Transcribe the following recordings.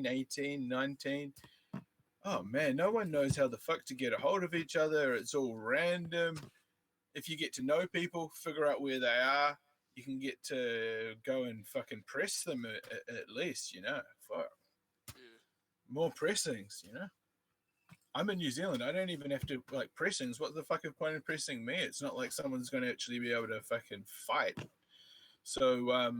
17, 18, 19. Oh, man, no one knows how the fuck to get a hold of each other. It's all random. If you get to know people, figure out where they are, you can get to go and fucking press them at least, you know. Fuck. More pressings, you know. I'm in New Zealand. I don't even have to, like, pressings. What the fuck is point in pressing me? It's not like someone's going to actually be able to fucking fight. So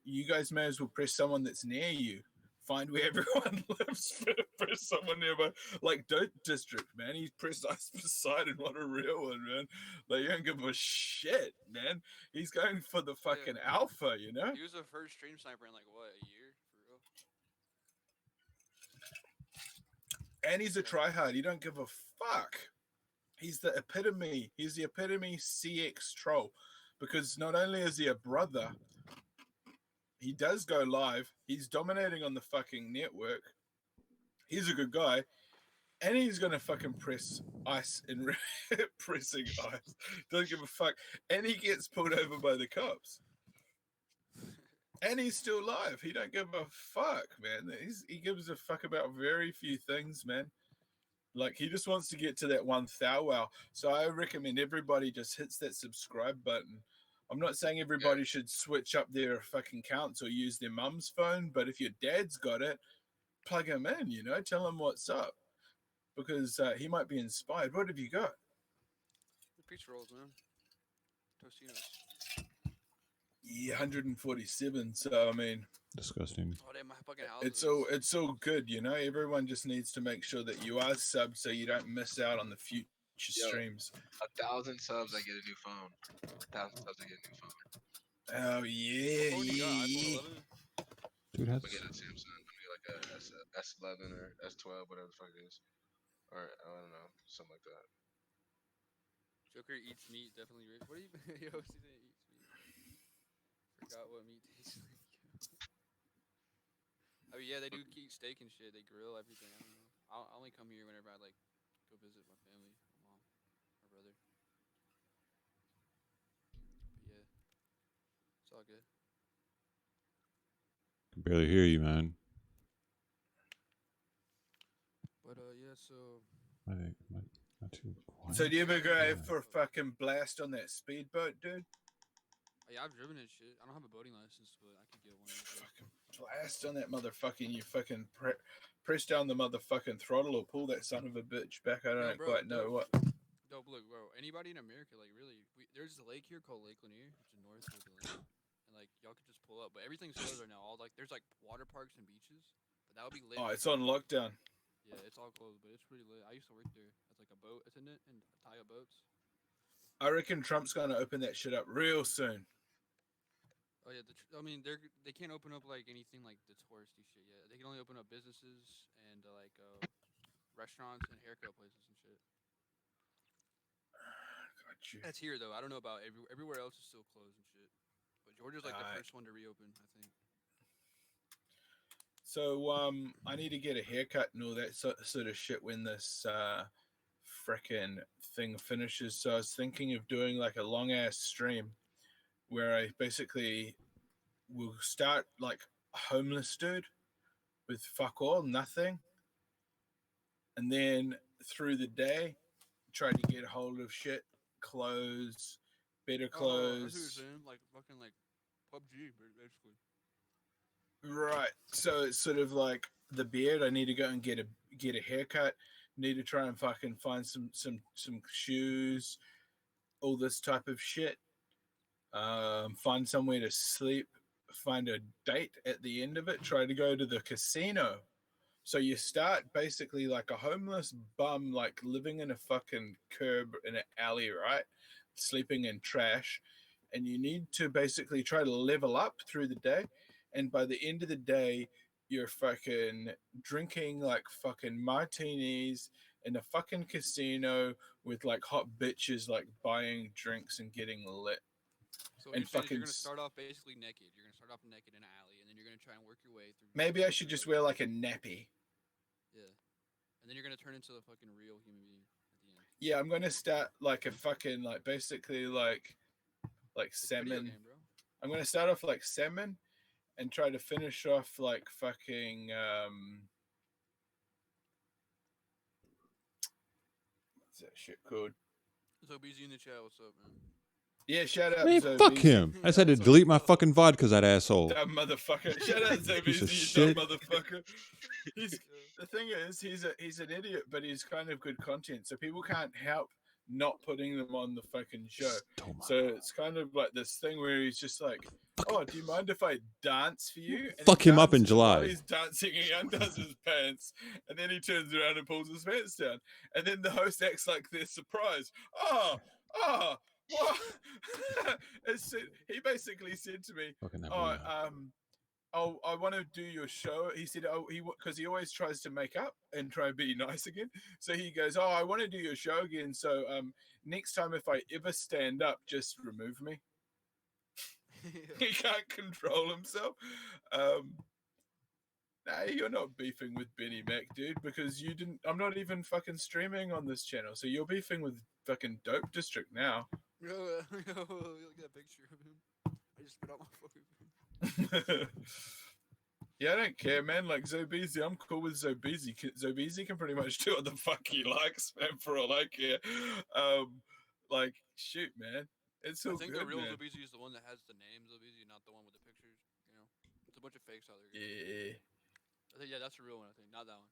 you guys may as well press someone that's near you. Find where everyone lives. Press someone nearby. Like, Dope District, man. He's pressed us Poseidon. What a real one, man. Like, you don't give a shit, man. He's going for the fucking alpha, you know? He was the first stream sniper in, like, what, a year? For real? And he's a tryhard. He don't give a fuck. He's the epitome. He's the epitome CX troll. Because not only is he a brother, he does go live. He's dominating on the fucking network. He's a good guy. And he's going to fucking press ice and pressing ice. Don't give a fuck. And he gets pulled over by the cops. And he's still live. He don't give a fuck, man. He gives a fuck about very few things, man. Like, he just wants to get to that 1,000. So I recommend everybody just hits that subscribe button. I'm not saying everybody should switch up their fucking counts or use their mum's phone, but if your dad's got it, plug him in, you know, tell him what's up. Because he might be inspired. What have you got? The pizza rolls, man. Tostinos. Yeah, 147. So, I mean... Disgusting. Oh, damn, my fucking house it's all good, you know. Everyone just needs to make sure that you are subbed so you don't miss out on the future streams. 1,000 subs, I get a new phone. 1,000 subs, I get a new phone. Oh yeah, yeah. Dude, I'm gonna get a Samsung. I'm gonna get like a S11 or S12, whatever the fuck it is, or I don't know, something like that. Joker eats meat, definitely. What do you? Yo, he said eats meat. Forgot what meat tastes like. Oh yeah, they do eat steak and shit. They grill everything. I don't know. I only come here whenever I like go visit my family, my mom, my brother. But yeah, it's all good. I can barely hear you, man. But yeah, so. Not too quiet. So do you ever go for a fucking blast on that speedboat, dude? Yeah, I've driven it shit. I don't have a boating license, but I could get one. Fucking blast on that motherfucking, you fucking press down the motherfucking throttle or pull that son of a bitch back. I don't quite know what. Dope, look, bro. Anybody in America, like, really, there's a lake here called Lake Lanier, which is north of the lake, and like y'all could just pull up. But everything's closed right now. All like, there's like water parks and beaches, but that would be lit. Oh, it's on lockdown. Yeah, it's all closed, but it's pretty lit. I used to work there as like a boat attendant and tie up boats. I reckon Trump's gonna open that shit up real soon. Oh yeah, I mean they can't open up like anything like the touristy shit yet. They can only open up businesses and like restaurants and haircut places and shit. That's here though. I don't know about everywhere else is still closed and shit. But Georgia's like the first one to reopen, I think. So I need to get a haircut and all that sort of shit when this frickin' thing finishes. So I was thinking of doing like a long ass stream where I basically will start like a homeless dude with fuck all, nothing. And then through the day, try to get a hold of shit, clothes, better clothes. That's what you're saying, like fucking like PUBG, basically. Right. So it's sort of like the beard. I need to go and get a haircut. Need to try and fucking find some shoes, all this type of shit. Find somewhere to sleep, find a date at the end of it, try to go to the casino. So you start basically like a homeless bum, like living in a fucking curb in an alley, right? Sleeping in trash. And you need to basically try to level up through the day. And by the end of the day, you're fucking drinking like fucking martinis in a fucking casino with like hot bitches like buying drinks and getting lit. So and you're going to start off basically naked. You're going to start off naked in an alley, and then you're going to try and work your way through. Maybe I should just wear like a nappy. Yeah. And then you're going to turn into a fucking real human being at the end. Yeah, I'm going to start like a fucking, like basically like salmon. Game, bro. I'm going to start off like salmon, and try to finish off like fucking what's that shit called? So busy in the chat. What's up, man? Yeah, shout out Man, Zoe fuck Beezy. him. I just had to delete my fucking vodka, that asshole. Dumb motherfucker. Shout out Zoe Piece of Beezy, you shit. dumb motherfucker. The thing is, he's an idiot, but he's kind of good content, so people can't help not putting them on the fucking show. So it's kind of like this thing where he's just like, "Oh, do you mind if I dance for you?" And Fuck he him up in dances, and while July. he's dancing, he undoes his pants, and then he turns around and pulls his pants down, and then the host acts like they're surprised. What? He basically said to me, Fucking that "Oh, boy. I want to do your show." He said, because he always tries to make up and try and be nice again. So he goes, "Oh, I want to do your show again. So next time if I ever stand up, just remove me." He can't control himself. Nah, you're not beefing with Benny Mac, dude, because you didn't. I'm not even fucking streaming on this channel, so you're beefing with fucking Dope District now. Yo, look at that picture of him. I just spit out my fucking. Yeah, I don't care, man. Like Zobeezy, I'm cool with Zobeezy. Zobeezy can pretty much do what the fuck he likes, man. For all I care. Like shoot, man. It's all I think good, the real man. Zobeezy is the one that has the name Zobeezy, not the one with the pictures. You know, it's a bunch of fakes out there. Yeah, I think that's the real one. I think not that one.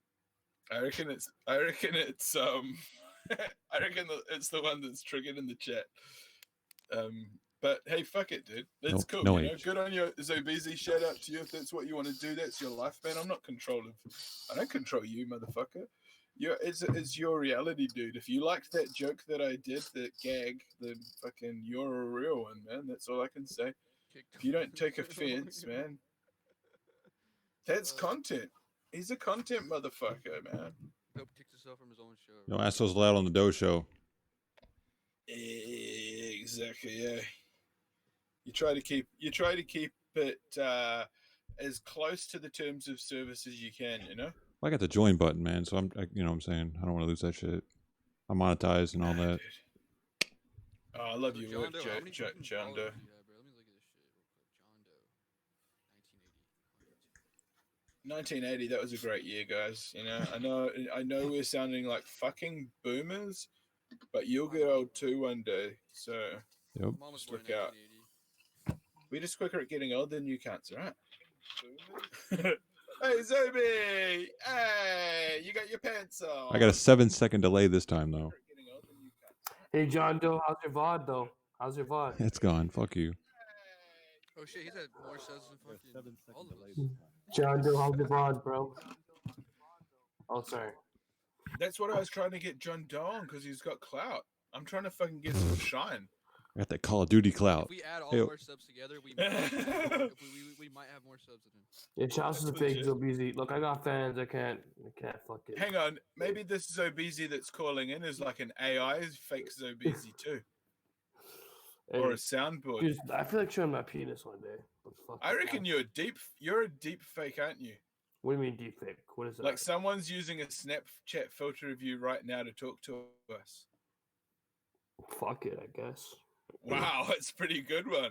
I reckon it's I reckon it's it's the one that's triggered in the chat. But hey, fuck it, dude. It's Nope, cool. no You know? age. Good on you, Zobeezy. Shout out to you if that's what you want to do. That's your life, man. I'm not controlling. I don't control you, motherfucker. It's your reality, dude. If you liked that joke that I did, that gag, then fucking you're a real one, man. That's all I can say. If you don't take offense, man, that's content. He's a content motherfucker, man. Dope kicks himself from his own show. No assholes allowed on the Doe show. Exactly. Yeah. You try to keep it as close to the terms of service as you can. You know. I got the join button, man. So you know what I'm saying? I don't want to lose that shit. I'm monetized and all Nah, that. dude. Oh, I love So your John work, Doe, how many fucking John followers Doe. do you have, bro? Let me look at this shit real quick. 1980. 1980, that was a great year, guys. You know, I know we're sounding like fucking boomers, but you'll get old too one day. So Yep. My mom was just born look in out. 1980. We're just quicker at getting old than you cunts, right? Hey, Zobi! Hey, you got your pants on. I got a 7-second delay this time though. Hey, John Doe, how's your VOD, though? How's your VOD? It's gone. Fuck you. Oh shit, he's had more subs than fucking all of us. John Doe, how's your VOD, bro? Oh, sorry. That's what I was trying to get John Don because he's got clout. I'm trying to fucking get some shine. I got that Call of Duty clout. If we add all Hey, of our subs together, we might have more subs than him. Yeah, shouts to the That's fake legit. Zobeezy. Look, I got fans. I can't fuck it. Hang on, maybe this Zobeezy that's calling in is like an AI fake Zobeezy too, Hey, or a soundboard. dude, I feel like showing my penis one day. But fuck I it. reckon you're a deep fake, aren't you? What do you mean deep fake? What is that? Like someone's using a Snapchat filter of you right now to talk to us. Fuck it, I guess. Wow, that's a pretty good one.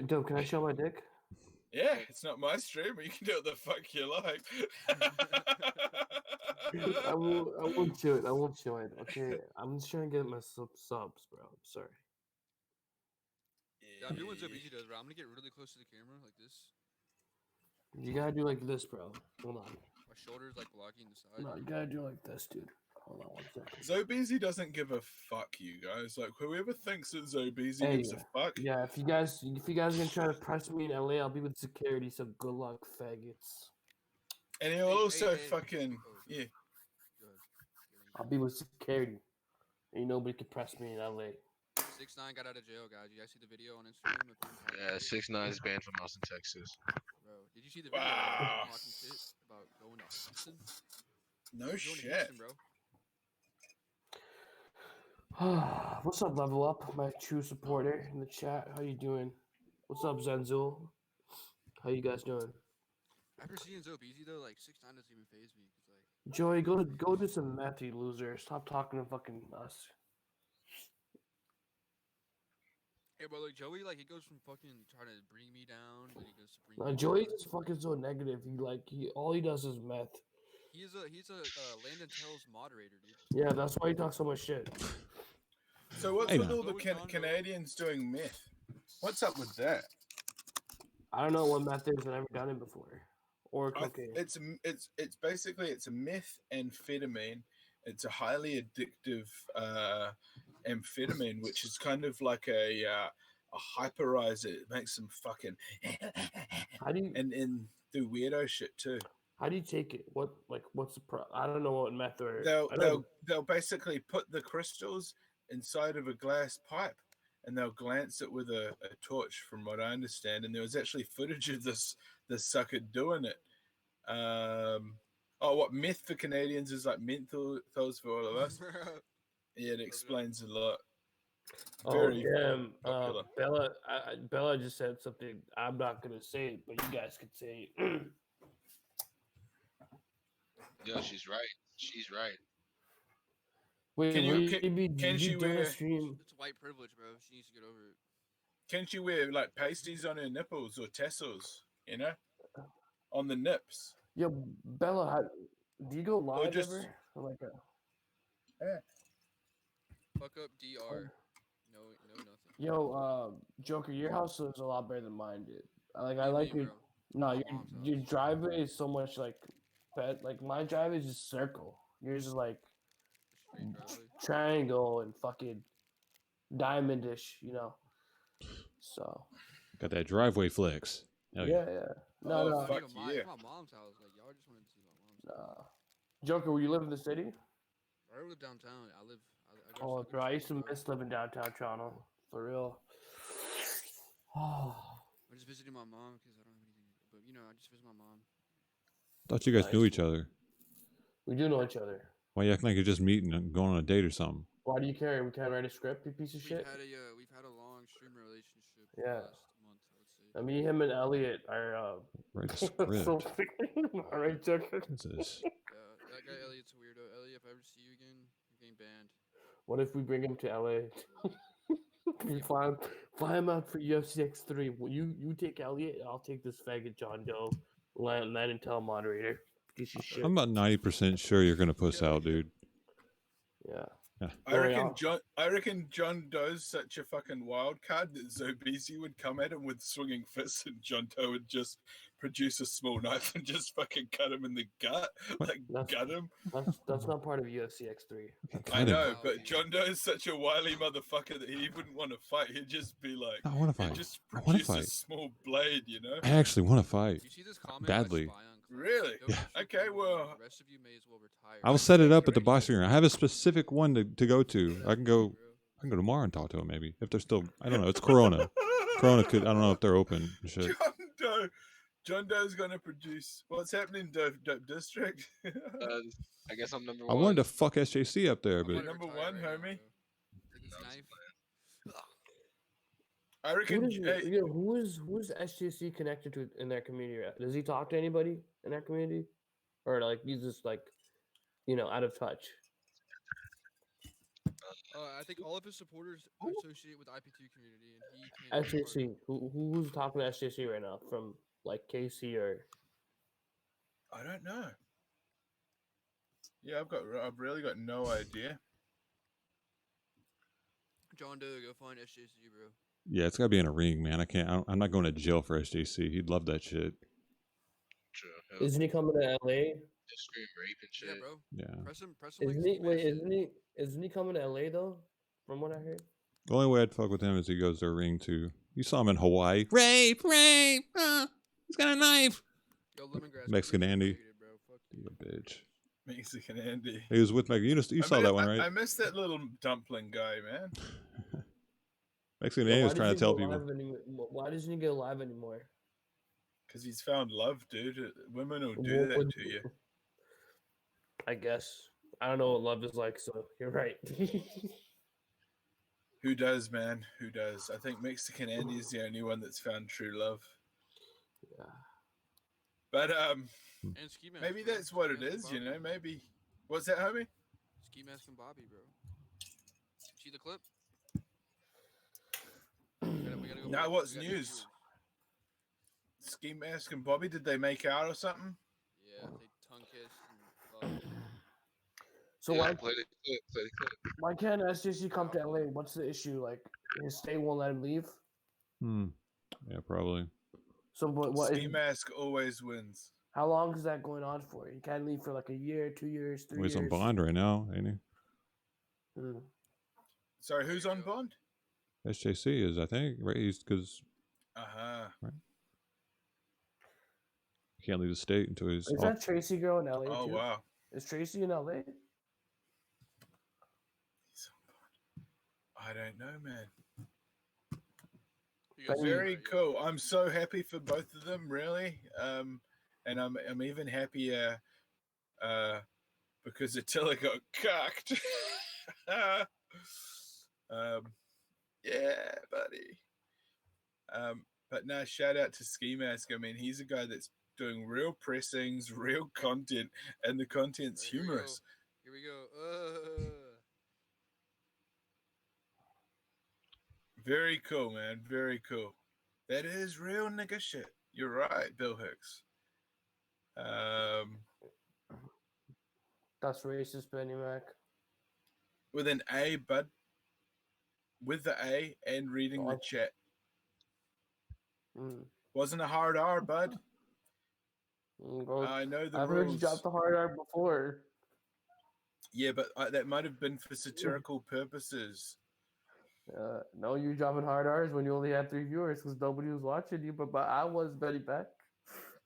Dope, can I show my dick? Yeah, it's not my stream, but you can do what the fuck you like. I won't show it. I won't show it. Okay, I'm just trying to get my subs, bro. I'm sorry. Yeah, I'm doing what Zobeezy does, bro. I'm gonna get really close to the camera like this. You gotta do like this, bro. Hold on. My shoulders like blocking the side. No, you gotta do like this, dude. Hold on 1 second. Zobeezy doesn't give a fuck, you guys. Like whoever thinks that Zobeezy Hey, gives a fuck. Yeah, if you guys gonna try to press me in LA, I'll be with security. So good luck, faggots. And he'll Hey, also hey. fucking Oh, yeah. Go ahead. I'll be with security. Ain't nobody can press me in LA. 6ix9ine got out of jail, guys. You guys see the video on Instagram? of him Yeah, talking- 6ix9ine is banned from Austin, Texas. Bro, did you see the video of Wow. him talking shit about going to Houston? No Going to shit. Houston, bro. What's up, Level Up, my true supporter in the chat? How you doing? What's up, Zenzul? How you guys doing? After seeing Zobeezy though, like 6ix9ine doesn't even phase me. 'Cause, like, Joey, go do some math, you loser. Stop talking to fucking us. Yeah, but like Joey, like he goes from fucking trying to bring me down, then he goes to bring. Me Joey's down. just fucking so negative. He all he does is meth. He's a Land and Tales moderator, dude. Yeah, that's why he talks so much shit. So what's Hey, with now. all the Go with John, Canadians doing meth? What's up with that? I don't know what meth is. I've never done it before. Or cocaine. It's basically it's a methamphetamine. It's a highly addictive amphetamine, which is kind of like a hyperizer. It makes them fucking How do you and do weirdo shit too. how do you take it? What's the I don't know what meth or They'll basically put the crystals inside of a glass pipe and they'll glance it with a torch, from what I understand. And there was actually footage of this sucker doing it. What meth for Canadians is like menthols for all of us. Yeah, it explains a lot. Very popular. Bella just said something. I'm not gonna say it, but you guys could say it. Yo, she's right. She's right. Wait, Can will you- can- be can you she doing wear- a stream? It's white privilege, bro. She needs to get over it. Can't you wear like pasties on her nipples or tassels? You know, on the nips. Yo, Bella, do you go live just- ever? Or like Fuck up DR. No, nothing. Yo, Joker, your house is a lot better than mine, dude. I What do you like mean, your bro? no, My your mom's your house. driveway is so much like like my driveway is just circle. Yours is like Straight driveway. triangle and fucking diamondish, you know. So Got that driveway flex. Hell yeah. No, Oh, no, Not fuck even mine. yeah. It's my mom's house. Like y'all just wanted to see my mom's. nah. Joker, will you live in the city? I live downtown. I go Oh, to bro, I used to school, bro. miss living downtown Toronto for real. I'm just visiting my mom because I don't have anything. But you know, I just visit my mom. Thought you guys knew each other. We do know each other. Why you acting like you're just meeting and going on a date or something? Why do you care? We can't write a script, you piece of shit. We've had a long stream relationship. Yeah. Last month, I would say. I mean, him and Elliot are Write a script. so all right, Joker. What's this? That guy Elliot's a weirdo. Elliot, if I ever see you again, you're getting banned. What if we bring him to LA? We fly him out for UFC X3. Well, you take Elliot, and I'll take this faggot John Doe, land and tell moderator. Piece of shit. I'm about 90% sure you're gonna puss out, dude. Yeah. I Sorry, reckon I'll- John Doe's such a fucking wild card that Zobisi would come at him with swinging fists, and John Doe would just produce a small knife and just fucking cut him in the gut, like That's- gut him. That's not part of UFC X3. I know, Oh, but yeah. John Doe is such a wily motherfucker that he wouldn't want to fight. He'd just be like, I want to he'd fight. just I want produce to a fight. small blade, you know? I actually want to fight. You see this comment? Badly. By Spy on Club? Really? Don't shoot Okay, people, well- the rest of you may as well retire. I'll set it up at the Great. boxing ring. I have a specific one to go to. I can go. Bro. I can go tomorrow and talk to him. Maybe if they're still. I don't know. It's Corona. Corona could. I don't know if they're open and shit. John Doe's gonna produce. What's happening, Dope District? I guess I'm number I one. wanted to fuck SJC up there, I'm but gonna number retire one, right now, homie. bro. Take this That was knife. I Who reckon. is, who's SJC connected to in their community? Does he talk to anybody in that community, or like he's just like, out of touch? I think all of his supporters are associated with Ip2 community, and he can't. be a part of SJC. Who's talking to SJC right now from like KC or? I don't know. Yeah, I've really got no idea. it. John Doe, go find SJC, bro. yeah, it's got to be in a ring, man. I can't. I'm not going to jail for SJC. He'd love that shit. True. Hell, Isn't he coming to LA? just scream rape and shit. Yeah, bro. Yeah. Press him like Isn't he? Steve Wait, Madison. isn't he coming to LA though? From what I heard. The only way I'd fuck with him is he goes to a ring too. You saw him in Hawaii. Rape. He's got a knife. Yo, Lemongrass, Mexican please Andy. get it, bro. Fuck you. You a bitch. Mexican Andy. He was with Mexican. You saw that one, I right? miss that little dumpling guy, man. Mexican Yeah, Andy why was trying to doesn't he tell go people. live why doesn't he go live anymore? Because he's found love, dude. Women will do that to you. I guess. I don't know what love is like, so you're right. Who does, man? Who does? I think Mexican Andy is the only one that's found true love. Yeah. But And Ski Mask, maybe bro. that's what Ski it Mask is, and you know. Bobby. Maybe. What's that, homie? Ski Mask and Bobby, bro. See the clip? gotta go. Now back. what's We got news? viewers. Ski Mask and Bobby, did they make out or something? Yeah, they tongue kissed and fucked. So Yeah, play the clip. why can't SJC come to LA? What's the issue? Like his state won't let him leave. Yeah, probably. So what is, Ski Mask always wins. how long is that going on for? He can't leave for like a year, 2 years, 3 Well, he's on years. bond right now, ain't he? Hmm. Sorry, who's on bond? SJC is, I think, right? He's because he can't leave the state until he's Is off. that Tracy girl in LA Oh too? wow. Is Tracy in LA? I don't know, man. You guys Very yeah. cool. I'm so happy for both of them, really. And I'm even happier because Attila got cucked. Yeah, buddy. But no, shout out to Ski Mask. I mean, he's a guy that's doing real pressings, real content, and the content's Here we go. humorous. Here we go. Very cool, man. Very cool. That is real nigga shit. You're right, Bill Hicks. That's racist, Benny Mac. With an A, bud. With the A and reading the Oh. chat. Mm. Wasn't a hard R, bud. Bro, I know the I've heard you rules. drop the hard R before. Yeah, but that might have been for satirical purposes. No, you dropping hard R's when you only had 3 viewers because nobody was watching you. But I was Betty Beck.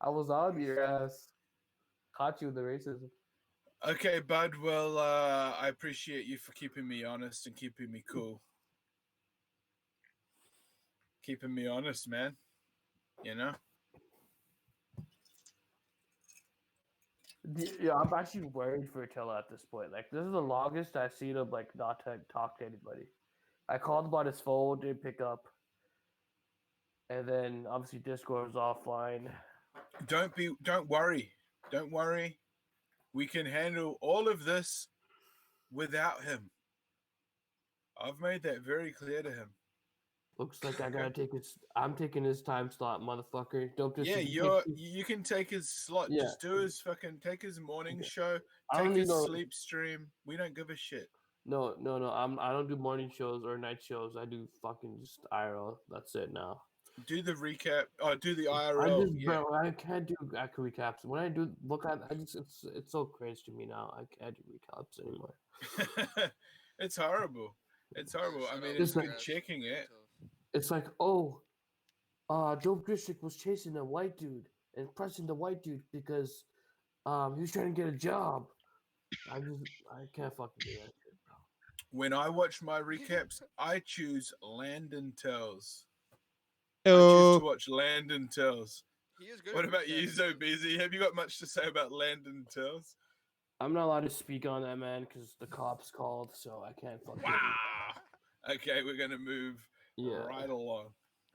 I was on your ass. Caught you with the racism. Okay, bud. Well, I appreciate you for keeping me honest and keeping me cool. Keeping me honest, man. You know? Yeah, I'm actually worried for Attila at this point. Like, this is the longest I've seen him like not talk to anybody. I called him on his phone, didn't pick up, and then obviously Discord was offline. Don't worry. Don't worry. We can handle all of this without him. I've made that very clear to him. Looks like I gotta take his. I'm taking his time slot, motherfucker. Don't just. Yeah, you can take his slot. Yeah. Just do his fucking take his morning show. I Take don't his need no. sleep stream. We don't give a shit. No. I don't do morning shows or night shows. I do fucking just IRL. That's it now. Do the recap. Oh, do the I IRL. just, Yeah. bro, I can't do accurate recaps. When I do look at, it's so cringe to me now. I can't do recaps anymore. It's horrible. It's horrible. I Shut mean, up, it's Just like- good checking it. It's like, oh, Dope District was chasing a white dude and pressing the white dude because he was trying to get a job. I can't fucking do that shit, bro. When I watch my recaps, I choose Landon Tells. I Oh, choose to watch Landon Tells. He is good. What at about you, recaps. Zobeezy? Have you got much to say about Landon Tells? I'm not allowed to speak on that, man, because the cops called, so I can't fucking. Wow. Okay, we're gonna move Yeah. right along.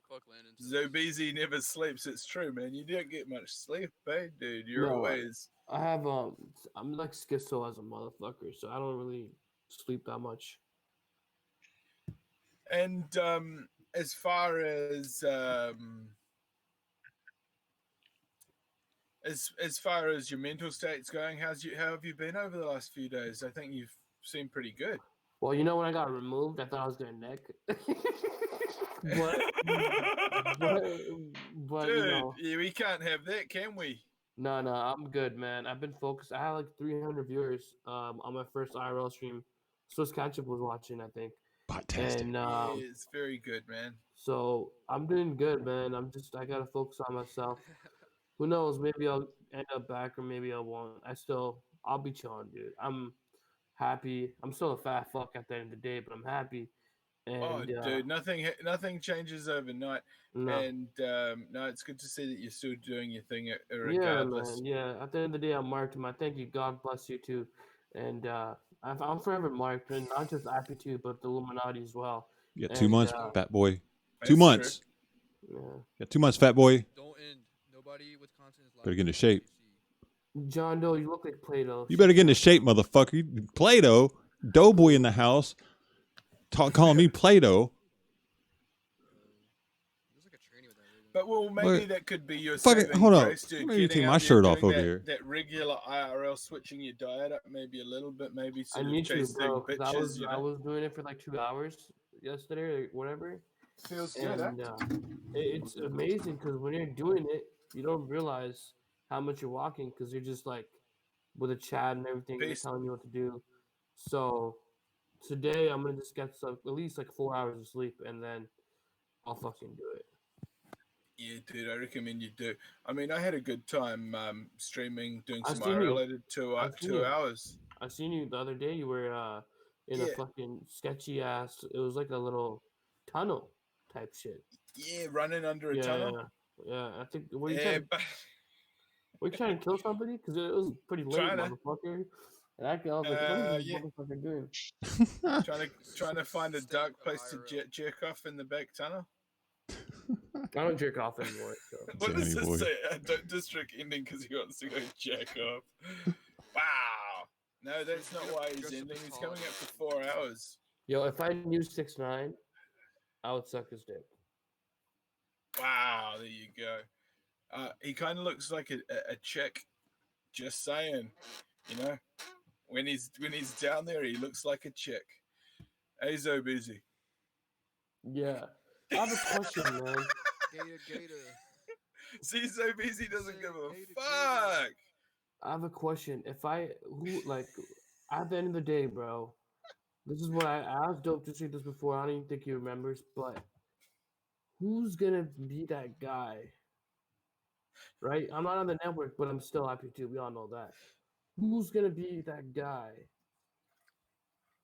Fuck Landon. Zobeezy never sleeps. It's true, man. You don't get much sleep, eh, dude. You're No, always. I have I'm like schizo as a motherfucker, so I don't really sleep that much. And as far as as far as your mental state's going, how have you been over the last few days? I think you've seemed pretty good. Well, you know, when I got removed, I thought I was gonna neck. but Dude, you know, yeah, we can't have that, can we? no, I'm good, man. I've been focused. I had like 300 viewers on my first IRL stream. Swiss Ketchup was watching, I think. fantastic. And Yeah, it's very good, man. so I'm doing good, man. I gotta focus on myself. Who knows? Maybe I'll end up back, or maybe I won't. I'll be chilling, dude. I'm happy. I'm still a fat fuck at the end of the day, but I'm happy. And Oh, dude, nothing changes overnight. no. And no, it's good to see that you're still doing your thing Yeah, regardless. man. Yeah. At the end of the day, I'm marked. My thank you. God bless you too. And I'm forever marked, and not just Ip2, but the Illuminati as well. You got 2 and, months, fat boy. That's 2 months. Yeah. You got 2 months, fat boy. Don't end. Nobody with content is live. Better get into shape. John Doe, you look like Play-Doh. You better get into shape, motherfucker. Play-Doh, Doughboy in the house. Calling me Play-Doh. But well, maybe But that could be your fucking saving hold up. grace, dude. Let me Getting take out my there, shirt off doing over here. that regular IRL, switching your diet up maybe a little bit, maybe I sort of need to, chasing bro. 'Cause bitches, you I know? was doing it for like 2 hours yesterday or whatever, Feels good, huh? and it's amazing because when you're doing it, you don't realize how much you're walking because you're just like with a chat and everything, they're Peace. telling you what to do. So today I'm gonna just get some, at least like 4 hours of sleep, and then I'll fucking do it. Yeah, dude, I recommend you do. I mean, I had a good time streaming, doing I've some seen you. IRL. I did I've seen 2 you. hours. I seen you the other day. You were in a Yeah, fucking sketchy ass. It was like a little tunnel type shit. yeah, running under a Yeah, tunnel. yeah. I think were you Yeah, trying? Were you trying to kill somebody? Because it was pretty late, trying to. motherfucker. And I was like, what is this Yeah, motherfucker doing? trying to find a State dark of place to IRL. jerk off in the back tunnel. I don't jerk off anymore. So. What does Danny this boy. say? Don't district ending because he wants to go jack off. Wow. No, that's not why he's ending. He's coming up for 4 hours. Yo, if I knew 6ix9ine, I would suck his dick. Wow, there you go. He kind of looks like a chick. Just saying, you know, when he's down there, he looks like a chick. He's so busy. Yeah. I have a question, man. Gator. See, so busy doesn't give a Gator. fuck. I have a question. If I at the end of the day, bro, this is what I asked Dope to see this before. I don't even think he remembers, but who's gonna be that guy? Right? I'm not on the network, but I'm still happy too. We all know that. Who's gonna be that guy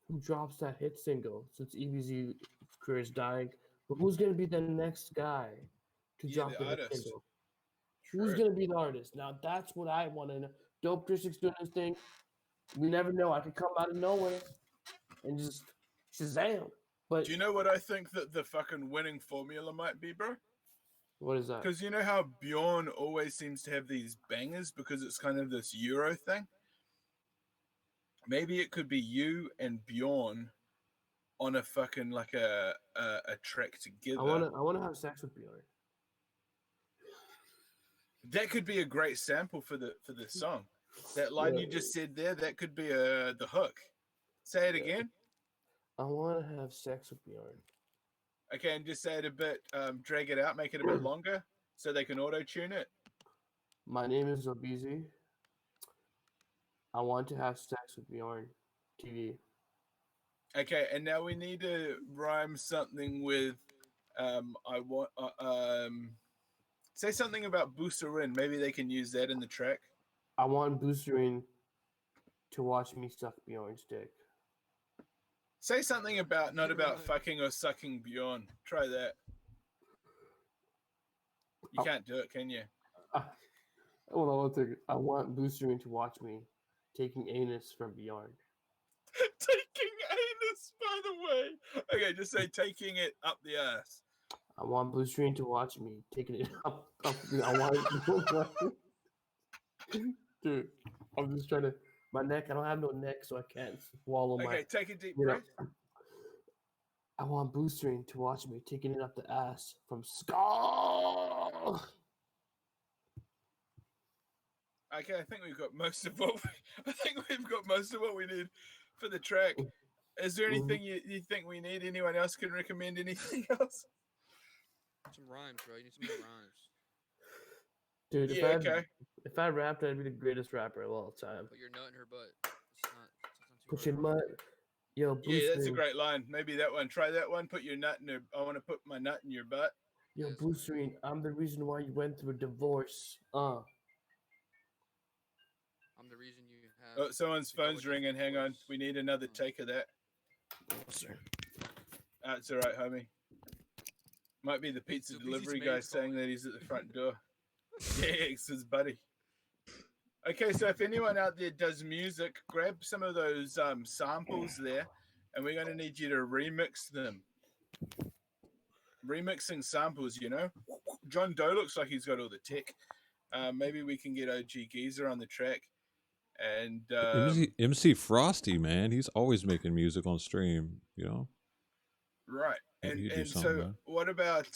who drops that hit single since EBZ's career is dying? But who's gonna be the next guy to Yeah, drop the the hit artist. single? Who's True. gonna be the artist? Now that's what I want to know. Dope 360 doing his thing. We never know. I could come out of nowhere and just Shazam. But Do you know what I think that the fucking winning formula might be, bro? what is that? Because you know how Bjorn always seems to have these bangers because it's kind of this Euro thing? Maybe it could be you and Bjorn on a fucking like a track together. I wanna have sex with Bjorn. That could be a great sample for the song. That line Yeah. you just said there, that could be the hook. Say it again. I want to have sex with Bjorn. Okay, and just say it a bit, drag it out, make it a bit longer so they can auto tune it. My name is Obizi. I want to have sex with Bjorn. TV. Okay, and now we need to rhyme something with I want say something about Boosterin. Maybe they can use that in the track. I want Boosterine to watch me suck Bjorn's dick. Say something about not You're about right. fucking or sucking Bjorn. Try that. You Oh. can't do it, can you? Hold on one second. I want Boosterine to watch me taking anus from Bjorn. Taking anus, by the way. Okay, just say taking it up the ass. I want Boosterine to watch me taking it up. I want. Dude, I'm just trying to. My neck. I don't have no neck, so I can't swallow my. Okay, take a deep You know, breath. I want Boosterine to watch me taking it up the ass from Skull. Okay, I think we've got most of what we need for the track. Is there anything you think we need? Anyone else can recommend anything else? Some rhymes, bro. You need some more rhymes. Dude, Yeah, if I rapped, I'd be the greatest rapper of all time. Put your nut in her butt. It's not too Put hard, your bro. nut. Yo, Yeah, that's a Boosterine. great line. Maybe that one. Try that one. Put your nut in her. I want to put my nut in your butt. Yo, Yes, Boosterine, I'm the reason why you went through a divorce. I'm the reason you have. Oh, someone's to go phone's with this ringing. Hang on. divorce. We need another take of that. It's all right, homie. Might be the pizza So delivery Busy's guy mate's saying calling. that he's at the front door. Yeah, it's his buddy. Okay, so if anyone out there does music, grab some of those samples there, and we're going to need you to remix them. Remixing samples, you know. John Doe looks like he's got all the tech. Maybe we can get OG Geezer on the track. And MC Frosty, man, he's always making music on stream, you know. right. Maybe And you do and something, so man. what about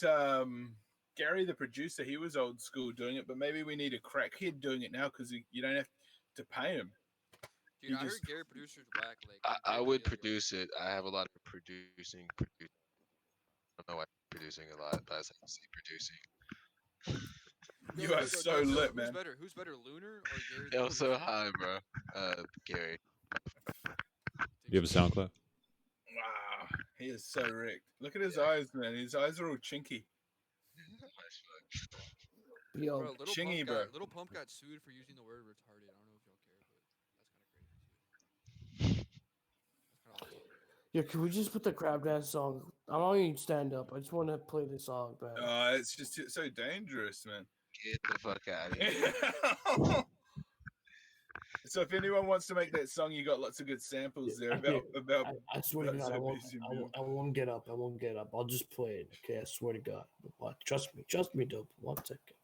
Gary, the producer, he was old school doing it, but maybe we need a crackhead doing it now because you don't have to pay him. Dude, You I just- heard Gary producers whack. Like I would produce it. I have a lot of producing. I don't know why I'm producing a lot, but I say producing. You are so lit, man. Who's better, Lunar or Gary? Yo, so high, bro. Gary. You have a SoundCloud? Wow, he is so wrecked. Look at his eyes, man. His eyes are all chinky. Yo, Bro, Chingy, bro. Little Pump got sued for using the word retarded. I don't know if y'all care, but that's kind of crazy. That's kind of awesome. yeah, can we just put the crab dance song? I don't even stand up. I just want to play the song, man. It's so dangerous, man. Get the fuck out of here. So if anyone wants to make that song, you got lots of good samples there about. I swear to that's God, so I won't. basic, I won't, I won't get up. I won't get up. I'll just play it. Okay, I swear to God. What? Trust me, dope. 1 second.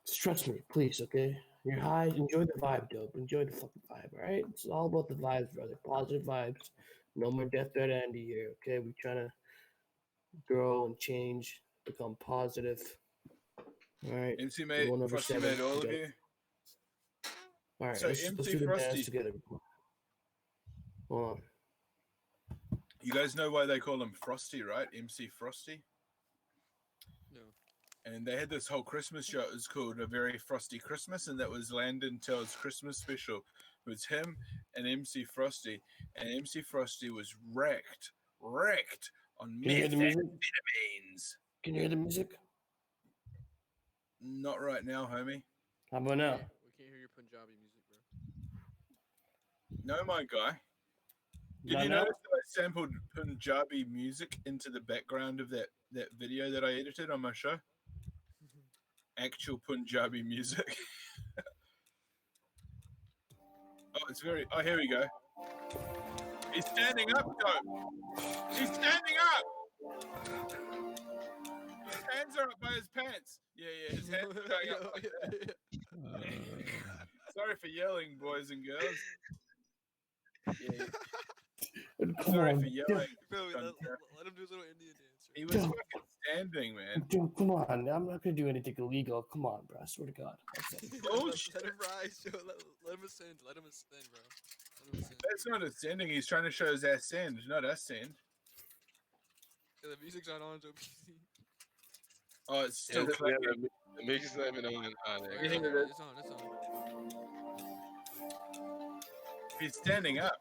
Just trust me, please. Okay, you're high. Enjoy the vibe, dope. Enjoy the fucking vibe. All right. It's all about the vibes, brother. Positive vibes. No more deathbed Andy here. Okay, we trying to grow and change, become positive. All right. MC made, One over Frosty seven, made all of together. you. All right. So let's MC do the dance Frosty. together. Hold on. You guys know why they call him Frosty, right? MC Frosty. No. And they had this whole Christmas show. It was called A Very Frosty Christmas, and that was Landon Tell's Christmas special. It was him and MC Frosty, and MC Frosty was wrecked on Can you hear the music? methamphetamines. Can you hear the music? Not right now, homie. How about now? We can't hear your Punjabi music, bro. No, my guy. Did Not you now? notice that I sampled Punjabi music into the background of that video that I edited on my show? Actual Punjabi music. Oh, here we go. He's standing up, dope. He's standing up. His hands are up by his pants. Yeah, his hands are going up like that. Sorry for yelling, boys and girls. Yeah, Come sorry on, for yelling. Bro, Done. let him do his little Indian dance. He was fucking standing, man. dude, come on. I'm not gonna do anything illegal. Come on, bro. I swear to God. Bullshit. Let him rise, yo. Let him ascend. Let him ascend, bro. Let him ascend. That's not ascending. He's trying to show his ascend, not ascend. Yeah, the music's not on, so PC. Oh, it's still Yeah, clicking. the music's not even on Oh, there. yeah, think it it's on. It's on. He's standing up.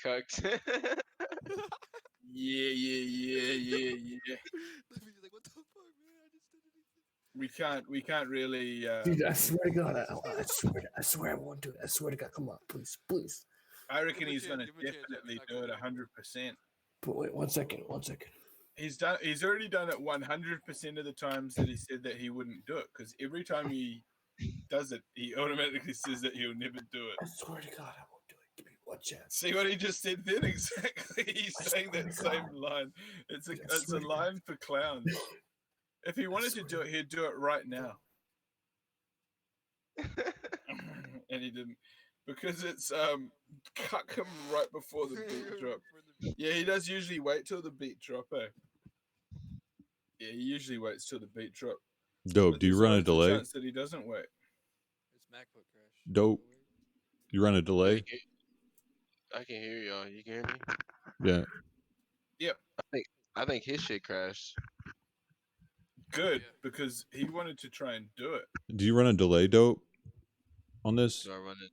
Cooked. Yeah. The music's like, what the fuck, man? I just did anything. We can't really. Dude, I swear to God. I swear I won't do it. I swear to God. Come on, please. I reckon Give him a he's chance, gonna give him a chance, definitely it's do not it gonna 100%. But wait, 1 second. He's already done it 100% of the times that he said that he wouldn't do it. Because every time he does it, he automatically says that he'll never do it. I swear to God, I won't do it. Give me 1 chance. See what he just said then? Exactly. He's I saying swear that to same God. line. It's I a swear to line for clowns. If he wanted to do it, he'd do it right now. And he didn't. Because it's cut him right before the beat drop. Yeah, he does usually wait till the beat drop, eh? Yeah, he usually waits till the beat drop. Dope. But Do you there's run a always the delay? chance that he doesn't wait. It's MacBook crash. Dope. You run a delay? I can hear y'all. You can hear me? Yeah. Yep. I think his shit crashed. Good, Yeah. because he wanted to try and do it. Do you run a delay, Dope, on this? So I run it.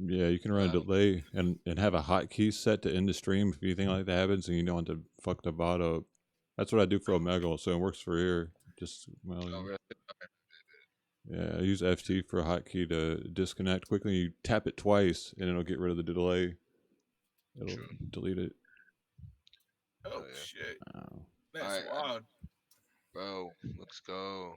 Yeah, you can run a delay and have a hotkey set to end the stream if anything like that happens and you don't want to fuck the bot up. That's what I do for Omegle, so it works for here. Just well, Oh, really? yeah, I use FT for a hotkey to disconnect quickly. You tap it twice and it'll get rid of the delay. It'll True. delete it. Oh, Oh, yeah. shit. Oh. That's Alright, wild. Bro, let's go.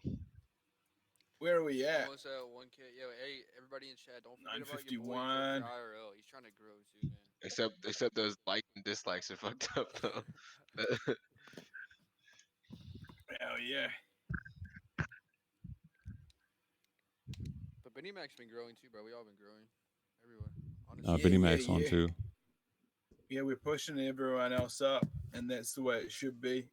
Where are we at? Almost at 1K. Yo, hey, everybody in chat, don't forget about your boy 951. Joker IRL. He's trying to grow too, man. Except those like and dislikes are fucked up though. Hell yeah. But Benny Mac's been growing too, bro. We all been growing. Everyone. Uh, Honestly. Benny yeah, Mac's on yeah. too. Yeah, we're pushing everyone else up, and that's the way it should be.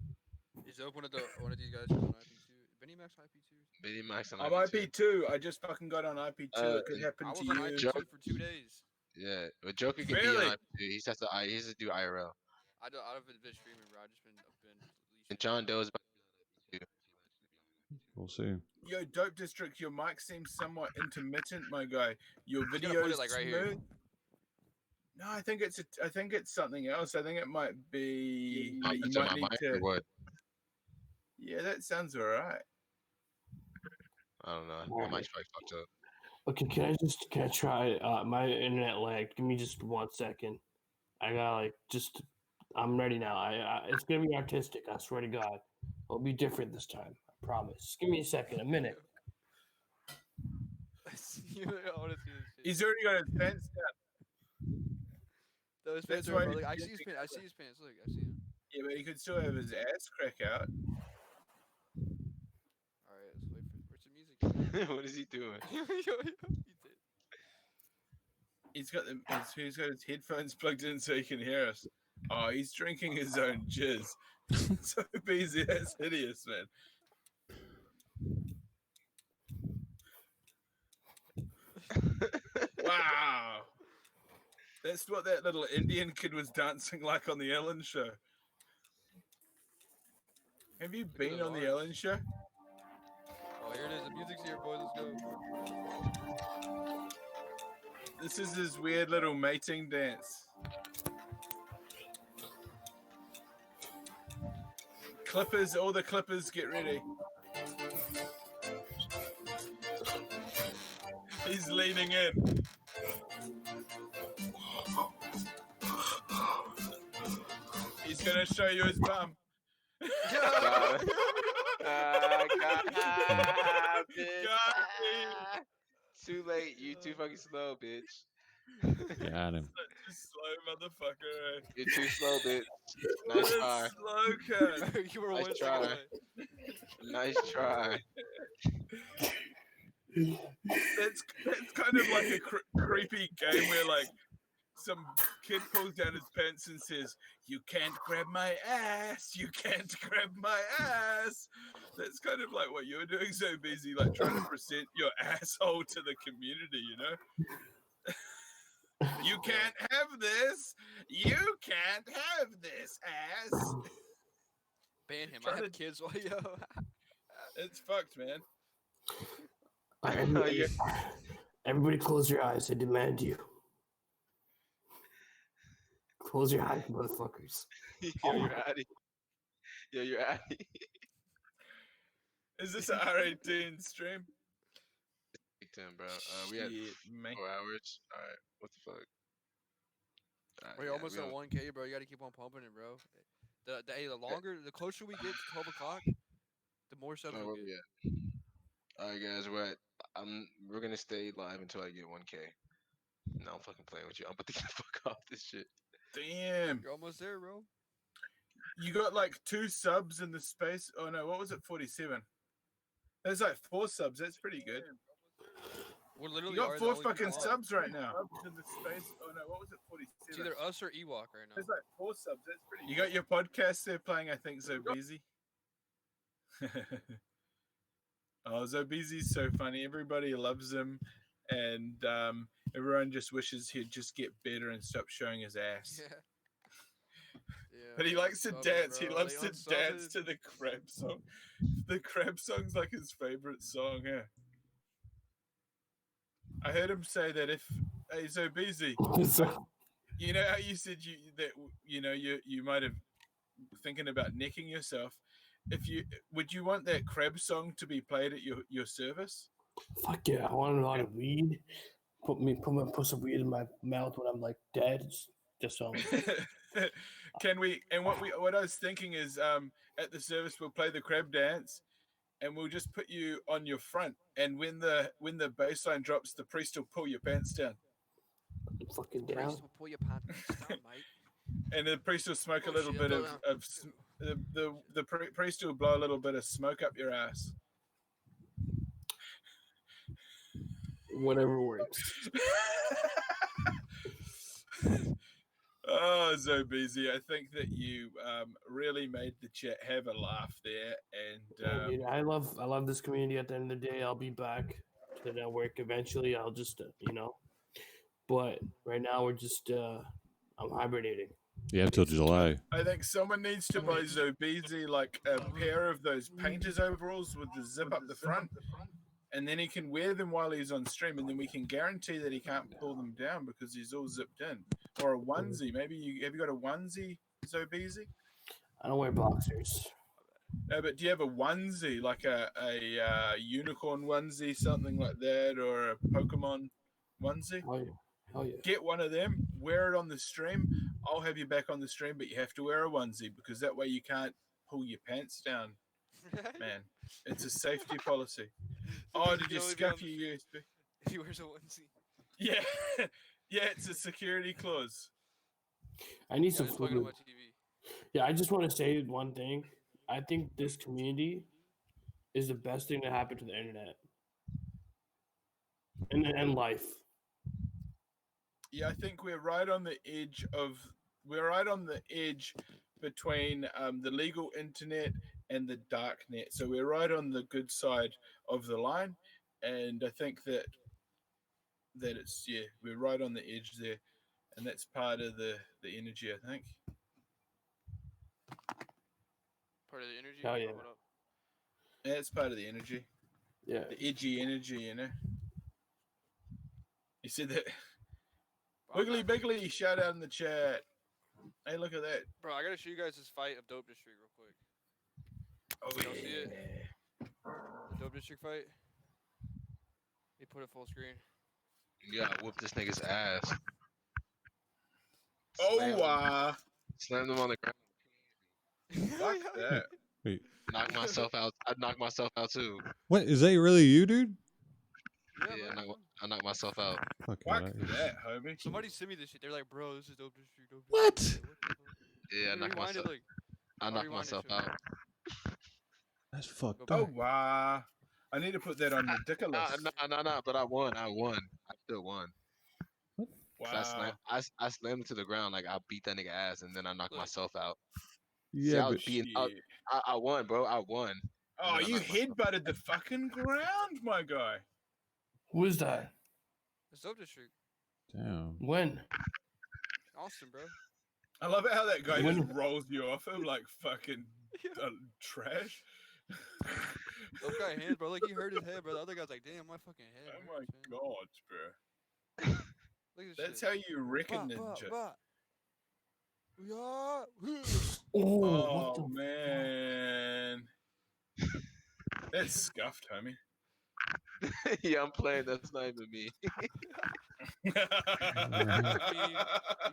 Zope one of these guys who's on IP2. Benny Max IP2. Benny Max on I'm IP2. IP2. I just fucking got on IP2. It could happen I to was on you. IP2 Joke. for 2 days. Yeah, but Joker can Really? be on IP2. He has to do IRL. I've been streaming, bro. I've been And John Doe is about to do We'll see. Yo, Dope District, your mic seems somewhat intermittent, my guy. Your I'm gonna video put is it, like, right smooth. here. No, I think it's something else. I think it might be Oh, you it's on might my need mic or to. what? Yeah, that sounds alright. I don't know. My mic's probably fucked up. Okay, can I try? My internet lagged. Give me just 1 second. I gotta I'm ready now. It's gonna be artistic. I swear to God, it'll be different this time. I promise. Just give me a second, a minute. I see this shit. He's already got his pants down. Those That's pants are why bro. he's Like, I see dancing. his pants. Look, I see him. Yeah, but he could still have his ass crack out. All right, let's wait for where's the music? What is he doing? Yo, he did. He's got his headphones plugged in so he can hear us. Oh, he's drinking his own jizz. So busy, that's hideous, man. Wow. That's what that little Indian kid was dancing like on the Ellen Show. Have you at been those on the arms. Ellen Show? Oh, here it is. The music's here, boys. Let's go. This is his weird little mating dance. Clippers, all the clippers, get ready. He's leaning in. He's gonna show you his bum. God. God. Bitch. Got me. Too late. You too fucking slow, bitch. Got him. Such a slow motherfucker. Eh? You're too slow, bitch. What Nice a try. slow cut. You were Nice one second try. away. Nice try. That's kind of like a creepy game where like some kid pulls down his pants and says, "You can't grab my ass. You can't grab my ass." That's kind of like what you're doing, so busy, like trying to present your asshole to the community, you know? You can't have this. You can't have this ass. Ban him. I Trying have to- kids. Yo. It's fucked, man. Everybody close your eyes. I demand you. Close your eyes, motherfuckers. Yo, you're out of here. Yo, you're out of here. Is this an R18 stream? Big 10, bro. We had Shit, man. 4 hours. All right. What the fuck? Bro, you're almost at 1K, bro. You gotta keep on pumping it, bro. The closer we get to 12 o'clock, the more subs Oh, we where get. we at? All right, guys. We're gonna stay live until I get 1K. No, I'm fucking playing with you. I'm about to get the fuck off this shit. Damn. You're almost there, bro. You got like 2 subs in the space. Oh no, what was it? 47. There's like 4 subs. That's pretty good. We're literally You got are the 4 only people fucking on. subs right now. In the space. Oh no, what was it? 47. It's either us or Ewok right now. There's like 4 subs. That's pretty. You got your podcast there playing. I think so busy. Oh, Zobeezy's so funny. Everybody loves him, and everyone just wishes he'd just get better and stop showing his ass. Yeah. Yeah. But he likes to Unsub it, dance. He bro. loves They to unsub dance it. to the crab song. The crab song's like his favorite song. Yeah. I heard him say that if hey Zobeezy, you know how you said you might have thinking about necking yourself. Would you want that crab song to be played at your service? Fuck yeah! I want to know how to weed. Put some weed in my mouth when I'm like dead. Just so. Can we? And what I was thinking is, at the service we'll play the crab dance, and we'll just put you on your front. And when the bass line drops, the priest will pull your pants down, I'm fucking down. Priest will pull your pants down, mate. and the priest will smoke a Oh, little shit, bit hold of the priest will blow a little bit of smoke up your ass. Whatever works. Oh, Zobeezy, I think that you really made the chat have a laugh there, and Dude, I love this community. At the end of the day, I'll be back to the network eventually. I'll just but right now we're just I'm hibernating. Yeah, until July. I think someone needs to buy Zobeezy like a pair of those painter's overalls with the zip up the front, and then he can wear them while he's on stream, and then we can guarantee that he can't pull them down because he's all zipped in. Or a onesie. Maybe have you got a onesie, Zobeezy? I don't wear boxers. No, but do you have a onesie, like a unicorn onesie, something like that, or a Pokemon onesie? Hell yeah. Get one of them, wear it on the stream. I'll have you back on the stream, but you have to wear a onesie because that way you can't pull your pants down, man. It's a safety policy. Oh, did you scuff your USB? If he wears a onesie. Yeah, yeah, it's a security clause. I need some Just plug it on food. my TV. Yeah, I just want to say one thing. I think this community is the best thing to happen to the internet and life. Yeah, I think we're right on the edge between the legal internet and the dark net. So we're right on the good side of the line, and I think that it's we're right on the edge there, and that's part of the energy, I think. Part of the energy. Hell yeah. What up? Yeah, it's part of the energy, Yeah. the edgy energy, you know. You said that. Bro, Wiggly Biggly, shout out in the chat. Hey, look at that. Bro, I gotta show you guys this fight of Dope District real quick. Oh, Y'all see it? The Dope District fight. They put it full screen. Yeah, whoop this nigga's ass. Oh, Slammed him on the ground. fuck that. Wait, Knocked myself out. I knocked myself out too. what is that really you, dude? Yeah, man. I knocked myself out. Fucking Fuck right. that, homie. Somebody sent me this shit. They're like, bro, this is Dope District. Dope What? District. What the fuck? Yeah, I Rewind knocked it, myself. look. I I'll knocked rewind it, myself show you. out. That's fucked Oh, up. wow. I need to put that on ridiculous. No, but I won. I still won. Wow. I slammed him to the ground like I beat that nigga ass, and then I knocked Look. myself out. See, Yeah, I was but beating. Shit. I won, bro. I won. Oh, then I you knocked myself headbutted the fucking ground, my guy. Who is that? It's Dope District. damn. When? Austin, bro. I love it how that guy When- just rolls you off him like fucking trash. Dope guy hands, bro. Like he hurt his head, bro. The other guy's like, damn, my fucking head. Oh my hurts, man. god, bro. Look at this That's shit. how you reckon Bah, bah, ninja. bah. Yeah. Oh, what Oh the man. That's scuffed, homie. yeah, I'm playing. That's not even me. You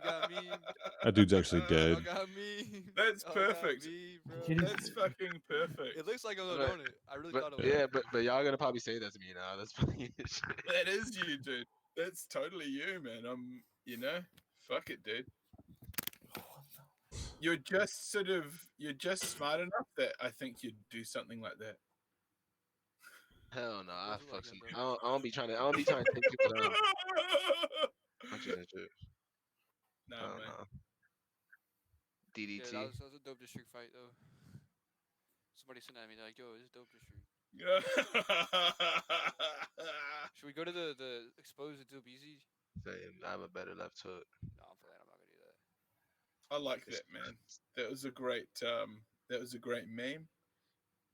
got me. That dude's actually dead. Y'all got me. That's Y'all got perfect. me, bro. Kid is- That's fucking perfect. It looks like I'm But- don't it? I really thought But it was. yeah, but y'all gonna probably say that to me now. That's funny as shit. That is you, dude. That's totally you, man. Fuck it, dude. You're just smart enough that I think you'd do something like that. Hell no, I Those are fuck like some. that, bro. I don't be trying to take people down. Punches and shit. Nah, I don't man. know. Yeah, DDT. that was a Dope District fight though. Somebody sent at me they're like, yo, this is Dope District. Should we go to the exposed Dope Easy? Same. I have a better left hook. No, I'm playing. I'm not gonna do that. I like that, man. That was a great meme.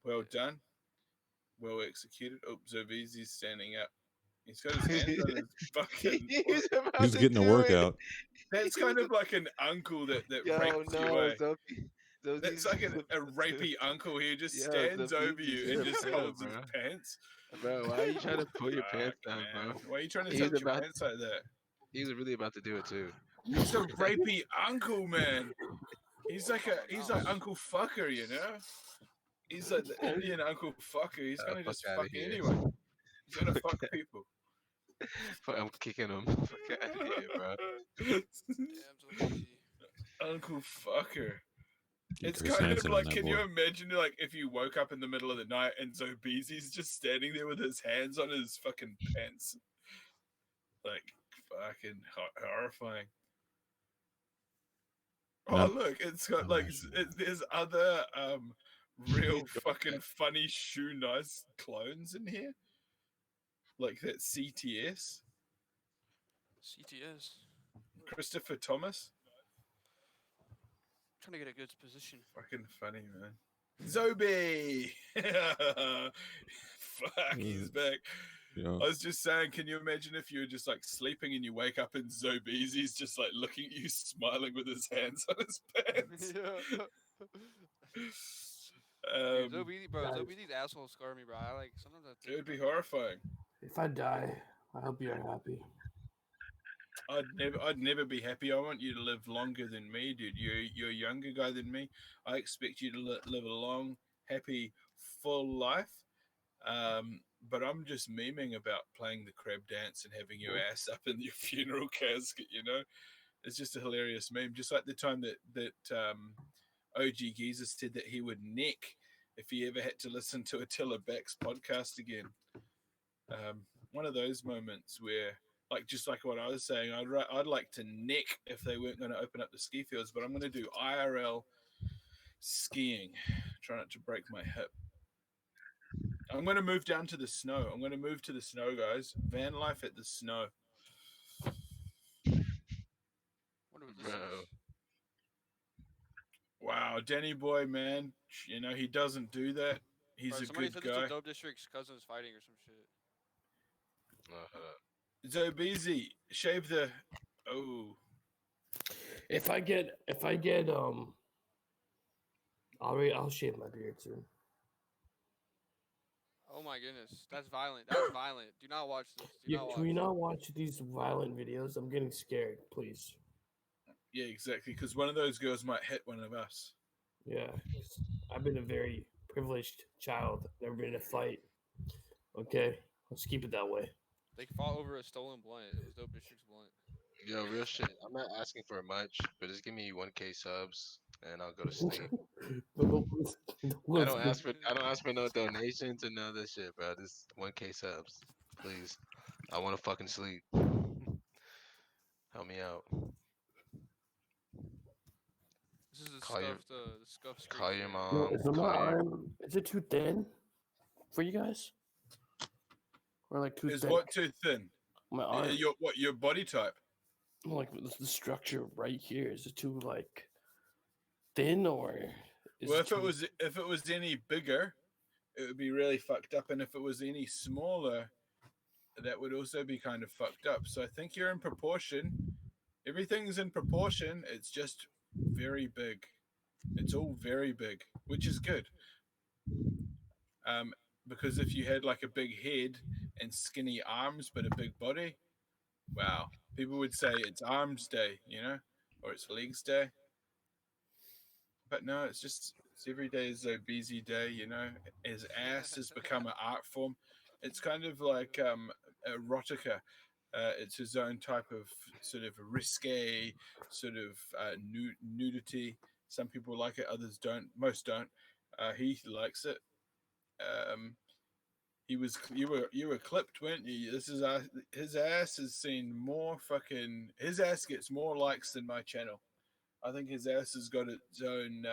Well done. Well executed. Oh, Zovizi's standing up. He's got his hands on his fucking. He's getting a workout. That's kind of like an uncle that Yo, rapes you. no, Eh? Zoe's That's like a rapey uncle. He just Yo, stands over Zovizi's you and a just pro, holds his bro. pants. Bro, why are you trying to pull your pants Fuck, down, man. bro? Why are you trying to He's touch your about- pants like that? He was really about to do it too. He's a rapey uncle, man. He's like Uncle Fucker, you know. He's like the Indian Uncle Fucker. He's gonna fuck just outta fuck here. anyone. He's gonna fuck people. Fuck, I'm kicking him. Fuck out of here, bro. Damn, Dope Easy. Uncle Fucker. Get It's Chris kind Hansen of on like, that can boy. you imagine, like, if you woke up in the middle of the night and Zobeezy's just standing there with his hands on his fucking pants? Like, fucking horrifying. Oh Yeah. look, it's got like there's other real fucking funny shoe nice clones in here, like that CTS CTS. Christopher Thomas. Trying to get a good position. Fucking funny, man. Zobi! Fuck, he's back. Yeah. I was just saying, can you imagine if you were just like sleeping and you wake up and Zobeezy's just like looking at you, smiling with his hands on his pants? Zobeezy, bro. Zobeezy's assholes scar me, bro. I like sometimes I It think would be horrifying. If I die, I hope you're happy. I'd never be happy. I want you to live longer than me, dude. You're a younger guy than me. I expect you to live a long, happy, full life. But I'm just memeing about playing the crab dance and having your ass up in your funeral casket. You know, it's just a hilarious meme. Just like the time that OG Geezer said that he would neck if he ever had to listen to Attila Back's podcast again. One of those moments where, like, just like what I was saying, I'd like to neck if they weren't going to open up the ski fields, but I'm going to do IRL skiing, try not to break my hip. I'm going to move down to the snow. I'm going to move to the snow, guys. Van life at the snow. Wonder what this is. Wow, Danny boy, man. You know, he doesn't do that. He's Bro, a somebody good said guy. this is Dope District's cousin's fighting or some shit. Zobeezy, shave the. Oh, If I get, I'll shave my beard soon. Oh my goodness, that's violent. That's violent. Do not watch this. Do Yeah, not watch. can we not watch these violent videos? I'm getting scared. Please. yeah, exactly. Because one of those girls might hit one of us. Yeah, 'cause I've been a very privileged child. Never been in a fight. Okay, let's keep it that way. They fought over a stolen blunt. It was Dope District's blunt. Yo, real shit. I'm not asking for much, but just give me 1K subs and I'll go to sleep. I don't ask for no donations or none of that shit, bro. Just 1K subs, please. I want to fucking sleep. Help me out. This is the Call your- scuffed Call your street. mom. Is my Call your, arm? Is it too thin for you guys? Or like too Is thick? what too thin? My arm, Your body type? like the structure right here. Is it too like thin or? Is Well, it if it was any bigger, it would be really fucked up, and if it was any smaller, that would also be kind of fucked up. So I think you're in proportion. Everything's in proportion. It's just very big. It's all very big, which is good. Because if you had like a big head and skinny arms but a big body, wow, people would say it's arms day, you know, or it's legs day. But no, it's every day is a busy day, you know. His ass has become an art form. It's kind of like erotica. It's his own type of sort of risque, sort of nudity. Some people like it, others don't. Most don't. He likes it. You were clipped, weren't you? This is his ass has seen more fucking. His ass gets more likes than my channel. I think his ass has got its own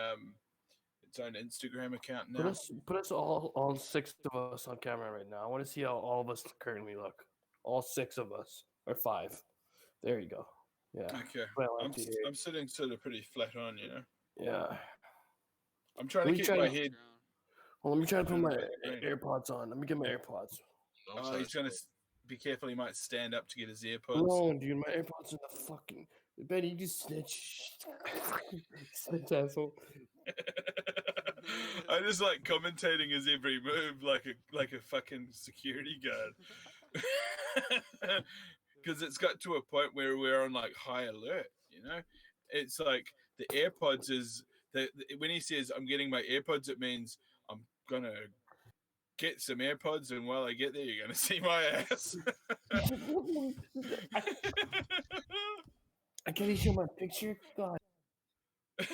Instagram account now. Put us all 6 of us on camera right now. I want to see how all of us currently look. All 6 of us, or 5. There you go. Yeah. Okay, Well, I like to hear it. I'm sitting sort of pretty flat on, you know. Yeah. I'm trying Let to me keep try my to- head. Well, let me try to put my Right. AirPods on. Let me get my AirPods. Oh, he's gonna be careful. He might stand up to get his AirPods. No, dude, my AirPods in the fucking. Betty, you just snitch. Snitch asshole. I just like commentating his every move like a fucking security guard. Because it's got to a point where we're on like high alert, you know. It's like the AirPods is when he says I'm getting my AirPods, it means I'm gonna get some AirPods, and while I get there, you're gonna see my ass. I can't even show my picture. God. I'm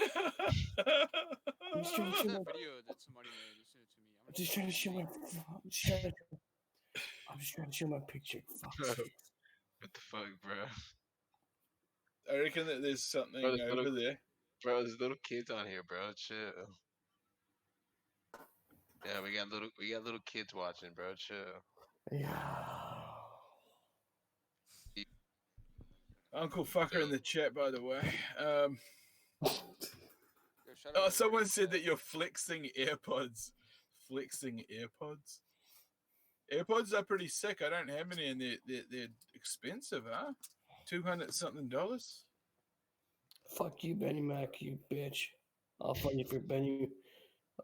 just trying to show my. Video that somebody made. You sent it to me. I'm just trying to show my. I'm just trying to show my picture. Fuck. What the fuck, bro? I reckon that there's something Brother, over there. Bro, there's little kids on here, bro. Chill. Yeah, we got little kids watching, bro. Chill. Yeah. Uncle Fucker in the chat, by the way. Yo, shout out to Someone everybody said in that the you're flexing AirPods. Flexing AirPods. AirPods are pretty sick. I don't have any, and they're expensive, huh? $200 something. Fuck you, Benny Mac, you bitch. I'll fight you for Benny.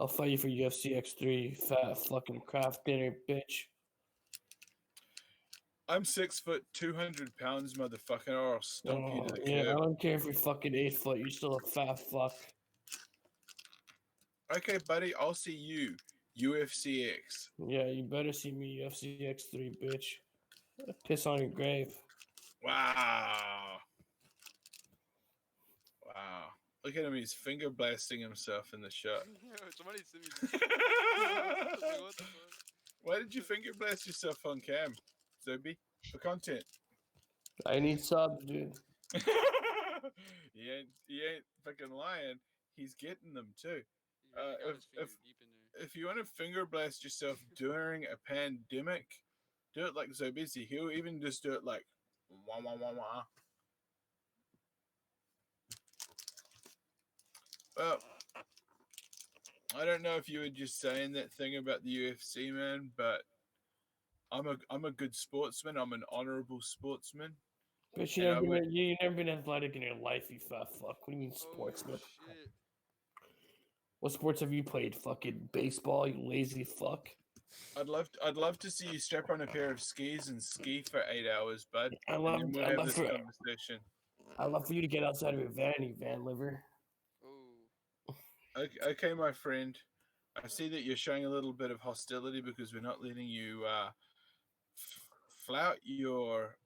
I'll fight you for UFC X3, you fat fucking craft dinner, bitch. I'm 6 foot, 200 pounds, motherfucker. Or I'll stomp you to the Yeah, I curb. don't care if you're fucking 8 foot. You're still a fat fuck. Okay, buddy. I'll see you. UFCX. Yeah, you better see me UFC X3, bitch. Piss on your grave. Wow. Wow. Look at him. He's finger blasting himself in the shot. Yo, somebody sent me this. Like, what the fuck? Why did you finger blast yourself on cam, Zobi? For content. I need subs, dude. he ain't fucking lying. He's getting them too. He really got his finger if- deep in there. If you want to finger blast yourself during a pandemic, do it like Zobisi. He'll even just do it like wah wah wah wah. Well, I don't know if you were just saying that thing about the UFC, man, but I'm a good sportsman. I'm an honorable sportsman. Bitch, And I you never been athletic in your life, you fat fuck. What do you mean sportsman? Oh, shit. What sports have you played? Fucking baseball, you lazy fuck. I'd love to see you strap on a pair of skis and ski for 8 hours, bud. I And love, then we'll I have love this for, conversation. I love for you to get outside of your van, you van liver. Oh. Okay, my friend. I see that you're showing a little bit of hostility because we're not letting you flout your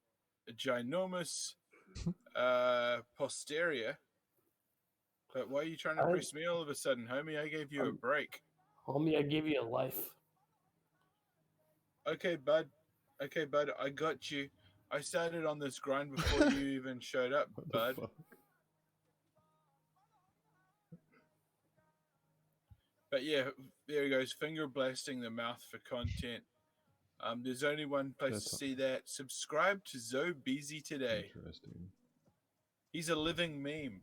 ginormous posterior. But why are you trying to press me all of a sudden, homie? I gave you a break. Homie, I gave you a life. Okay, bud. I got you. I started on this grind before you even showed up, What the bud. fuck? But yeah, there he goes, finger blasting the mouth for content. There's only one place That's to see that. Subscribe to Zoe Beezy today. Interesting. He's a living meme.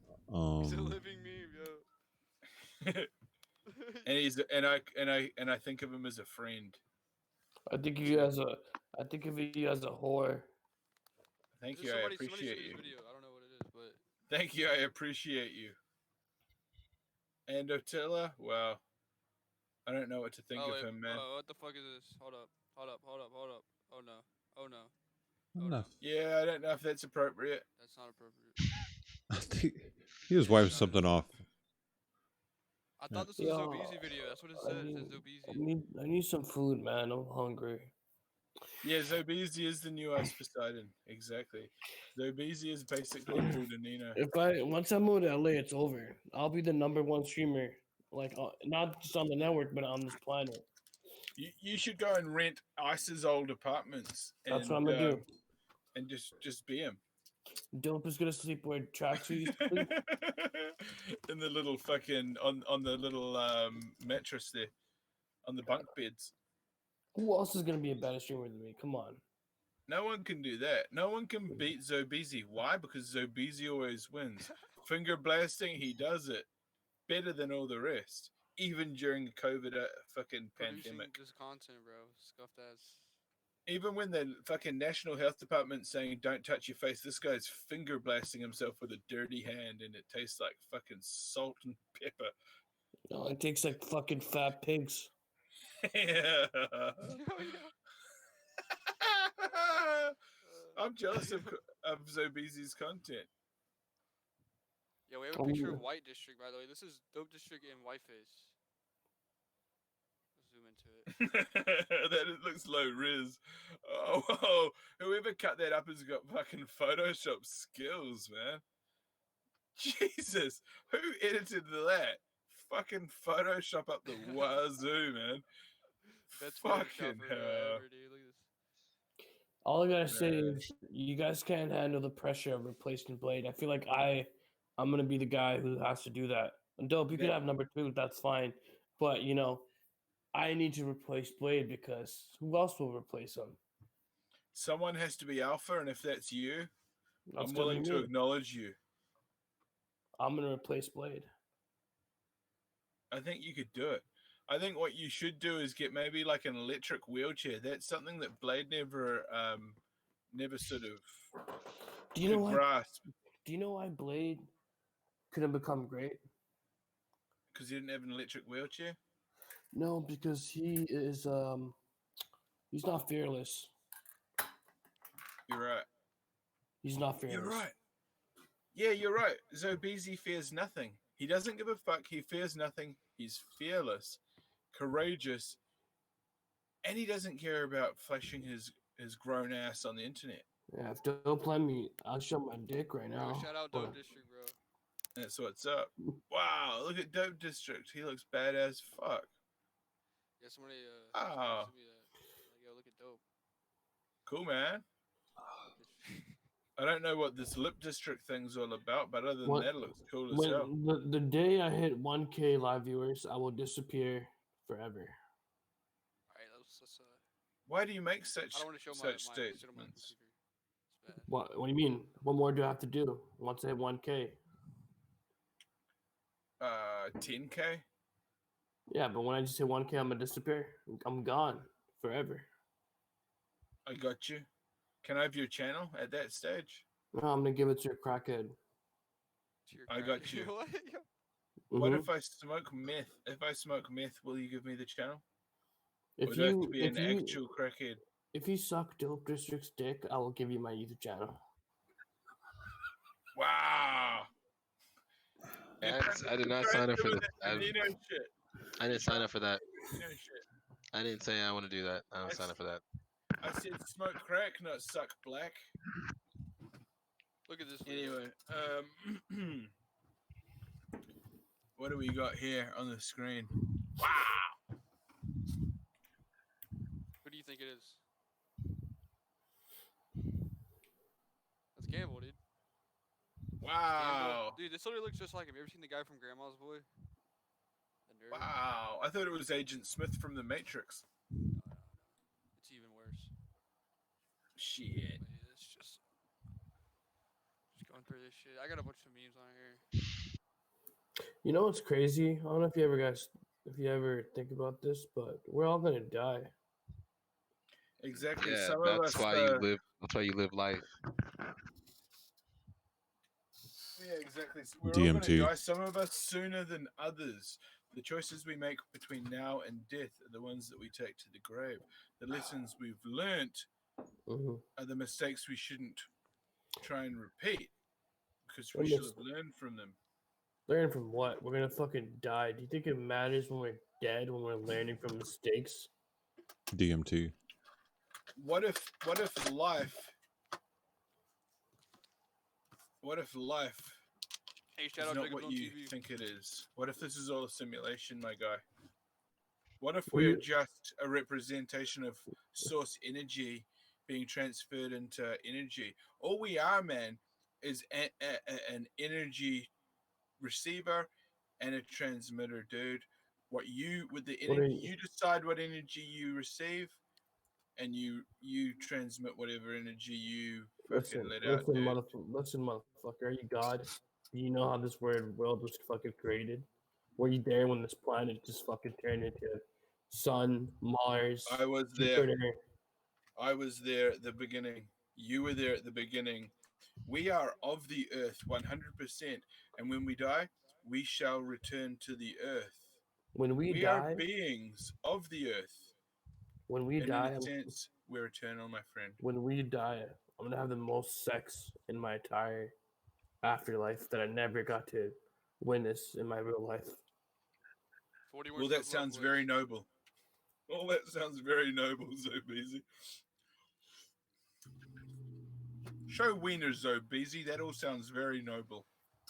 He's a living meme, yo. and I think of him as a friend. I think of you as a whore. Thank There's you. I somebody appreciate sent me you. this video. I don't know what it is, but Thank you. I appreciate you. And Otilla, well, I don't know what to think of him, man. What the fuck is this? Hold up. Oh no. Oh no. No, Yeah, I don't know if that's appropriate. That's not appropriate. I think he was wiping something off. I thought this was a Zobeezy video. That's what it says. It says Zobeezy. I need some food, man. I'm hungry. Yeah, Zobeezy is the new Ice Poseidon. Exactly. Zobeezy is basically Nino. Once I move to LA, it's over. I'll be the #1 streamer, like not just on the network, but on this planet. You should go and rent Ice's old apartments. That's what I'm gonna do. And just be him. Dope is gonna sleep where tracksuit used to sleep. In the little fucking on the little mattress there, on the bunk beds. Who else is gonna be a better streamer than me? Come on. No one can do that. No one can beat Zobeezy. Why? Because Zobeezy always wins. Finger blasting, he does it better than all the rest, even during COVID fucking pandemic. Producing this content, bro. Scuffed ass. Even when the fucking National Health Department saying don't touch your face, this guy's finger blasting himself with a dirty hand, and it tastes like fucking salt and pepper. No, it tastes like fucking fat pigs. Yeah. I'm jealous of Zobeezy's content. Yeah, we have a picture of White District, by the way. This is Dope District in Whiteface. Zoom into it. That it looks low res. Oh, whoever cut that up has got fucking Photoshop skills, man. Jesus, who edited that? Fucking Photoshop up the wazoo, man. That's fucking Photoshop hell. ever, dude. Look at this. All I gotta say is you guys can't handle the pressure of replacing Blade. I feel like I I'm gonna be the guy who has to do that. And Dope, you could That- have number 2. That's fine. But I need to replace Blade because who else will replace him? Someone has to be alpha, and if that's you, That's I'm gonna willing be to me. acknowledge you. I'm gonna replace Blade. I think you could do it. I think what you should do is get maybe like an electric wheelchair. That's something that Blade never sort of Do you could know why? grasp Do you know why Blade couldn't become great? because he didn't have an electric wheelchair. No, because he's not fearless. You're right. He's not fearless. You're right. Yeah, you're right. Zobezi fears nothing. He doesn't give a fuck. He fears nothing. He's fearless, courageous, and he doesn't care about flashing his grown ass on the internet. Yeah, if Dope let me, I'll show my dick right Bro, now. shout out but- Dope District, bro. That's what's up. Wow, look at Dope District. He looks bad as fuck. Yeah, somebody Oh. sent me that. Like, yo, look at Dope. Cool, man. I don't know what this lip district thing's all about, but other than What- that, it looks cool as hell. When the day I hit 1K live viewers, I will disappear forever. Alright, let's Why do you make such I don't want to show my such shit on my statements? computer. It's bad. What do you mean? What more do I have to do once I hit 1K? 10K? Yeah, but when I just hit 1K, I'm gonna disappear. I'm gone forever. I got you. Can I have your channel at that stage? No, I'm gonna give it to a crackhead. To your I crack- got you. What? What Mhm. if I smoke meth? If I smoke meth, will you give me the channel? If or do I have to you be an actual crackhead? if you suck Dope District's dick, I will give you my YouTube channel. Wow. I did not sign up for this. Nino shit. I didn't sign up for that. Nino shit. I didn't say I want to do that. I don't sign up for that. I said smoke crack, not suck black. Look at this. Anyway, what do we got here on the screen? Wow. Who do you think it is? That's Gamble, dude. Wow. Dude, this literally looks just like him. You ever seen the guy from Grandma's Boy? The nerd? Wow. I thought it was Agent Smith from The Matrix. No. It's even worse. Shit. But yeah, it's just going through this shit. I got a bunch of memes on here. You know what's crazy? I don't know if you ever think about this, but we're all gonna die. Exactly. Yeah, Some of that's us, why you live. That's why you live life. Yeah, exactly. We're all DMT. gonna die. Some of us sooner than others. The choices we make between now and death are the ones that we take to the grave. The lessons we've learnt Mhm. are the mistakes we shouldn't try and repeat because we What should mis- have learned from them. Learn from what? We're gonna fucking die. Do you think it matters when we're dead when we're learning from mistakes? DMT. What if life Hey, shout is out not Jacob what on you TV. think it is? What if this is all a simulation, my guy? What if Well, we're you- just a representation of source energy being transferred into energy? All we are, man, is an energy receiver and a transmitter, dude. What you with the What are energy, you- you decide what energy you receive, and you transmit whatever energy you fucking let out, dude. Listen, motherfucker. Are you God? Do you know how this world was fucking created? Were you there when this planet just fucking turned into Sun, Mars, I was there. Jupiter? I was there at the beginning. You were there at the beginning. We are of the earth 100%. And when we die, we shall return to the earth. When we are die, beings of the earth. when we And die, in a sense, we're eternal, my friend. when we die, I'm gonna have the most sex in my entire afterlife that I never got to witness in my real life. 40 Well, words that of love sounds words. very noble. Well, that sounds very noble, Zobeezy. Show wieners, Zobeezy. That all sounds very noble.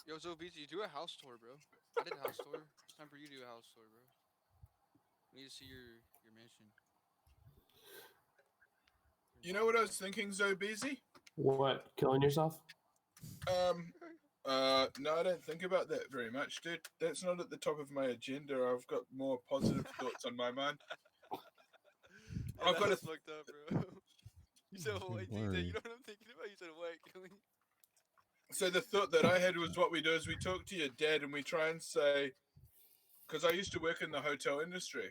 Yo, Zovizi, do a house tour, bro. I did a house tour. It's time for you to do a house tour, bro. We need to see your mansion. You know what I was thinking, Zobeezy? What? Killing yourself? No, I don't think about that very much, dude. That's not at the top of my agenda. I've got more positive thoughts on my mind. Yeah, I've got that's a fucked up, bro. You said white thing. Worry. You know what I'm thinking about? You said white. So the thought that I had was what we do is we talk to your dad and we try and say, because I used to work in the hotel industry.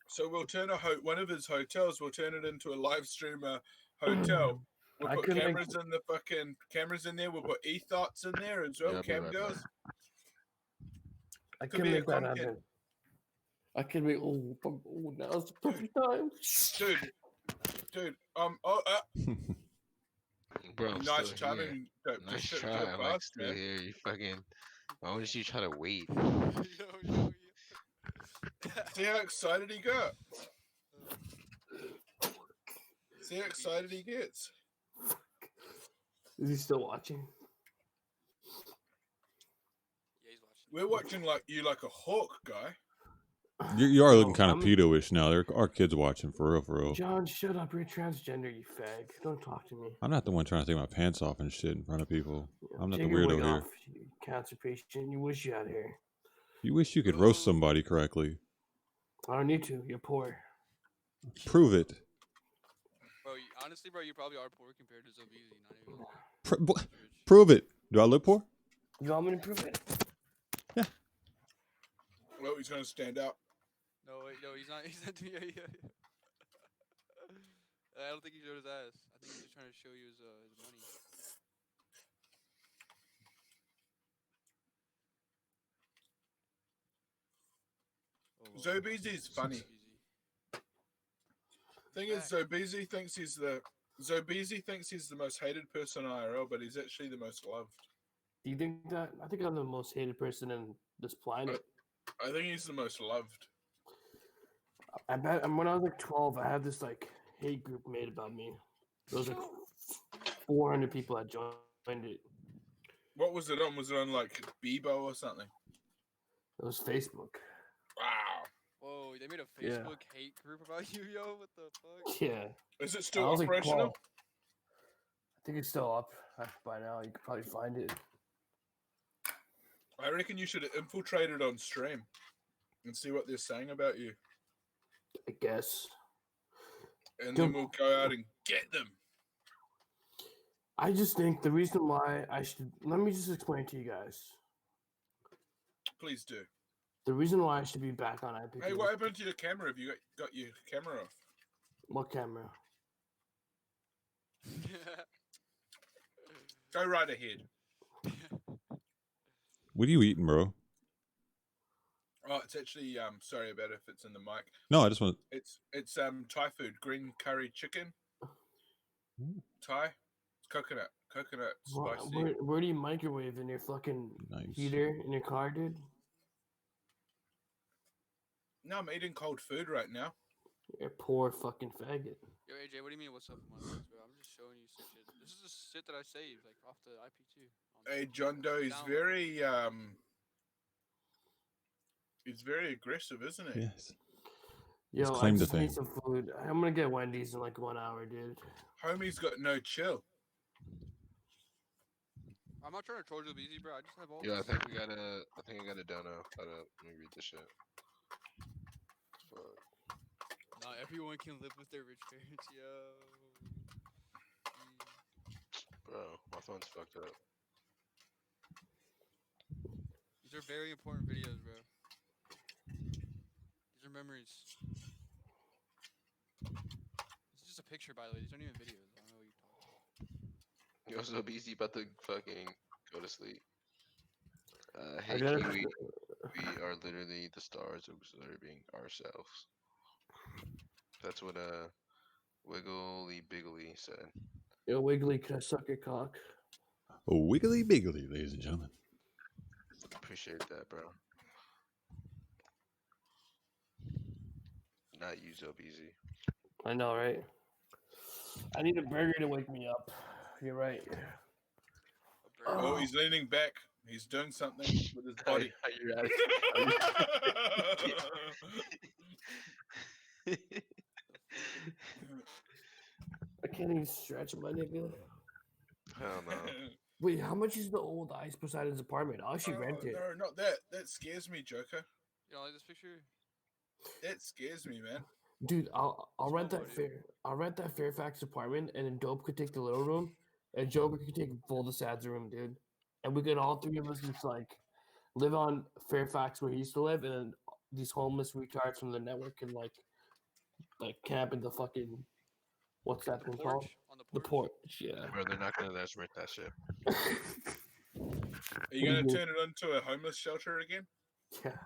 So we'll turn one of his hotels, we'll turn it into a live streamer hotel. We'll I put could make- cameras in the fucking cameras in there. We'll put e-thots in there as well, Yeah, I'll be cam right girls. back. I Could can be a make that content. happen. I can make. Oh, now's the perfect time. Dude. Bro, I'm Nice still here. timing. Nice Just try. so I'm like fast, still man. here. You fucking. Why wouldn't you try to wait? Yo. See how excited he got. See how excited he gets. Is he still watching? Yeah, he's watching. We're watching like a hawk, guy. You are looking No, kind of I'm- pedo-ish now. There are kids watching for real, for real. John, shut up. You're transgender, you fag. Don't talk to me. I'm not the one trying to take my pants off and shit in front of people. I'm not Take the your weirdo wig here. off, you cancer patient. You wish you had hair. You wish you could roast Oh. somebody correctly. I don't need to. You're poor. Prove it. Bro, honestly, bro, you probably are poor compared to Zobeezy. Not even. Like, Pr- rich. prove it. Do I look poor? You want me to prove it? Well, he's gonna stand up. No, wait, no, he's not. He's not doing. Yeah. I don't think he showed his ass. I think he's just trying to show you his money. Oh, Zobeezy's funny. Thing is, Zobeezy thinks he's the most hated person IRL, but he's actually the most loved. Do you think that? I think I'm the most hated person in this planet. I think he's the most loved. I bet. And when I was like 12, I had this like hate group made about me. There was like 400 people that joined it. What was it on? Was it on like Bebo or something? It was Facebook. Wow. Whoa, they made a Yeah. Facebook hate group about you, yo. What the fuck? Yeah. Is it I still was like operational? 12. I think it's still up by now. You could probably find it. I reckon you should infiltrate it on stream and see what they're saying about you, I guess. and Dude. then we'll go out and get them. I just think the reason why I should. Let me just explain to you guys. Please do. The reason why I should be back on IPP. Hey, what happened to your camera? Have you got your camera off? What camera? Go right ahead. What are you eating, bro? Oh, it's actually sorry about if it's in the mic. No, I just want. It's Thai food, green curry chicken. Ooh. Thai, coconut spicy. Where do you microwave in your fucking Nice. heater in your car, dude? No, I'm eating cold food right now. You're a poor fucking faggot. Yo, AJ, what do you mean? What's up with my notes, bro? I'm just showing you some shit. This is the shit that I saved, like off the IP2. Hey, John Doe is Download. he's very aggressive, isn't he? Yes. Yo, I claim the just need thing. some food. I'm gonna get Wendy's in like 1 hour, dude. Homie's got no chill. I'm not trying to troll you easy, bro. I just have all. Yeah, I this. think I got a dono. Let me read this shit. Fuck. Not everyone can live with their rich parents, yo. Bro, my phone's fucked up. These are very important videos, bro. These are memories. This is just a picture, by the way. These aren't even videos. I don't know what you're talking about. Yo, so busy about to fucking go to sleep. I Hey gotta- Kiwi, we are literally the stars observing ourselves. That's what Wiggly Biggly said. Yo, Wiggly, can I suck your cock? A wiggly biggly, ladies and gentlemen. Appreciate that, bro. Not you, Zobeezy. I know, right? I need a burger to wake me up. You're right. A burger. Oh, he's leaning back. He's doing something with his body. How you at it? I can't even stretch my nigga. Hell no. Wait, how much is the old Ice Poseidon's apartment? I'll actually rent it. No, not that. That scares me, Joker. You don't like this picture? That scares me, man. Dude, I'll It's rent that Demodded. I'll rent that Fairfax apartment, and then Dope could take the little room, and Joker could take full the Sad's room, dude. And we could all three of us just like live on Fairfax where he used to live, and then these homeless retards from the network can like camp in the fucking what's that thing called? Porch? On The the porch? porch, yeah. Bro, they're not gonna let us rent that shit. Are you gonna turn it into a homeless shelter again? Yeah.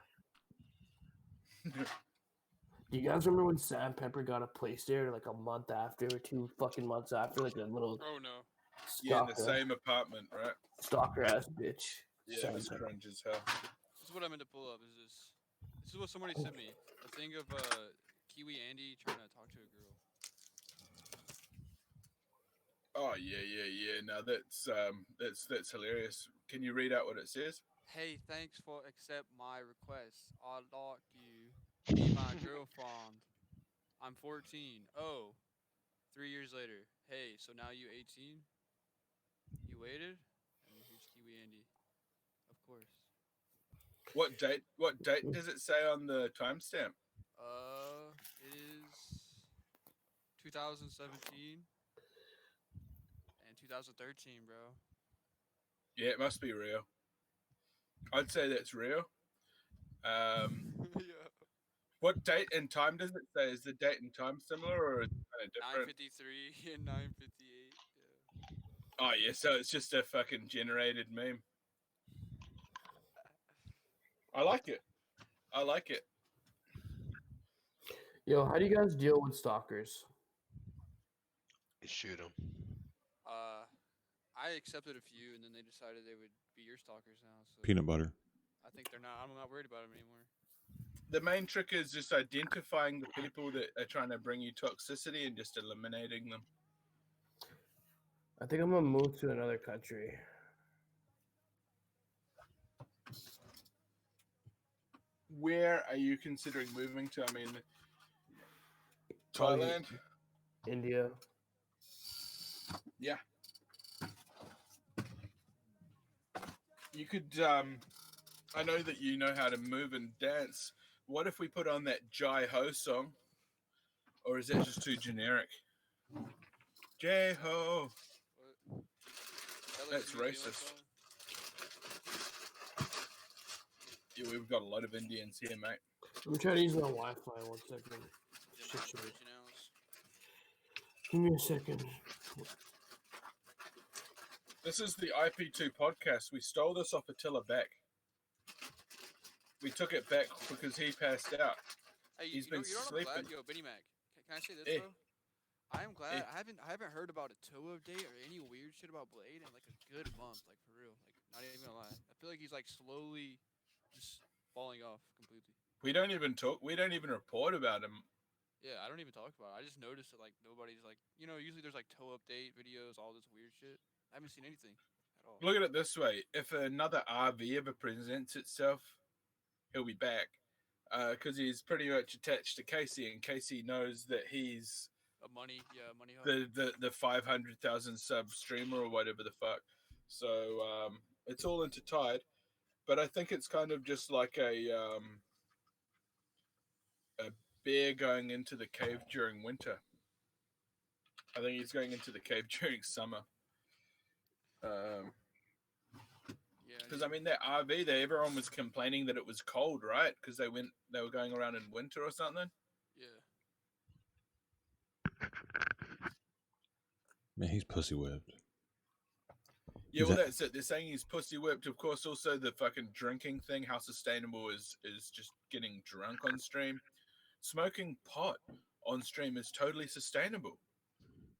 Do you guys remember when Sam Pepper got a place there like a month after, or 2 fucking months after, like a little Oh no. Yeah, in the stalker, same apartment, right? stalker ass bitch? Yeah, Sam it was Pepper. cringe as hell. This is what I meant to pull up. Is this? This is what somebody sent me. A thing of Kiwi Andy trying to talk to a girl. Oh yeah. Now that's hilarious. Can you read out what it says? Hey, thanks for accept my request. I'd like you be my girlfriend. I'm 14. Oh, 3 years later. Hey, so now you 18? You waited? And here's Kiwi Andy. Of course. What date does it say on the timestamp? It is 2017 and 2013, bro. Yeah, it must be real. I'd say that's real. Yeah. What date and time does it say? Is the date and time similar or is it kind of different? 9:53 and 9:58. Yeah. Oh yeah, so it's just a fucking generated meme. I like it. I like it. Yo, how do you guys deal with stalkers? You shoot them. I accepted a few, and then they decided they would be your stalkers now. So Peanut butter. I think they're not. I'm not worried about them anymore. The main trick is just identifying the people that are trying to bring you toxicity and just eliminating them. I think I'm gonna move to another country. Where are you considering moving to? I mean, Probably Thailand. India. Yeah. You could. I know that you know how to move and dance. What if we put on that Jai Ho song? Or is that just too generic? Jai Ho. What? That's racist. Yeah, we've got a lot of Indians here, mate. Let me try to use my Wi-Fi 1 second. Shit, shit. Originals. Give me a second. This is the Ip2 Podcast. We stole this off Attila back. We took it back because he passed out. Hey, He's been you know what I'm sleeping. glad? Yo, Benny Mac, can I say this, Eh. bro? I am glad. Eh. I haven't heard about a toe update or any weird shit about Blade in like a good month, like for real. Like, not even gonna lie. I feel like he's like slowly just falling off completely. We don't even talk. We don't even report about him. Yeah, I don't even talk about it. I just noticed that like nobody's like, usually there's like toe update videos, all this weird shit. I haven't seen anything at all. Look at it this way: if another RV ever presents itself, he'll be back because he's pretty much attached to Casey, and Casey knows that he's money hog. the 500,000 sub streamer or whatever the fuck. So it's all intertied, but I think it's kind of just like a bear going into the cave during winter. I think he's going into the cave during summer. Because I mean that RV there, everyone was complaining that it was cold, right? Because they were going around in winter or something. Yeah. Man, he's pussy whipped. Yeah, well, that's it. They're saying he's pussy whipped. Of course, also the fucking drinking thing. How sustainable is just getting drunk on stream? Smoking pot on stream is totally sustainable.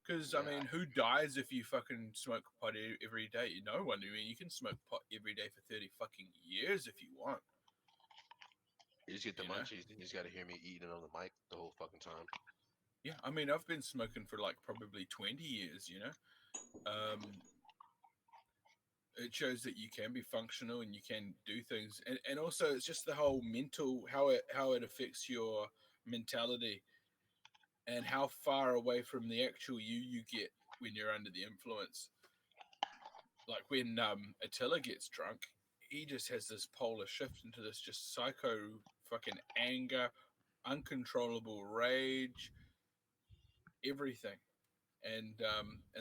Because, I mean, who dies if you fucking smoke pot every day? No one. I mean, you can smoke pot every day for 30 fucking years if you want. You just get the munchies, and you just gotta hear me eating on the mic the whole fucking time. Yeah, I mean, I've been smoking for like probably 20 years, It shows that you can be functional and you can do things. And also, it's just the whole mental, how it affects your mentality and how far away from the actual you get when you're under the influence. like when Attila gets drunk, he just has this polar shift into this just psycho fucking anger, uncontrollable rage, everything. And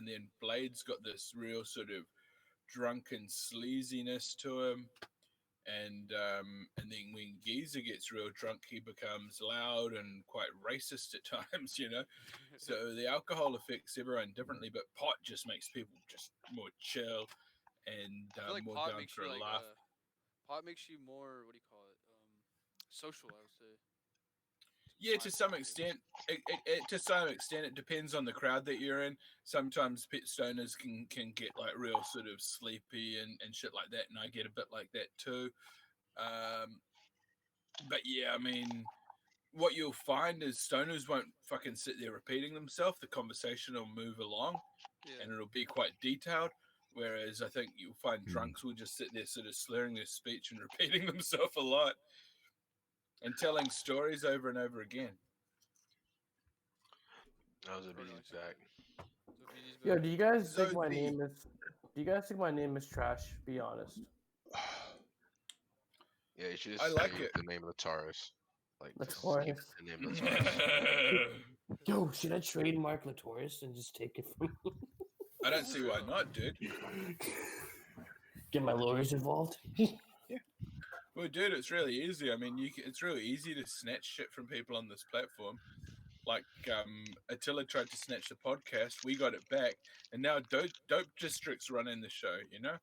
then Blade's got this real sort of drunken sleaziness to him. And then when Geezer gets real drunk, he becomes loud and quite racist at times, you know. So the alcohol affects everyone differently, but pot just makes people just more chill and I feel like more pot down makes for you a like laugh. pot makes you more, what do you call it? Social, I would say. Yeah, My to some opinion. extent. To some extent, it depends on the crowd that you're in. Sometimes pet stoners can get like real sort of sleepy and shit like that, and I get a bit like that too. Um, but yeah, I mean, what you'll find is stoners won't fucking sit there repeating themselves. The conversation will move along, Yeah. and it'll be quite detailed. Whereas I think you'll find Hmm. drunks will just sit there sort of slurring their speech and repeating themselves a lot and telling stories over and over again. I was a Or busy like- back. So BD's Yo, back. do you guys So think my the- name is? Do you guys think my name is trash? Be honest. Yeah, you should just I like stay with it. the name of Taurus. Like, That's just keep Taurus. the name of Taurus. Yo, should I trademark Latourus and just take it from? I don't see why not, dude. Get my lawyers involved. Well, dude, it's really easy. I mean, it's really easy to snatch shit from people on this platform. Like Attila tried to snatch the podcast, we got it back, and now Dope District's running the show. You know,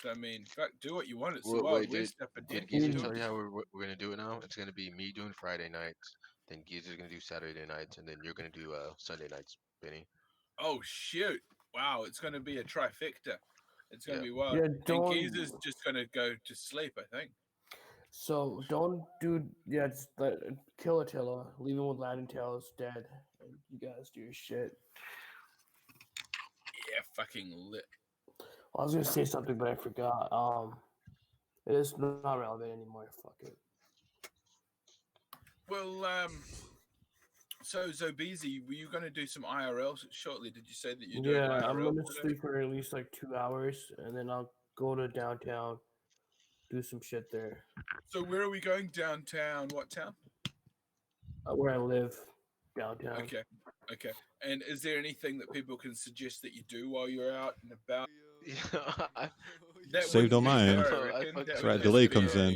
so I mean, fuck, do what you want. It's the Wait, Wild wait, West up in Did here. Geezer Mm. tell you how we're gonna do it now? It's gonna be me doing Friday nights, then Geezer's gonna do Saturday nights, and then you're gonna do Sunday nights, Benny. Oh shoot! Wow, it's going to be a trifecta. It's going to Yeah. be wild. Yeah, And don't. Geezer's just going to go to sleep, I think. So don't do. Yeah, just kill Attila. Leave him with Latin Tails dead. And you guys do your shit. Yeah, fucking lit. I was gonna say something, but I forgot. It is not relevant anymore. Fuck it. Well, so Beezy, were you going to do some IRL shortly? Did you say that you're doing Yeah, IRL? I'm gonna today? sleep for at least like 2 hours, and then I'll go to downtown, do some shit there, So where are we going downtown? What town? where I live, downtown. Okay. And is there anything that people can suggest that you do while you're out and about? Yeah, I That Saved wouldn't on be my end. fair, Oh, I reckon. fucked That up. would Right, just delay be comes in.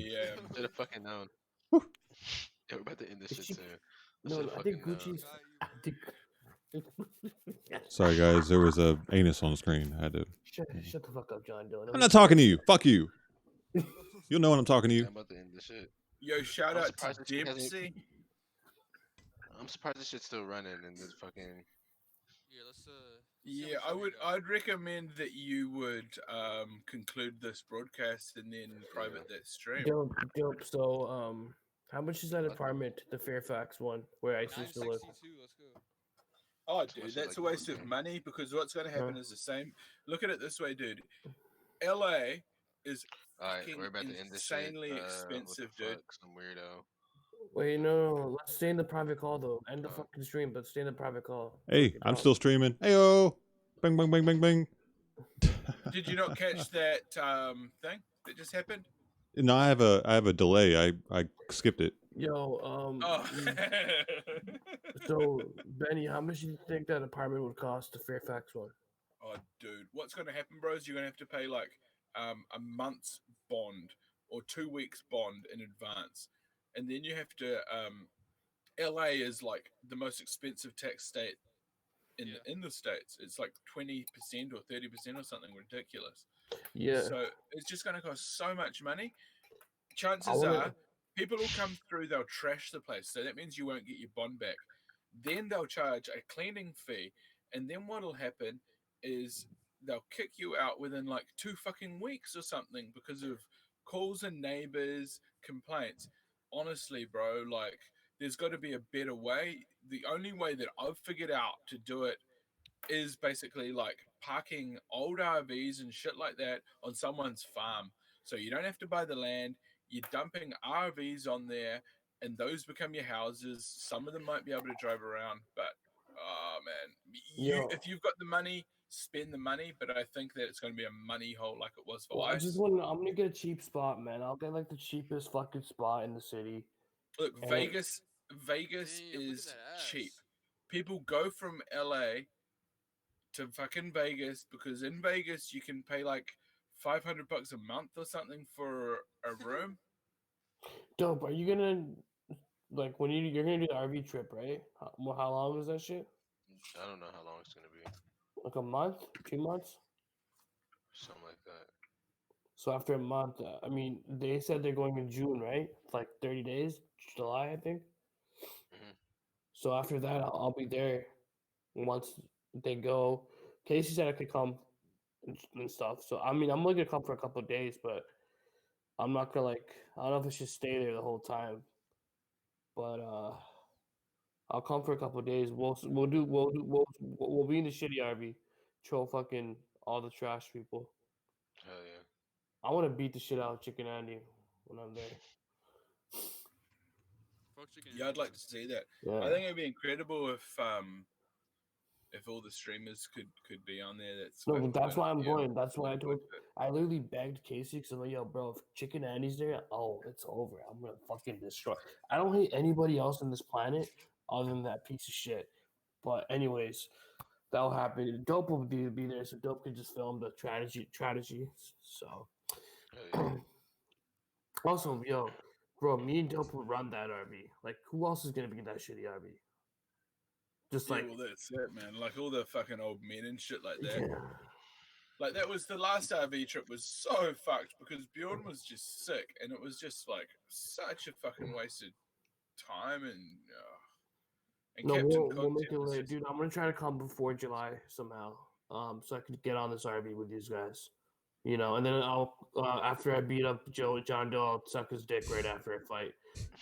should have fucking known. Yeah, we're about to end this shit She- soon. No, should've I think fucking known. Gucci's. I think... Sorry, guys. There was a anus on the screen. I had to. Shut the fuck up, John Doe. I'm not talking to you. Fuck you. You'll know when I'm talking to Yeah, you. I'm about to end this shit. Yo, shout I'm out surprised to this shit hasn't- Dempsey. I'm surprised this shit's still running and this fucking. Yeah, let's see Yeah, how much time we got. I'd recommend that you would conclude this broadcast and then private that stream. Dope. So, how much is that apartment, the Fairfax one, where I used to live? 962. Let's go. Oh, much dude, is that's like a waste of fucking- money because what's going to happen Huh? is the same. Look at it this way, dude. LA is Alright, fucking we're about to end this shit. insanely What the expensive, dude. fuck? Some weirdo. Wait, no. Let's stay in the private call though. End the Oh. fucking stream, but stay in the private call. Hey, Fucking I'm talk. still streaming. Heyo. Bang, bang, bang, bang, bang. Did you not catch that thing that just happened? No, I have a delay. I skipped it. Yo, Oh, so Benny, how much do you think that apartment would cost, the Fairfax one? oh, dude, what's going to happen, bros? You're going to have to pay like a month's bond or 2 weeks bond in advance, and then you have to. LA is like the most expensive tax state in the states. It's like 20% or 30% or something ridiculous. Yeah. So it's just going to cost so much money. Chances wanna- are, people will come through. They'll trash the place. So that means you won't get your bond back. Then they'll charge a cleaning fee, and then what'll happen is they'll kick you out within like 2 fucking weeks or something because of calls and neighbors complaints. Honestly, bro, like there's got to be a better way. The only way that I've figured out to do it is basically like parking old RVs and shit like that on someone's farm. So you don't have to buy the land. You're dumping RVs on there, and those become your houses. Some of them might be able to drive around, but oh man, Yo. if you've got the money, spend the money, but I think that it's going to be a money hole like it was for Well, I ice. just want. I'm gonna get a cheap spot, man. I'll get like the cheapest fucking spot in the city. Look, and- Vegas Damn, look at is that cheap. ass. People go from LA to fucking Vegas because in Vegas you can pay like $500 a month or something for a room. Dope. Are you gonna like when you're gonna do the RV trip, right? How long is that shit? I don't know how long it's gonna be. Like a month, 2 months. Something like that. So after a month, I mean, they said they're going in June, right? It's like 30 days, July, I think. Mhm. So after that, I'll be there once they go. Casey said I could come and stuff. So I mean, I'm only gonna come for a couple of days, but I'm not gonna like. I don't know if I should stay there the whole time, but I'll come for a couple of days. We'll be in the shitty RV, troll fucking all the trash people. Hell yeah. I want to beat the shit out of Chicken Andy when I'm there. Fuck chicken. Yeah, I'd like to see that. Yeah. I think it'd be incredible if all the streamers could be on there. No, but that's why I'm yeah, going. That's why I look told. like I literally begged Casey because I'm like, yo, bro, if Chicken Andy's there, oh, it's over. I'm gonna fucking destroy. I don't hate anybody else on this planet other than that piece of shit. But anyways, that'll happen. Dope will be there, so Dope can just film the strategy. So Hell yeah. also, yo, bro, me and Dope will run that RV. Like, who else is gonna be in that shitty RV? Just yeah, like, well, that's it, man. Like all the fucking old men and shit like that. yeah. Like that was the last RV trip was so fucked because Bjorn was just sick and it was just like such a fucking wasted time and No, Captain we'll make content it was later, just- dude. I'm gonna try to come before July somehow, so I could get on this RV with these guys, you know. And then I'll after I beat up John Doe, I'll suck his dick right after I fight,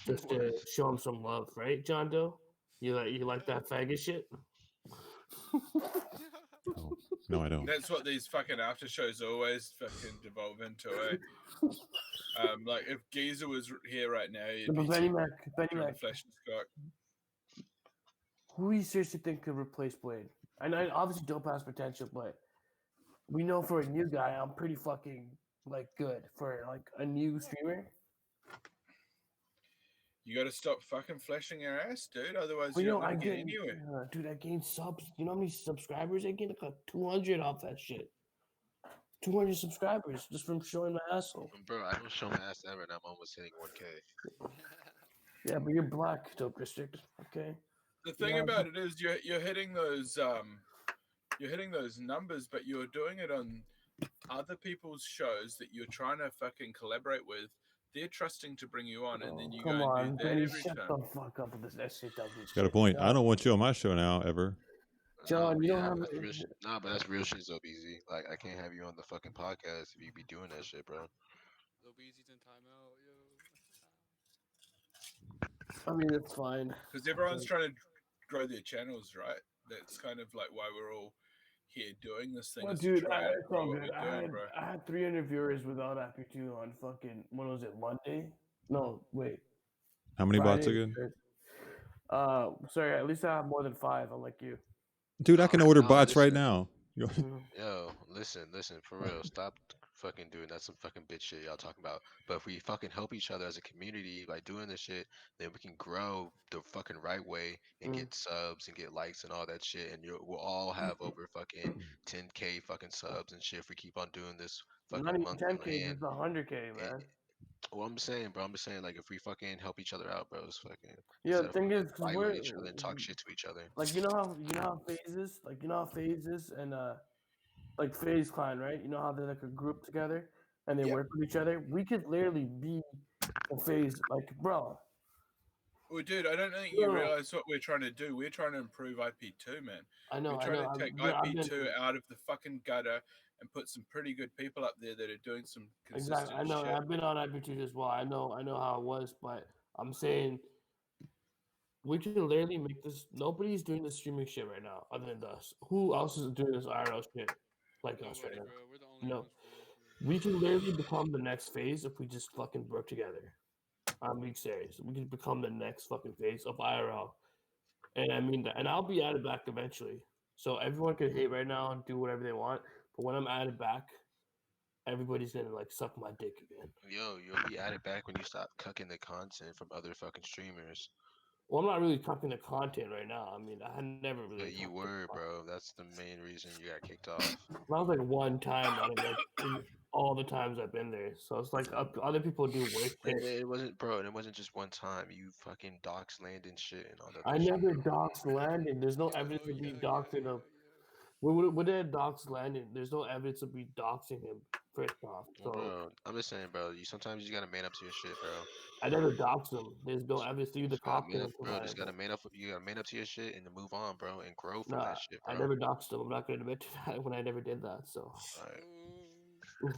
just to show him some love, right, John Doe? You like that faggot shit? Oh, no, I don't. That's what these fucking after shows always fucking devolve into. Like if Geezer was here right now, he'd But be Benny Mac, flashing Scott. who do you seriously think could replace Blade? And obviously Dope has potential, but we know for a new guy, I'm pretty fucking like good for like a new streamer. You got to stop fucking flashing your ass, dude. Otherwise, Well, you're you know, not I gonna get get, anywhere. dude, I gained subs. You know how many subscribers I gained? Like 200 off that shit. 200 subscribers just from showing my asshole. Bro, I don't show my ass ever, and I'm almost hitting 1K. Yeah, but you're black, Dope District. Okay. The thing Yeah, about it is, you're hitting those numbers, but you're doing it on other people's shows that you're trying to fucking collaborate with. They're trusting to bring you on, and then you Come go on, and do that Benny, every shut time. the fuck up with this. That shit doesn't. Got a point. I don't want you on my show now ever. John, you don't have that's a- real shit. Nah, but that's real shit, so easy. Like I can't have you on the fucking podcast if you be doing that shit, bro. Little Beezy's in timeout, yo. I mean, it's fine. Because everyone's trying to grow their channels, right? That's kind of like why we're all here doing this thing. Well, is to dude, try and it's grow all what good. we're doing, bro. I had 300 viewers without Ip2 on fucking, when was it, Monday? No, wait. How many bots Friday, again? sorry, at least I have more than 5, unlike you. Dude, I can order No, bots right listen. now. Yo, listen, for real. Stop fucking doing that. Some fucking bitch shit y'all talking about. But if we fucking help each other as a community by doing this shit, then we can grow the fucking right way and get subs and get likes and all that shit. And we'll all have over fucking 10K fucking subs and shit if we keep on doing this Not fucking even monthly 10K, plan. just 100K, And, man. well, I'm saying, bro, like if we fucking help each other out, bro, it's fucking. Yeah, the instead of thing is, 'cause fight we're with each other and talk shit to each other. like, you know how phases, like, you know how phases and like Phase Clan, right? You know how they're like a group together and they Yep. work with each other. We could literally be a phase, like, bro. Well, dude, I don't think you No. realize what we're trying to do. We're trying to improve IP2, man. I know, We're I trying know. to take I've been- IP2 out of the fucking gutter and put some pretty good people up there that are doing some consistent Exactly. I know. shit. I've been on Ip2 as well. I know how it was, but I'm saying we could literally make this. Nobody's doing this streaming shit right now, other than us. Who else is doing this IRL shit like us right Nobody, now? bro. We're the only No. ones, bro. We can literally become the next phase if we just fucking work together. I'm being serious. We can become the next fucking phase of IRL, and I mean that. And I'll be added back eventually. So everyone can hate right now and do whatever they want. But when I'm added back, everybody's gonna like suck my dick again. Yo, you'll be added back when you stop cucking the content from other fucking streamers. Well, I'm not really cucking the content right now. I mean, I had never really. But you cucked the were, content. bro. That's the main reason you got kicked off. That was like one time out of like all the times I've been there. So it's like other people do worse And shit. it wasn't, bro. And it wasn't just one time. You fucking dox land and shit and all that. I other shit. never doxed landing. There's no evidence of me doxing him. When did dox landing? There's no evidence of me doxing him. First off, so Bro, I'm just saying, bro. You sometimes you gotta man up to your shit, bro. I never doxed him. There's no evidence to you the Just gotta cop man him. up, bro. Just gotta man up. You gotta man up to your shit and to move on, bro, and grow from Nah, that shit, bro. I never doxed him. I'm not gonna admit to that when I never did that. So. Alright. I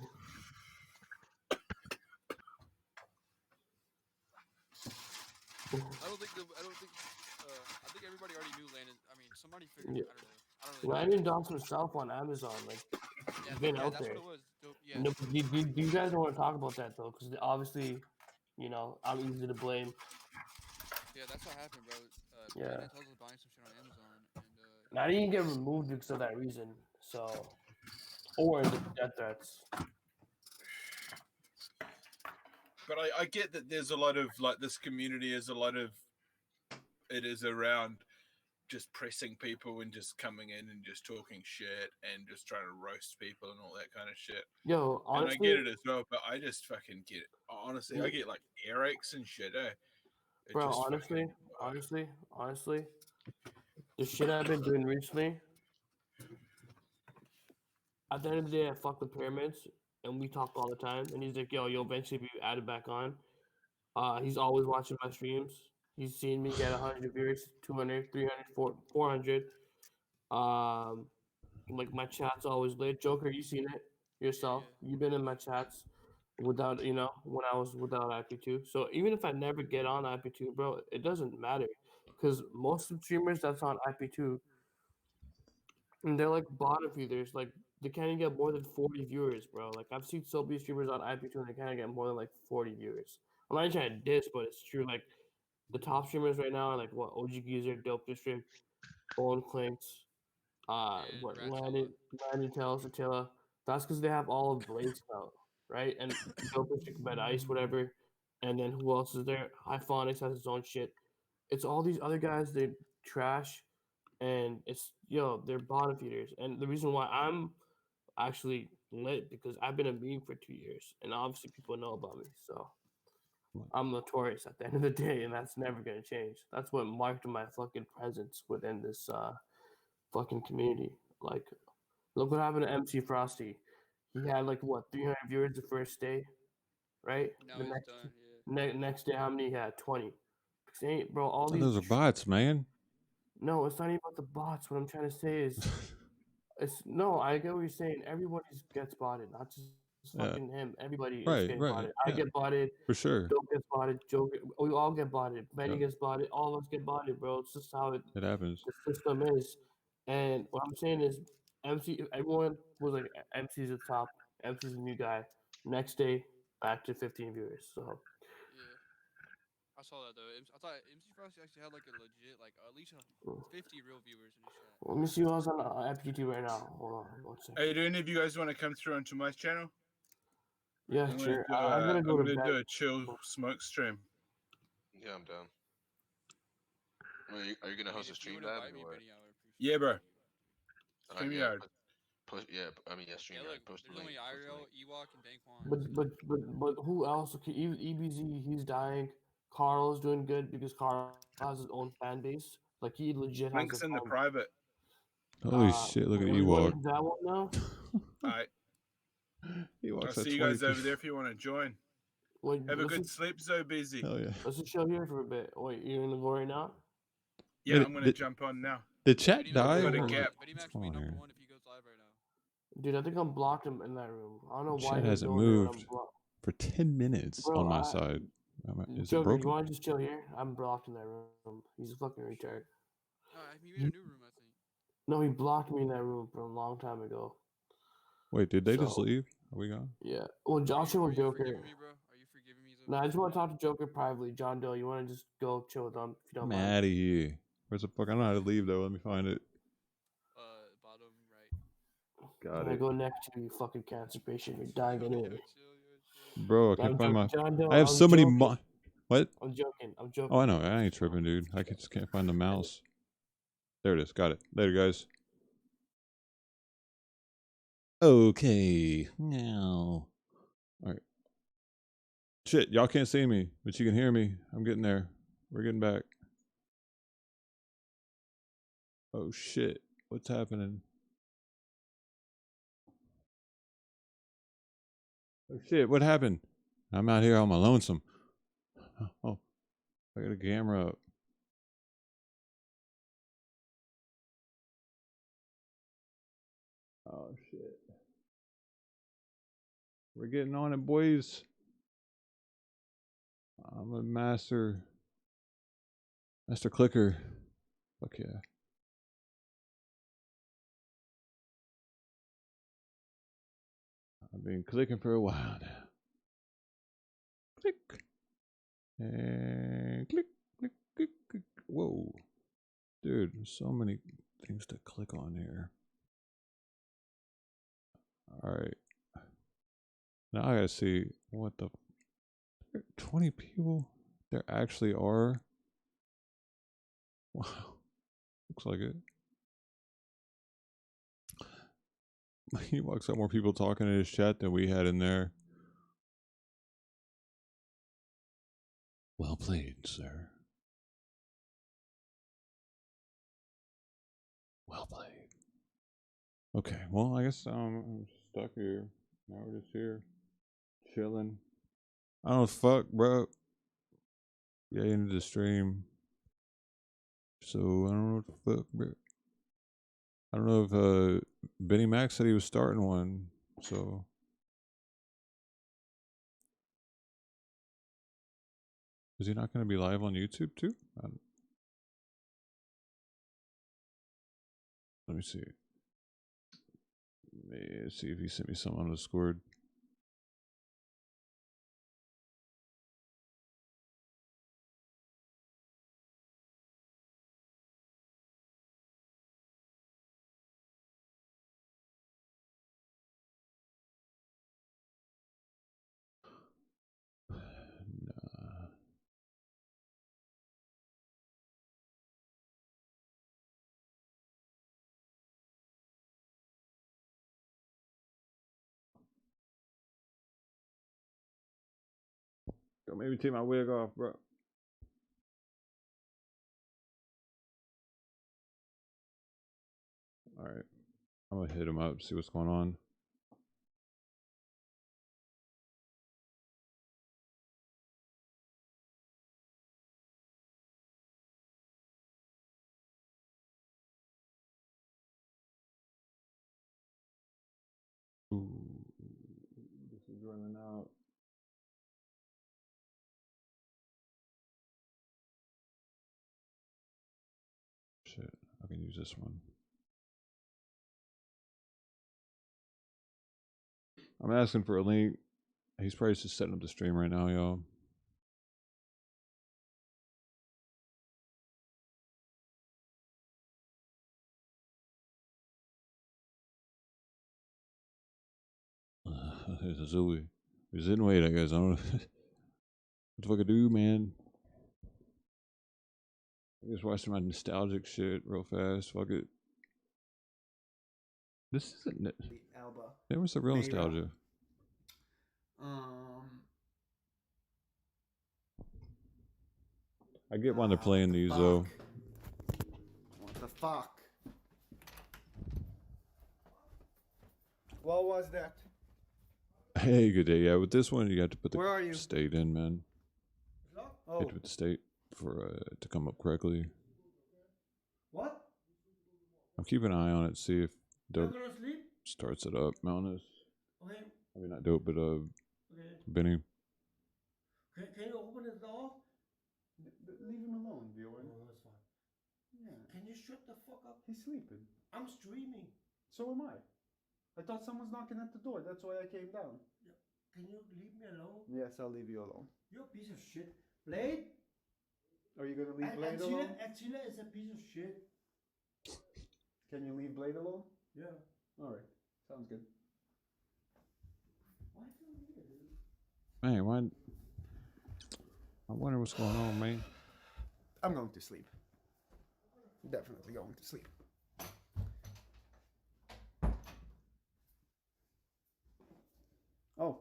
think everybody already knew Landon. I mean, somebody figured. Yeah. I don't know. Landon doxed himself on Amazon. Like, he's been out that's there. what it was. Yeah. No, you guys don't want to talk about that though, because obviously, you know, I'm easy to blame. Yeah, that's what happened, bro. Yeah. Landon tells us buying some shit on Amazon, and I didn't get removed because of that reason. So, or the death threats. But I get that there's a lot of like this community is a lot of it is around just pressing people and just coming in and just talking shit and just trying to roast people and all that kind of shit. Yo, honestly, and I get it as well, but I just fucking get it. Honestly, I get like earaches and shit. Bro, honestly, the shit I've been doing recently. At the end of the day, I fuck with pyramids, and we talk all the time. And he's like, "Yo, you'll eventually be added back on." He's always watching my streams. He's seen me get 100 viewers, 200, 300, 400. Like my chat's always lit. Joker, you seen it yourself. Yeah. You've been in my chats without, when I was without IP2. So even if I never get on IP2, bro, it doesn't matter. Because most of the streamers that's on IP2, and they're like bottom feeders. Like they can't even get more than 40 viewers, bro. Like I've seen so many streamers on IP2 and they can't get more than like 40 viewers. I'm not trying to diss, but it's true. Like the top streamers right now are like what OG Geezer, Dope District, Owen Clinks, And what Ratella. Lanny Tells, Attila. That's because they have all of Blaze out, right? And Dope District, Bad Ice, whatever. And then who else is there? Hyphonics has his own shit. It's all these other guys. They trash, and it's they're bottom feeders. And the reason why I'm actually lit because I've been a meme for 2 years, and obviously people know about me. So I'm notorious at the end of the day, and that's never gonna change. That's what marked my fucking presence within this fucking community. Like, look what happened to MC Frosty. He had like what 300 viewers the first day, right? now The he's next done. Yeah. next day, how many he had? 20. Bro, all these. Those are bots, man. No, it's not even about the bots. What I'm trying to say is, I get what you're saying. Everybody gets botted, not just fucking him. Everybody is getting botted. I get botted. For sure. Dope gets botted. Joker, we all get botted. Benny gets botted. All of us get botted, bro. It's just how it happens. The system is. And what I'm saying is, everyone was like, MC's the top. MC's a new guy. Next day, back to 15 viewers. So. Yeah. I saw that though. I thought MC Frosty actually had like a legit, like at least 50 real viewers in his chat. Let me see who else on FGT right now. Hold on, one second. Hey, do any of you guys want to come through onto my channel? Yeah, sure. I'm gonna go to bed. Do a chill smoke stream. Yeah, I'm down. Are you gonna host a stream live? Yeah, bro. StreamYard. Yeah, look, Post the there's link. only IRL, Ewok, and Daquan. But who else? Okay, even EBZ, he's dying. Carl's doing good because Carl has his own fan base. Like he legit has Links in the private. Holy shit! Look at Ewok. That one now. Alright. I'll see you guys over there if you want to join. Wait, have a good sleep, so busy. Hell yeah. Let's just chill here for a bit. Wait, you're gonna go right now? Yeah, I'm gonna jump on now. The chat died. Dude, I think I'm blocked him in that room. I don't know why. Chat hasn't moved for 10 minutes on my side. Is it broken? You want to just chill here? I'm blocked in that room. He's a fucking retard. He made a new room, I think. No, he blocked me in that room from a long time ago. Wait, did they just leave? Are we gone? Yeah. Well, Joshua and Joker. Are you forgiving me? No, I just want to talk to Joker privately. John Doe, you want to just go chill with him if you don't mind? I'm out of here. Where's the fuck? I don't know how to leave though. Let me find it. Got I it. go next to you, fucking cancer patient. You're dying anyway. Bro, I can't I'm find my. joking, John Doe, I have I'm so many. joking. What? I'm joking. I'm joking. Oh, I know. I ain't tripping, dude. I just can't find the mouse. There it is. Got it. Later, guys. Okay. Now. All right. Shit, y'all can't see me, but you can hear me. I'm getting there. We're getting back. Oh shit. What's happening? Oh shit, what happened? I'm out here on my lonesome. Oh, I got a camera up. Oh shit. We're getting on it, boys. I'm a master clicker. Fuck yeah. I've been clicking for a while now. Click. And click, click, click, click. Whoa. Dude, there's so many things to click on here. Alright. Now I gotta see what the 20 people there actually are. Wow. Looks like it. He walks up more people talking in his chat than we had in there. Well played, sir. Well played. Okay, well, I guess I'm stuck here. Now we're just here, chilling. I don't fuck, bro. Yeah, into the stream. So I don't know what the fuck, bro. I don't know if Benny Mac said he was starting one. So is he not going to be live on YouTube too? Let me see. Let's see if he sent me something on Discord. Nah. Yo, maybe take my wig off, bro. All right, I'm gonna hit him up, see what's going on. Ooh, this is running out. Shit, I can use this one. I'm asking for a link. He's probably just setting up the stream right now, y'all. It's a Zoe. He's in wait, I guess. I don't know what the fuck I do, man. I just watching my nostalgic shit real fast. Fuck it. This isn't it. Alba. There was the real Mayra. nostalgia. I get why they're playing these though. What the fuck? What was that? Hey, good day. Yeah, with this one you have to put Where are the you? state in, man. You Oh, have to put the state for to come up correctly. what? I'm keeping an eye on it, see if I'm Dope gonna sleep. starts it up. Mountainous. Okay. I mean, not Dope, but Okay. Benny. Can you open the door? Leave him alone, Bjorn. Oh, that's fine. Yeah, Can you shut the fuck up? he's sleeping. I'm streaming. So am I. I thought someone's knocking at the door. That's why I came down. Can you leave me alone? Yes, I'll leave you alone. You're a piece of shit. Blade? Are you gonna leave Blade alone? Attila is a piece of shit. Can you leave Blade alone? Yeah. All right. Sounds good. Man, why? I wonder what's going on, man. I'm going to sleep. Definitely going to sleep. Oh.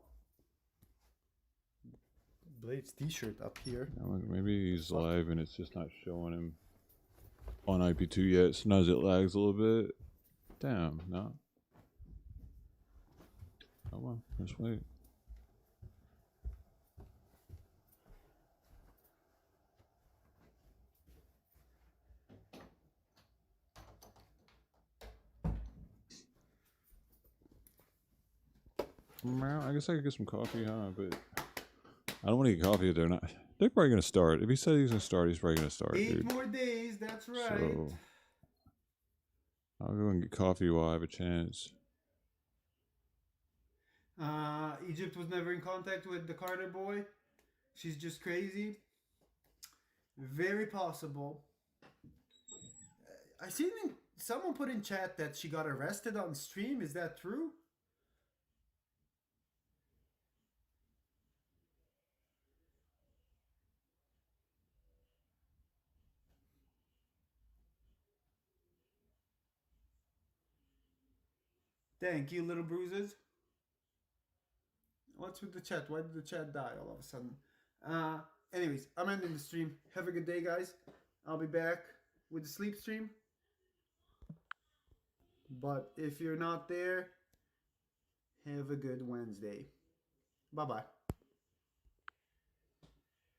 Blade's t-shirt up here. Maybe he's live and it's just not showing him on IP2 yet. Sometimes it lags a little bit. Damn, no. Oh well, let's wait. I guess I could get some coffee, huh? But I don't want to get coffee if they're not. They're probably gonna start. If he said he's gonna start, he's probably gonna start. 8 dude. more days, that's right. So I'll go and get coffee while I have a chance. Egypt was never in contact with the Carter boy. She's just crazy. Very possible. I seen someone put in chat that she got arrested on stream. Is that true? Thank you, little bruises. What's with the chat? Why did the chat die all of a sudden? Anyways, I'm ending the stream. Have a good day, guys. I'll be back with the sleep stream. But if you're not there, have a good Wednesday. Bye-bye.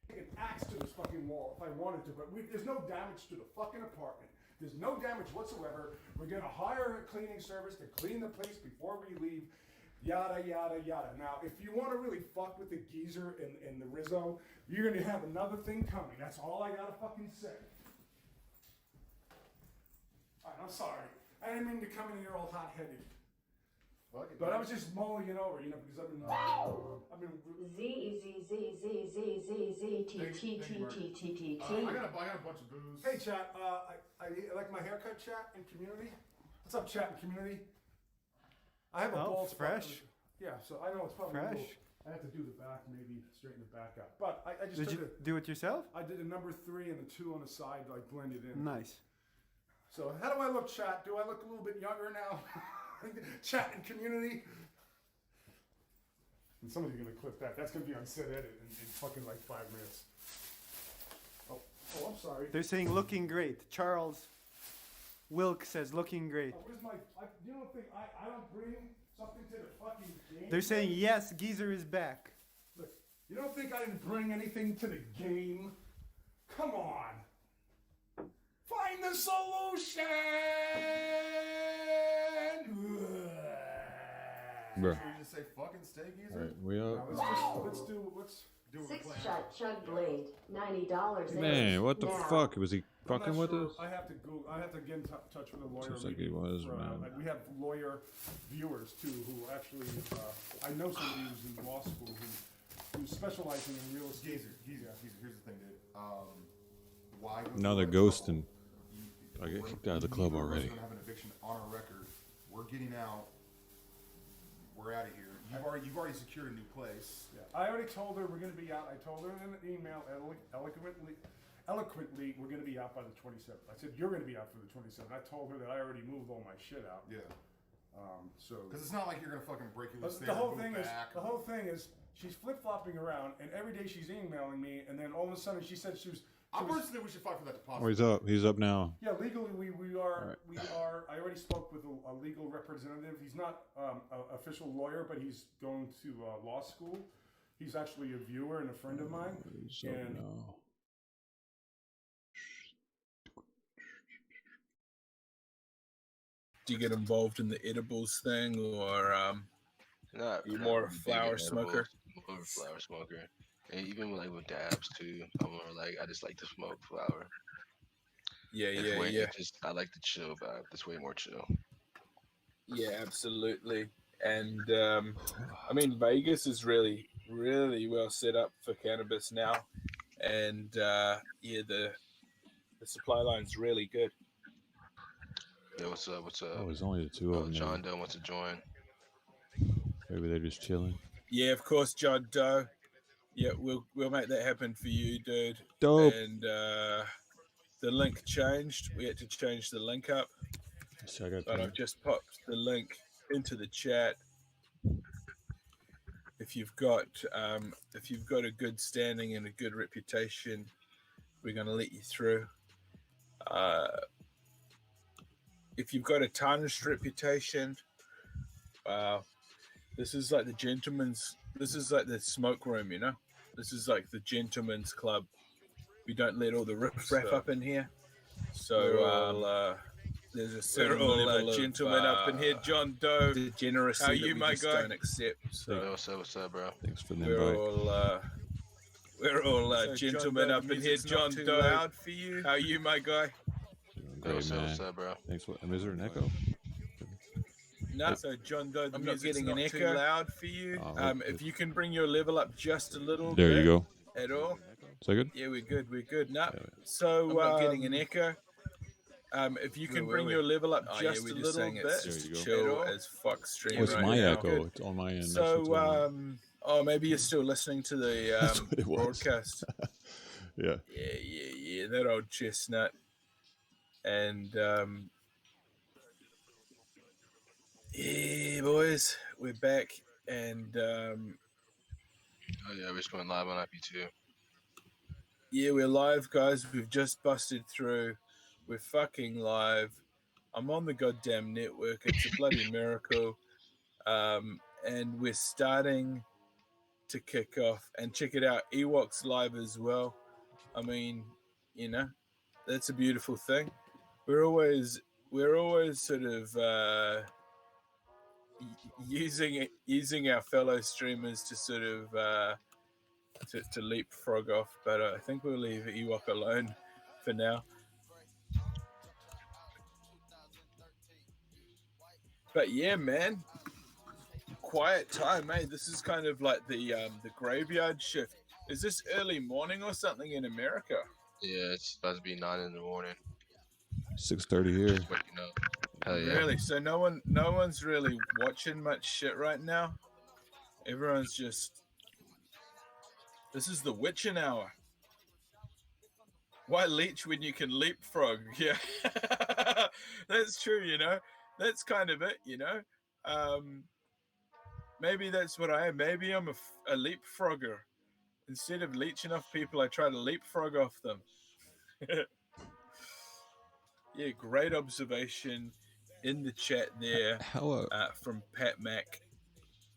Take an axe to this fucking wall if I wanted to, but there's no damage to the fucking apartment. There's no damage whatsoever. We're gonna hire a cleaning service to clean the place before we leave. Yada, yada, yada. Now, if you want to really fuck with the geezer and the Rizzo, you're going to have another thing coming. That's all I got to fucking say. All right, I'm sorry. I didn't mean to come in here all hot-headed. But I was just mulling it over, because I've been I got a bunch of booze. Hey, chat. I like my haircut, chat, in community. What's up, chat, in community? I have a bald fresh. Yeah, so I know it's probably fresh. I have to do the back, maybe straighten the back up. But I just Did you do it yourself? I did a number 3 and the 2 on the side, like blended in. Nice. So how do I look, chat? Do I look a little bit younger now? Chat and community. And somebody's gonna clip that. That's gonna be on set edit in fucking like 5 minutes. Oh, I'm sorry. They're saying looking great. Charles Wilk says looking great. Where's my? You don't think I don't bring something to the fucking game? They're saying yes, Geezer is back. Look, you don't think I didn't bring anything to the game? Come on. Find the solution. Bruh. Should we just say fucking stay Geezer? Alright, we up. Let's do a 6-shot chug blade, $90. Man, what the now. fuck? Was he I'm fucking not with sure. us? I have to go. I have to get in touch with a lawyer. Seems like he was, man. Like we have lawyer viewers too, who actually. I know somebody who's in law school who's specializing in real estate. Geezer. Here's the thing, dude. Why? Now they're ghosting. I get kicked out of the club already. We're gonna have an eviction on our record. We're getting out. We're out of here. You've already secured a new place. Yeah, I already told her we're going to be out. I told her in an email eloquently, we're going to be out by the 27th. I said you're going to be out for the 27th. I told her that I already moved all my shit out. Yeah. So because it's not like you're going to fucking break your loose there. The whole thing is she's flip flopping around, and every day she's emailing me, and then all of a sudden she said she was. I personally we should fight for that deposit. Oh, he's up. He's up now. Yeah, legally we are. Right. We are. I already spoke with a legal representative. He's not an official lawyer, but he's going to law school. He's actually a viewer and a friend of mine. He's up And now. Do you get involved in the edibles thing, or you more a flower smoker? More of a flower smoker. And even with dabs too, I'm more like I just like to smoke flower. Yeah. I like the chill vibe. It's way more chill. Yeah, absolutely. And I mean, Vegas is really, really well set up for cannabis now, and the supply line's really good. Yeah, what's up? Oh, there's only the two of them. John Doe wants to join. Maybe they're just chilling. Yeah, of course, John Doe. Yeah, we'll make that happen for you, dude. Dope. And the link changed. We had to change the link up, So I got but I've just popped the link into the chat. If you've got a good standing and a good reputation, we're going to let you through. If you've got a tarnished reputation, this is like the gentleman's. This is like the smoke room, you know. This is like the gentleman's club. We don't let all the riffraff up in here. So there's a certain level of gentlemen up in here. John Doe, degeneracy. How you, my guy? Don't accept. So What's up, bro? Thanks for the invite. We're all gentlemen up in here. John Doe, loud for you. How you, my guy? Great, man. What's up, bro? Thanks. Is there an echo? No, so John Doe, I'm not getting an echo. Too loud for you. If you can bring your level up just a little. There bit, you go. At all? Is that good? Yeah, we're good. We're good. No, so I'm not getting an echo. If you can bring your level up just a little bit, it's chill as fuck stream. Oh, it's right my now. echo. Good. It's on my end. So, maybe you're still listening to the broadcast. Yeah. Yeah. That old chestnut. And yeah, boys, we're back, and oh yeah, we're just going live on IP2. Yeah, we're live, guys. We've just busted through. We're fucking live. I'm on the goddamn network. It's a bloody miracle. And we're starting to kick off. And check it out, Ewok's live as well. I mean, you know, that's a beautiful thing. We're always sort of using our fellow streamers to sort of to leapfrog off, but I think we'll leave Ewok alone for now. But yeah, man, quiet time, eh? This is kind of like the graveyard shift. Is this early morning or something in America? Yeah, it's about to be 9 in the morning. 6:30 here. Just waking up. Hell yeah. Really? So no one's really watching much shit right now. Everyone's just. This is the witching hour. Why leech when you can leapfrog? Yeah, that's true. You know, that's kind of it. You know, maybe that's what I am. Maybe I'm a leapfrogger. Instead of leeching off people, I try to leapfrog off them. Yeah, great observation in the chat there from Pat Mac.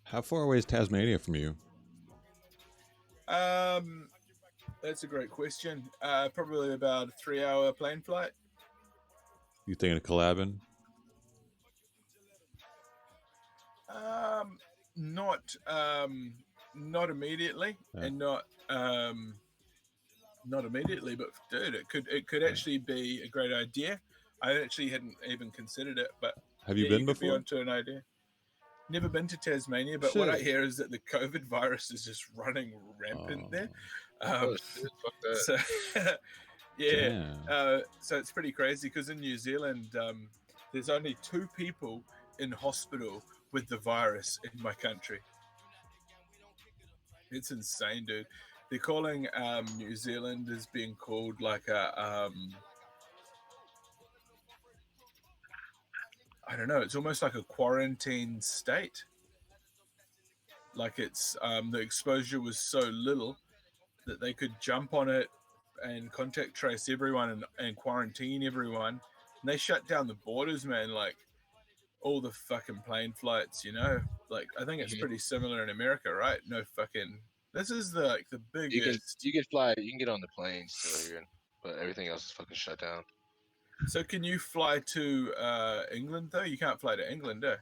How far away is Tasmania from you? That's a great question. Probably about a 3-hour plane flight. You thinking of collabing? Not immediately, and not immediately. But dude, it could actually be a great idea. I actually hadn't even considered it, but have you been before? Be onto an idea. Never been to Tasmania, but what I hear is that the COVID virus is just running rampant there. Fuck that. So, yeah. So it's pretty crazy because in New Zealand, there's only 2 people in hospital with the virus in my country. It's insane, dude. They're calling New Zealand as being called like a I don't know. It's almost like a quarantine state. Like it's the exposure was so little that they could jump on it and contact trace everyone and quarantine everyone. And they shut down the borders, man. Like all the fucking plane flights, you know. Like I think it's pretty similar in America, right? No fucking. This is the biggest. You can fly. You can get on the plane still here, but everything else is fucking shut down. So can you fly to England though? You can't fly to England, eh?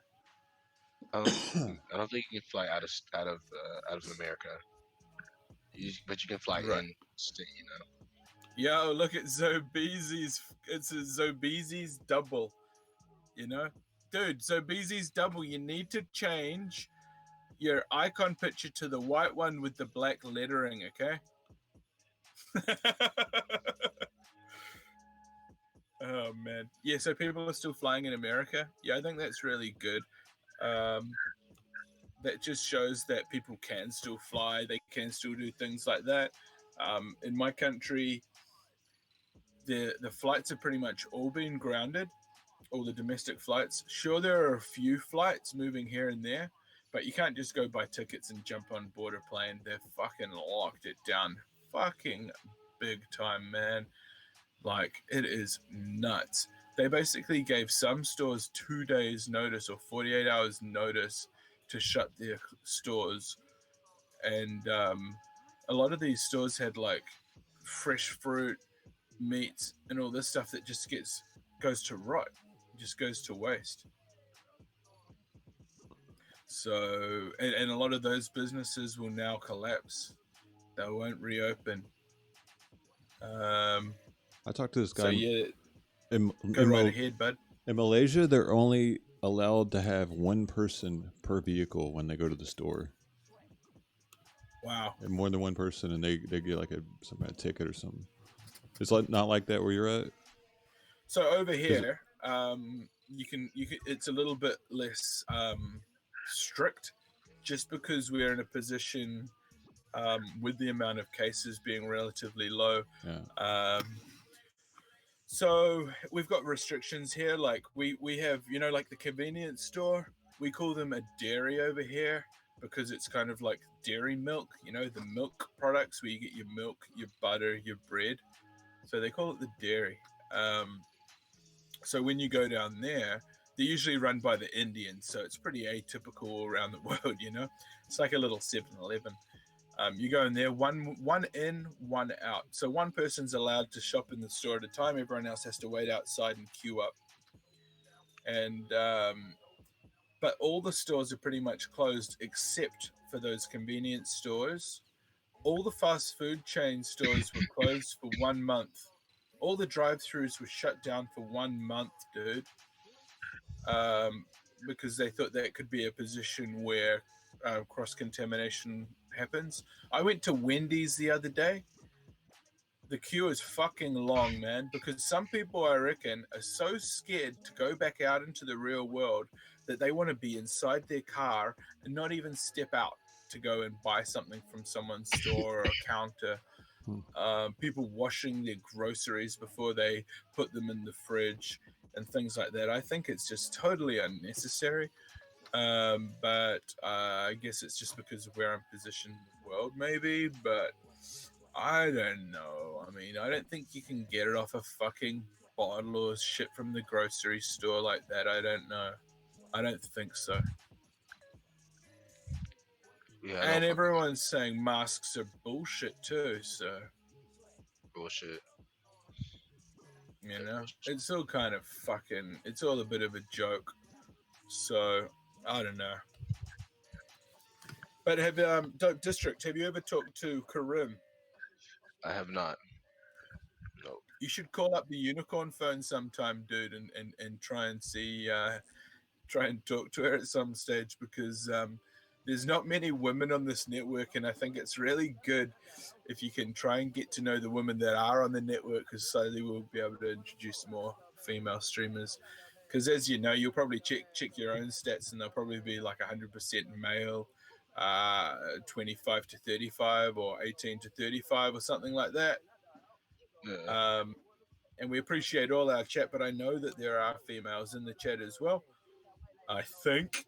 I don't think you can fly out of America. But you can fly in state, you know. Yo, look at Zobeezy's. It's a Zobeezy's double. You know, dude. Zobeezy's double. You need to change your icon picture to the white one with the black lettering. Okay. Oh man, yeah. So people are still flying in America. Yeah, I think that's really good. that just shows that people can still fly, they can still do things like that. In my country, the flights are pretty much all been grounded, all the domestic flights. Sure, there are a few flights moving here and there, but you can't just go buy tickets and jump on board a plane. They've fucking locked it down fucking big time, man. Like, it is nuts. They basically gave some stores 2 days notice or 48 hours notice to shut their stores. And a lot of these stores had like fresh fruit, meat, and all this stuff that just goes to rot, just goes to waste. So, and a lot of those businesses will now collapse. They won't reopen. I talked to this guy. So yeah, in, go in right Mal- ahead, bud. In Malaysia, they're only allowed to have one person per vehicle when they go to the store. Wow. And more than one person, and they get like some kind of ticket or something. It's like not like that where you're at. So over here, you can it's a little bit less strict, just because we're in a position with the amount of cases being relatively low. Yeah. So we've got restrictions here. Like we have, like the convenience store. We call them a dairy over here because it's kind of like dairy milk. The milk products where you get your milk, your butter, your bread. So they call it the dairy. So when you go down there, they're usually run by the Indians. So it's pretty atypical around the world, It's like a little 7-Eleven. You go in there, one in, one out. So one person's allowed to shop in the store at a time. Everyone else has to wait outside and queue up. And but all the stores are pretty much closed except for those convenience stores. All the fast food chain stores were closed for 1 month. All the drive-thrus were shut down for 1 month, dude. Because they thought that could be a position where cross-contamination happens. I went to Wendy's the other day. The queue is fucking long, man, because some people, I reckon, are so scared to go back out into the real world that they want to be inside their car and not even step out to go and buy something from someone's store or a counter. People washing their groceries before they put them in the fridge and things like that. I think it's just totally unnecessary. But I guess it's just because of where I'm positioned in the world, maybe. But I don't know. I mean, I don't think you can get it off a fucking bottle or shit from the grocery store like that. I don't know. I don't think so. Yeah, and everyone's saying masks are bullshit too, so. Bullshit. It's all kind of fucking, it's all a bit of a joke. So, I don't know. But Dope District, have you ever talked to Karim? I have not. No. You should call up the unicorn phone sometime, dude, and try and see, try and talk to her at some stage, because there's not many women on this network, and I think it's really good if you can try and get to know the women that are on the network, because slowly we'll be able to introduce more female streamers. Because as you know, you'll probably check your own stats, and they'll probably be like 100% male, 25 to 35 or 18 to 35 or something like that. Yeah. And we appreciate all our chat, but I know that there are females in the chat as well, I think.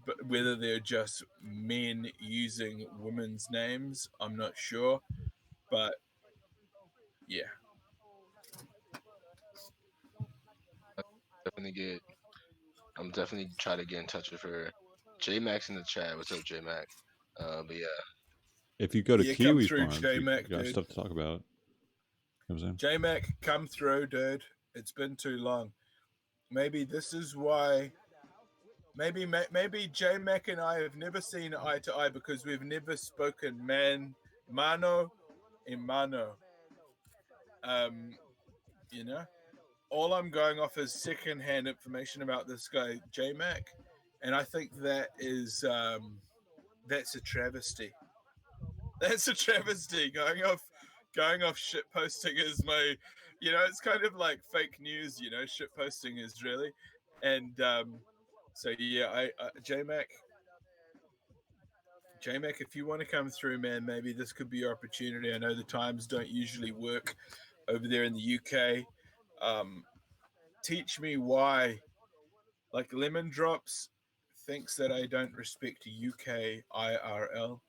But whether they're just men using women's names, I'm not sure. But yeah. I'm definitely try to get in touch with her. J Max in the chat. What's up, J Mac? But yeah. If you go to Kiwi Farms, J-Mac, you got dude. stuff to talk about. You know what I'm saying? J-Mac, come through, dude. It's been too long. Maybe this is why. Maybe J-Mac and I have never seen eye to eye, because we've never spoken mano in mano. All I'm going off is secondhand information about this guy, J-Mac, and I think that is that's a travesty. That's a travesty. Going off shit posting is my, it's kind of like fake news. Shit posting is really, and so yeah, I J-Mac, J-Mac, if you want to come through, man, maybe this could be your opportunity. I know the times don't usually work over there in the UK. Teach me why, like Lemon Drops thinks that I don't respect UK IRL.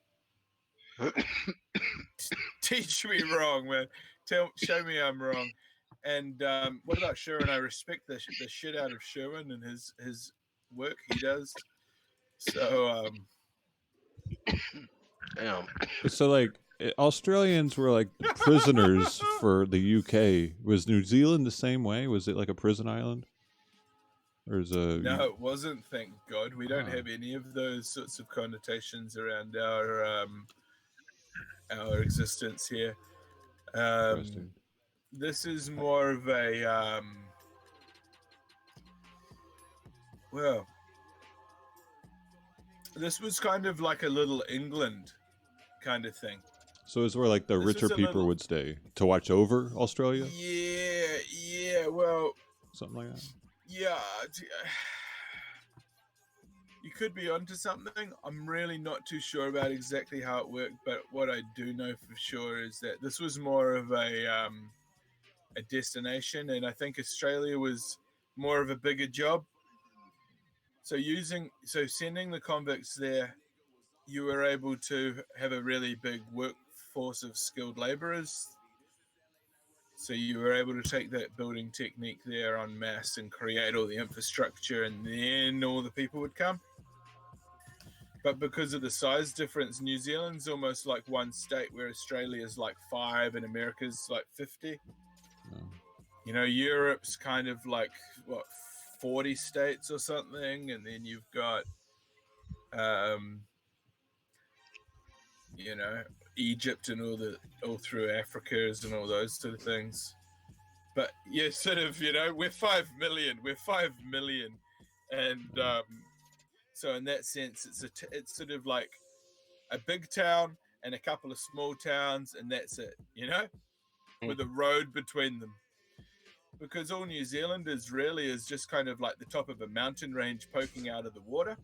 Teach me wrong, man. Show me I'm wrong. And what about Sherwin? I respect the shit out of Sherwin and his work he does. So Damn. So like Australians were like prisoners for the UK. Was New Zealand the same way? Was it like a prison island? Or is no, it wasn't. Thank God, we don't Ah. have any of those sorts of connotations around our existence here. Interesting. This is more of a well, this was kind of like a little England kind of thing. So it's where like the This richer was a people little- would stay to watch over Australia, Yeah, well, something like that. yeah. You could be onto something. I'm really not too sure about exactly how it worked, but what I do know for sure is that this was more of a destination, and I think Australia was more of a bigger job. So sending the convicts there, you were able to have a really big workforce of skilled laborers. So you were able to take that building technique there en masse and create all the infrastructure, and then all the people would come. But because of the size difference, New Zealand's almost like one state, where Australia's like 5 and America's like 50. No. You know, Europe's kind of like, 40 states or something, and then you've got you know, Egypt and all through Africa and all those sort of things. But yeah, sort of, you know, we're 5 million, and so in that sense, it's sort of like a big town and a couple of small towns, and that's it, you know, with a road between them. Because all New Zealand is really is just kind of like the top of a mountain range poking out of the water.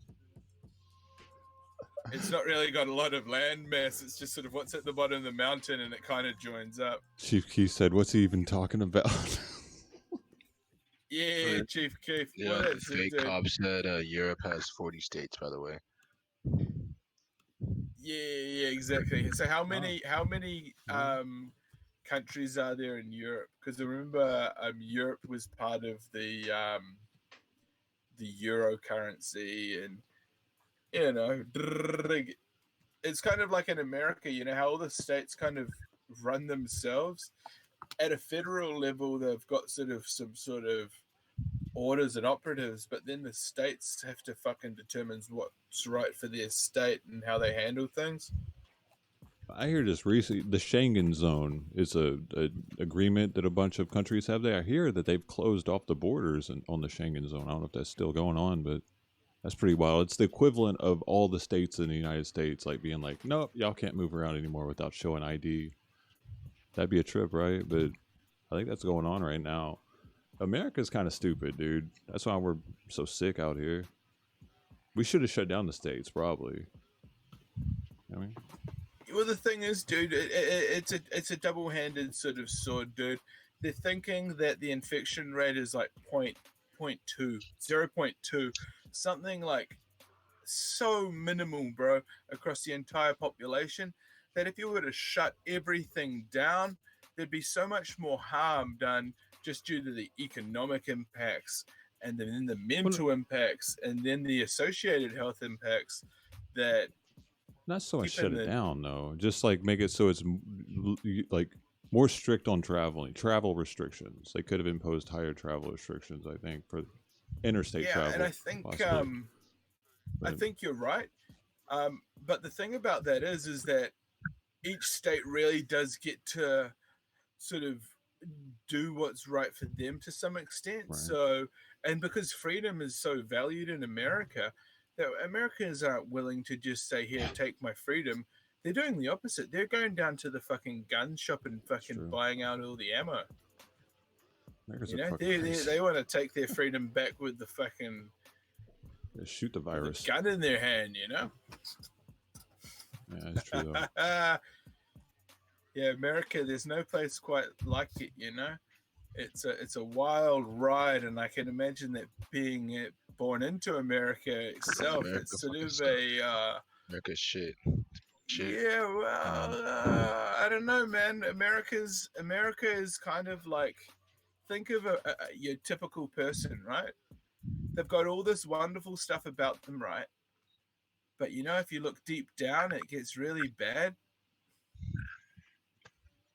It's not really got a lot of land mass. It's just sort of what's at the bottom of the mountain, and it kind of joins up. Chief Keef said, "What's he even talking about?" Yeah, Chief Keef. Yeah, Well, the that's it, fake dude. cop said Europe has 40 states, by the way. Yeah, exactly. So how many countries are there in Europe? Because I remember Europe was part of the euro currency, and you know, it's kind of like in America. You know how all the states kind of run themselves. At a federal level, they've got some sort of orders and operatives, but then the states have to fucking determine what's right for their state and how they handle things. I hear just recently the Schengen zone is a agreement that a bunch of countries have there. I hear that they've closed off the borders on the Schengen zone. I don't know if that's still going on, but that's pretty wild. It's the equivalent of all the states in the United States like being like, nope, y'all can't move around anymore without showing ID. That'd be a trip, right? But I think that's going on right now. America's kind of stupid, dude. That's why we're so sick out here. We should have shut down the states, probably. You know what I mean? Well, the thing is, dude, it's a double-handed sort of sword, dude. They're thinking that the infection rate is like 0.2, something like so minimal, bro, across the entire population, that if you were to shut everything down, there'd be so much more harm done just due to the economic impacts, and then the mental impacts, and then the associated health impacts that. Not so much Keeping shut it the- down, though. Just like make it so it's like more strict on travel restrictions. They could have imposed higher travel restrictions, I think, for interstate travel. And I think possibly. I think you're right. But the thing about that is that each state really does get to sort of do what's right for them to some extent. Right. So, and because freedom is so valued in America, that Americans aren't willing to just say, "Here, take my freedom." They're doing the opposite. They're going down to the fucking gun shop and fucking true. buying out all the ammo. America's You a know, fucking they place. want to take their freedom back with the fucking Shoot the with virus. a gun in their hand. You know. Yeah, that's true though. Yeah, America. There's no place quite like it. You know, it's a wild ride, and I can imagine that being born into America itself, America it's sort fucking of sucks. a America's shit. yeah. Well, I don't know, man. America is kind of like, think of your typical person, right? They've got all this wonderful stuff about them, right? But you know, if you look deep down, it gets really bad.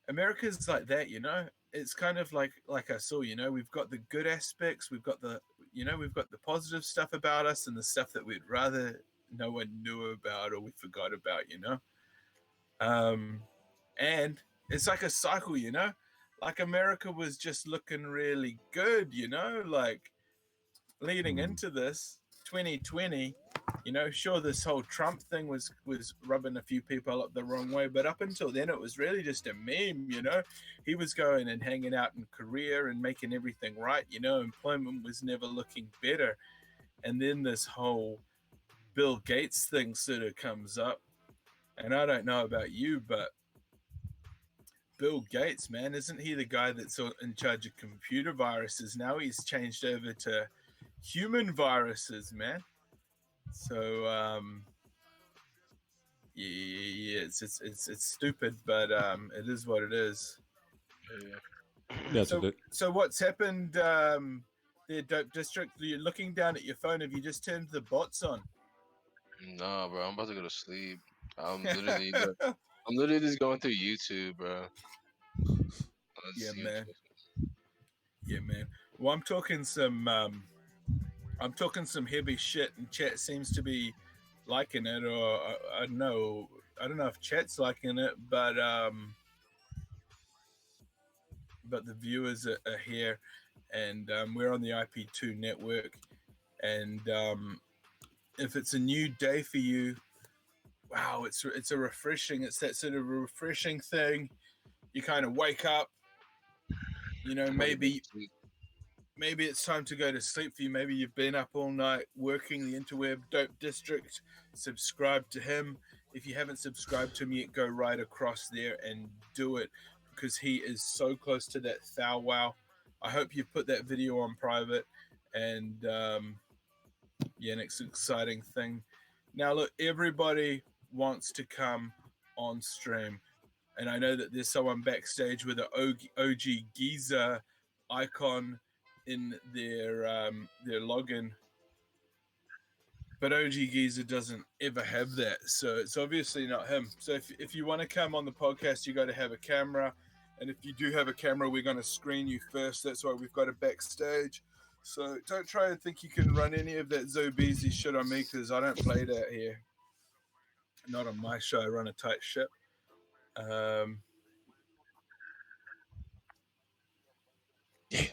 America's like that, you know. It's kind of like I saw, you know, we've got the good aspects, we've got the, you know, we've got the positive stuff about us, and the stuff that we'd rather no one knew about or we forgot about, you know. And it's like a cycle, you know. Like America was just looking really good, you know, like leading into this 2020. You know, sure, this whole Trump thing was rubbing a few people up the wrong way, but up until then, it was really just a meme. You know, he was going and hanging out in Korea and making everything right. You know, employment was never looking better, and then this whole Bill Gates thing sort of comes up, and I don't know about you, but Bill Gates, man, isn't he the guy that's in charge of computer viruses now? He's changed over to human viruses, man. So yeah, it's stupid, but it is what it is. Yeah, So what's happened there, Dope District? You're looking down at your phone. Have you just turned the bots on? Nah, bro, I'm about to go to sleep. I'm literally just going through YouTube, bro. Yeah, man. Yeah, man. Well, I'm talking some heavy shit, and chat seems to be liking it, or I don't know. I don't know if chat's liking it, but the viewers are here, and we're on the Ip2 network, and if it's a new day for you, wow, it's a refreshing. It's that sort of refreshing thing. You kind of wake up, you know, maybe it's time to go to sleep for you. Maybe you've been up all night working the interweb. Dope District, subscribe to him. If you haven't subscribed to him yet, go right across there and do it, because he is so close to that thou wow. I hope you put that video on private, and yeah, next exciting thing. Now look, everybody wants to come on stream, and I know that there's someone backstage with an OG Giza icon in their login, but OG Giza doesn't ever have that, so it's obviously not him. So if you want to come on the podcast, you got to have a camera, and if you do have a camera, we're going to screen you first. That's why we've got a backstage. So don't try and think you can run any of that Zobeezy shit on me, because I don't play that here. Not on my show. I run a tight ship. Yeah.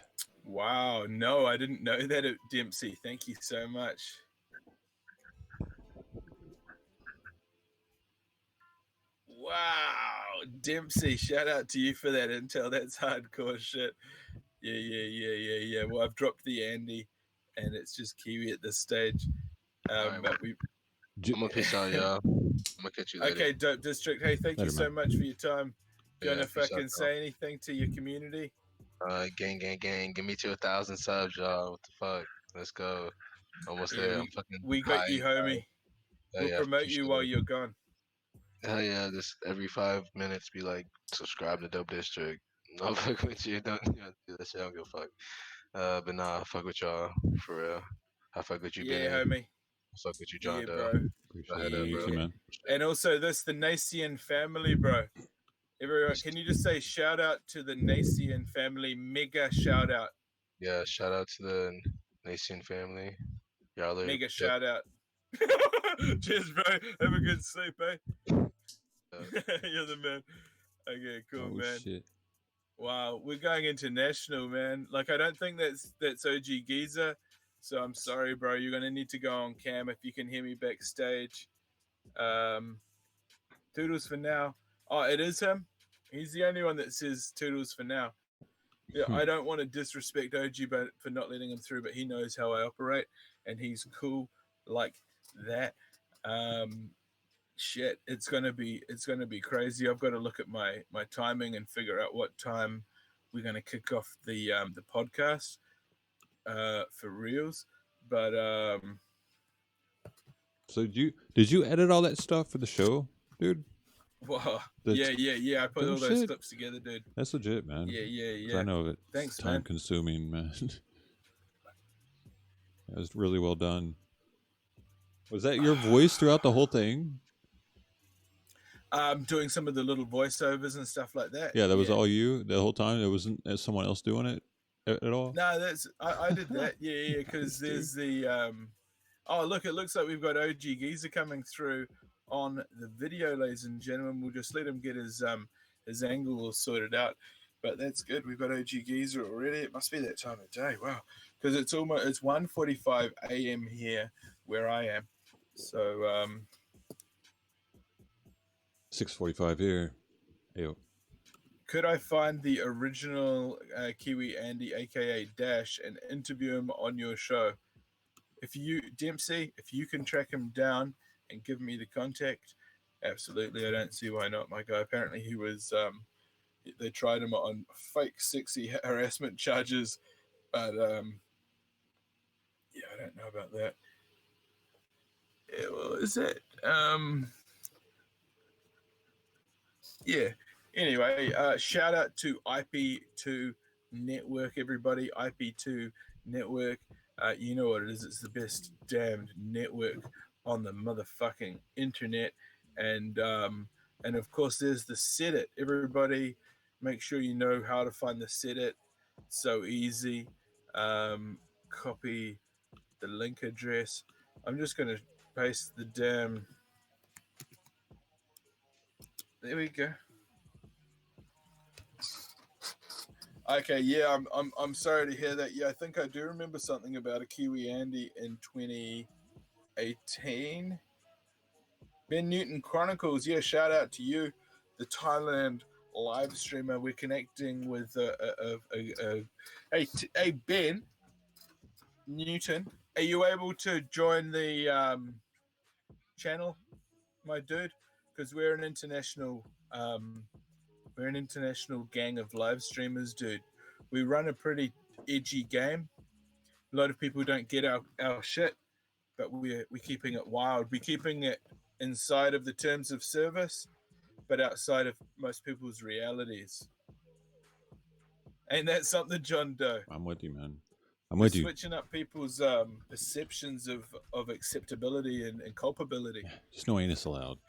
Wow. No, I didn't know that, Dempsey. Thank you so much. Wow, Dempsey, shout out to you for that intel. That's hardcore shit. Yeah. Well, I've dropped the Andy, and it's just Kiwi at this stage. Right, But I'm gonna peace out, y'all. I'm gonna catch you later. Okay, Dope District. Hey, thank you so much for your time. Do you want to fucking say anything to your community? Gang. Give me to 1,000 subs, y'all. What the fuck? Let's go. Almost there. I'm fucking. We got you, homie. We'll promote you while you're gone. Hell yeah! Just every 5 minutes, be like, subscribe to Dope District. No fuck with you. Don't do that shit. I don't give a fuck. But nah, I fuck with y'all for real. I fuck with you, yeah, Ben. homie. I fuck with you, John. Yeah, bro. Appreciate you, man. And also this, the Nacian family, bro. Everyone, can you just say shout out to the Nacian family? Mega shout out. Yeah, shout out to the Nacian family. Y'all are mega shout out. Cheers, bro. Have a good sleep, eh? You're the man. Okay, cool, man. Shit. Wow, we're going international, man. Like, I don't think that's OG Giza, so I'm sorry, bro. You're gonna need to go on cam if you can hear me backstage. Toodles for now. Oh, it is him. He's the only one that says toodles for now. Yeah, I don't want to disrespect OG for not letting him through, but he knows how I operate, and he's cool like that. shit, it's gonna be crazy. I've got to look at my timing and figure out what time we're gonna kick off the podcast for reals. But So did you edit all that stuff for the show, dude? well, The yeah. I put no all those shit. clips together, dude. That's legit, man. Yeah. 'Cause I know it's Thanks, time man. consuming, man. That was really well done. Was that your voice throughout the whole thing? Doing some of the little voiceovers and stuff like that. Yeah, that was all you the whole time. There wasn't someone else doing it at all. No, that's I did that. Yeah. Because there's the Oh, look! It looks like we've got OG Geezer coming through on the video, ladies and gentlemen. We'll just let him get his angle all sorted out. But that's good. We've got OG Geezer already. It must be that time of day. Wow, because it's 1:45 a.m. here where I am. So 6:45 here. Ayo. could I find the original Kiwi Andy, aka Dash, and interview him on your show? If you, Dempsey, if you can track him down and give me the contact, absolutely. I don't see why not, my guy. Apparently he was, they tried him on fake sexy harassment charges, but yeah, I don't know about that. Yeah, well, is it? Yeah. Anyway, shout out to Ip2 Network, everybody. Ip2 Network. You know what it is. It's the best damned network on the motherfucking internet. And of course, there's the Set It. Everybody, make sure you know how to find the Set It. So easy. Copy the link address. I'm just going to paste the damn... There we go. Okay, yeah, I'm sorry to hear that. Yeah, I think I do remember something about a Kiwi Andy in 2018. Ben Newton Chronicles, yeah, shout out to you, the Thailand live streamer. We're connecting with hey Ben Newton, are you able to join the channel, my dude? Because we're an international gang of live streamers, dude. We run a pretty edgy game. A lot of people don't get our shit, but we're keeping it wild. We're keeping it inside of the terms of service, but outside of most people's realities. Ain't that something, John Doe? I'm with you, man. I'm with you. Switching up people's perceptions of acceptability and culpability. Just no anus allowed.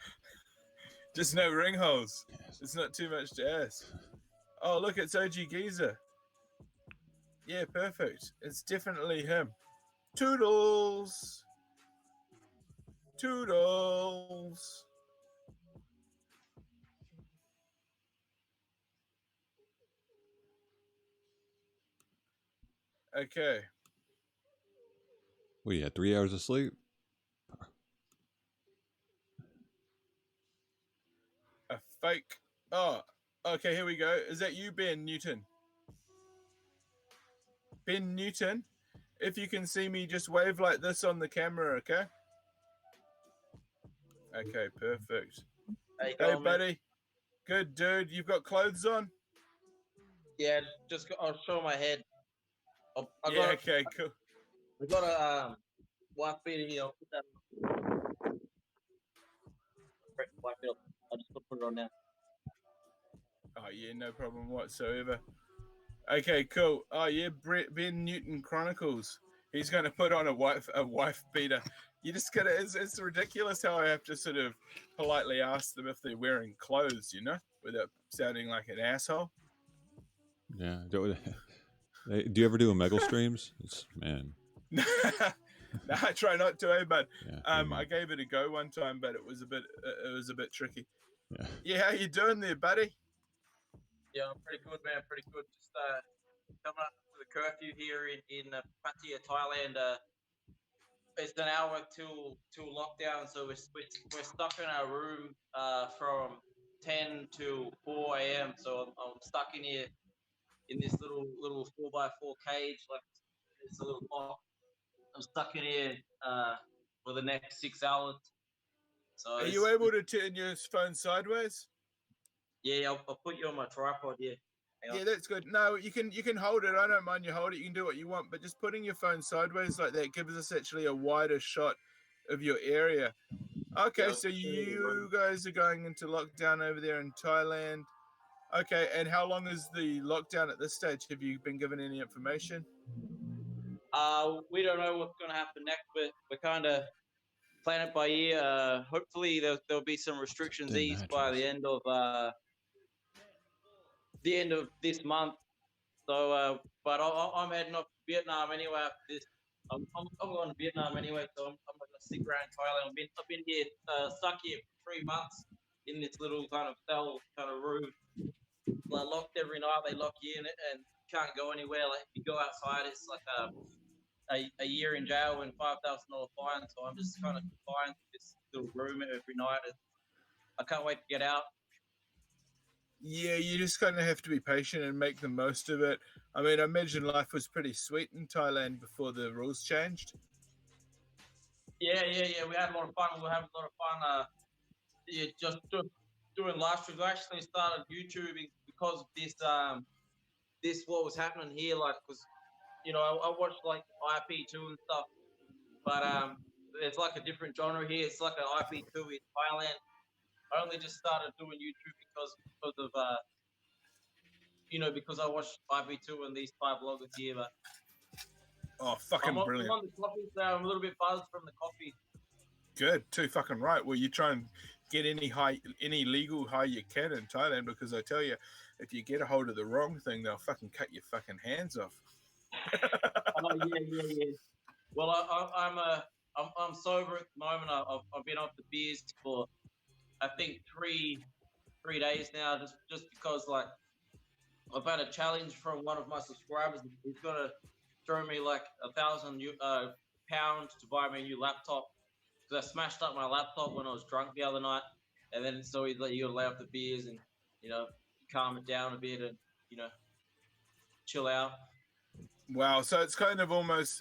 Just no ring holes. It's not too much to ask. Oh, look, it's OG Geezer. Yeah, perfect. It's definitely him. Toodles. Toodles. Okay. What, you had 3 hours of sleep? A fake. Oh, okay, here we go. Is that you, Ben Newton? Ben Newton, if you can see me, just wave like this on the camera, okay? Okay, perfect. Hey, buddy. Good, dude. You've got clothes on? Yeah, I'll show my head. Okay, cool. I got a wife beater here. I'll put that wife beater. I'll just put it on now. Oh, yeah, no problem whatsoever. Okay, cool. Oh, yeah, Ben Newton Chronicles. He's going to put on a wife beater. You just got to, it's ridiculous how I have to sort of politely ask them if they're wearing clothes, you know, without sounding like an asshole. Yeah. Do you ever do Omegle streams? Man. No, I try not to, but Yeah, I gave it a go one time, but it was a bit tricky. Yeah. Yeah, how you doing there, buddy? Yeah, I'm pretty good, man. Pretty good. Just coming up to the curfew here in Pattaya, Thailand. It's an hour till lockdown, so we're stuck in our room from 10 to 4 a.m. So I'm stuck in here in this little 4x4 cage, like it's a little box. I'm stuck in here for the next 6 hours. So Are you able to turn your phone sideways? Yeah, I'll put you on my tripod. Yeah. Hang on. Yeah, that's good. No, you can hold it. I don't mind you hold it. You can do what you want, but just putting your phone sideways like that gives us actually a wider shot of your area. Okay, Yeah, so I'll you guys are going into lockdown over there in Thailand. Okay, and how long is the lockdown at this stage? Have you been given any information? We don't know what's going to happen next, but we're kind of playing it by ear. Hopefully, there'll be some restrictions eased by the end of this month. So, but I'm heading off to Vietnam anyway after this. I'm going to Vietnam anyway, so I'm not going to stick around Thailand. I've been here, stuck here for 3 months in this little kind of cell kind of room. Like locked every night. They lock you in it and can't go anywhere. Like if you go outside, it's like a year in jail and $5,000 fine. So I'm just kind of confined to this little room every night. I can't wait to get out. Yeah, you just kind of have to be patient and make the most of it. I mean, I imagine life was pretty sweet in Thailand before the rules changed. Yeah. We had a lot of fun. We were having a lot of fun. Yeah, just doing live streams. I actually started YouTubing because of this what was happening here. Like, because I watched like Ip2 and stuff, but it's like a different genre here. It's like an Ip2 in Thailand. I only just started doing YouTube because of because I watched Ip2 and these Thai bloggers here. But Oh, fucking I'm brilliant. on the coffee now. I'm a little bit buzzed from the coffee. Good, too fucking right. Well, you try and get any legal high you can in Thailand, because I tell you, if you get a hold of the wrong thing, they'll fucking cut your fucking hands off. Oh yeah. Well, I'm sober at the moment. I've been off the beers for I think three days now, just because like I've had a challenge from one of my subscribers. He's gonna throw me like £1,000 pounds to buy me a new laptop, because I smashed up my laptop when I was drunk the other night, and then so he's like, you gotta lay off the beers and calm it down a bit and chill out. Wow, so it's kind of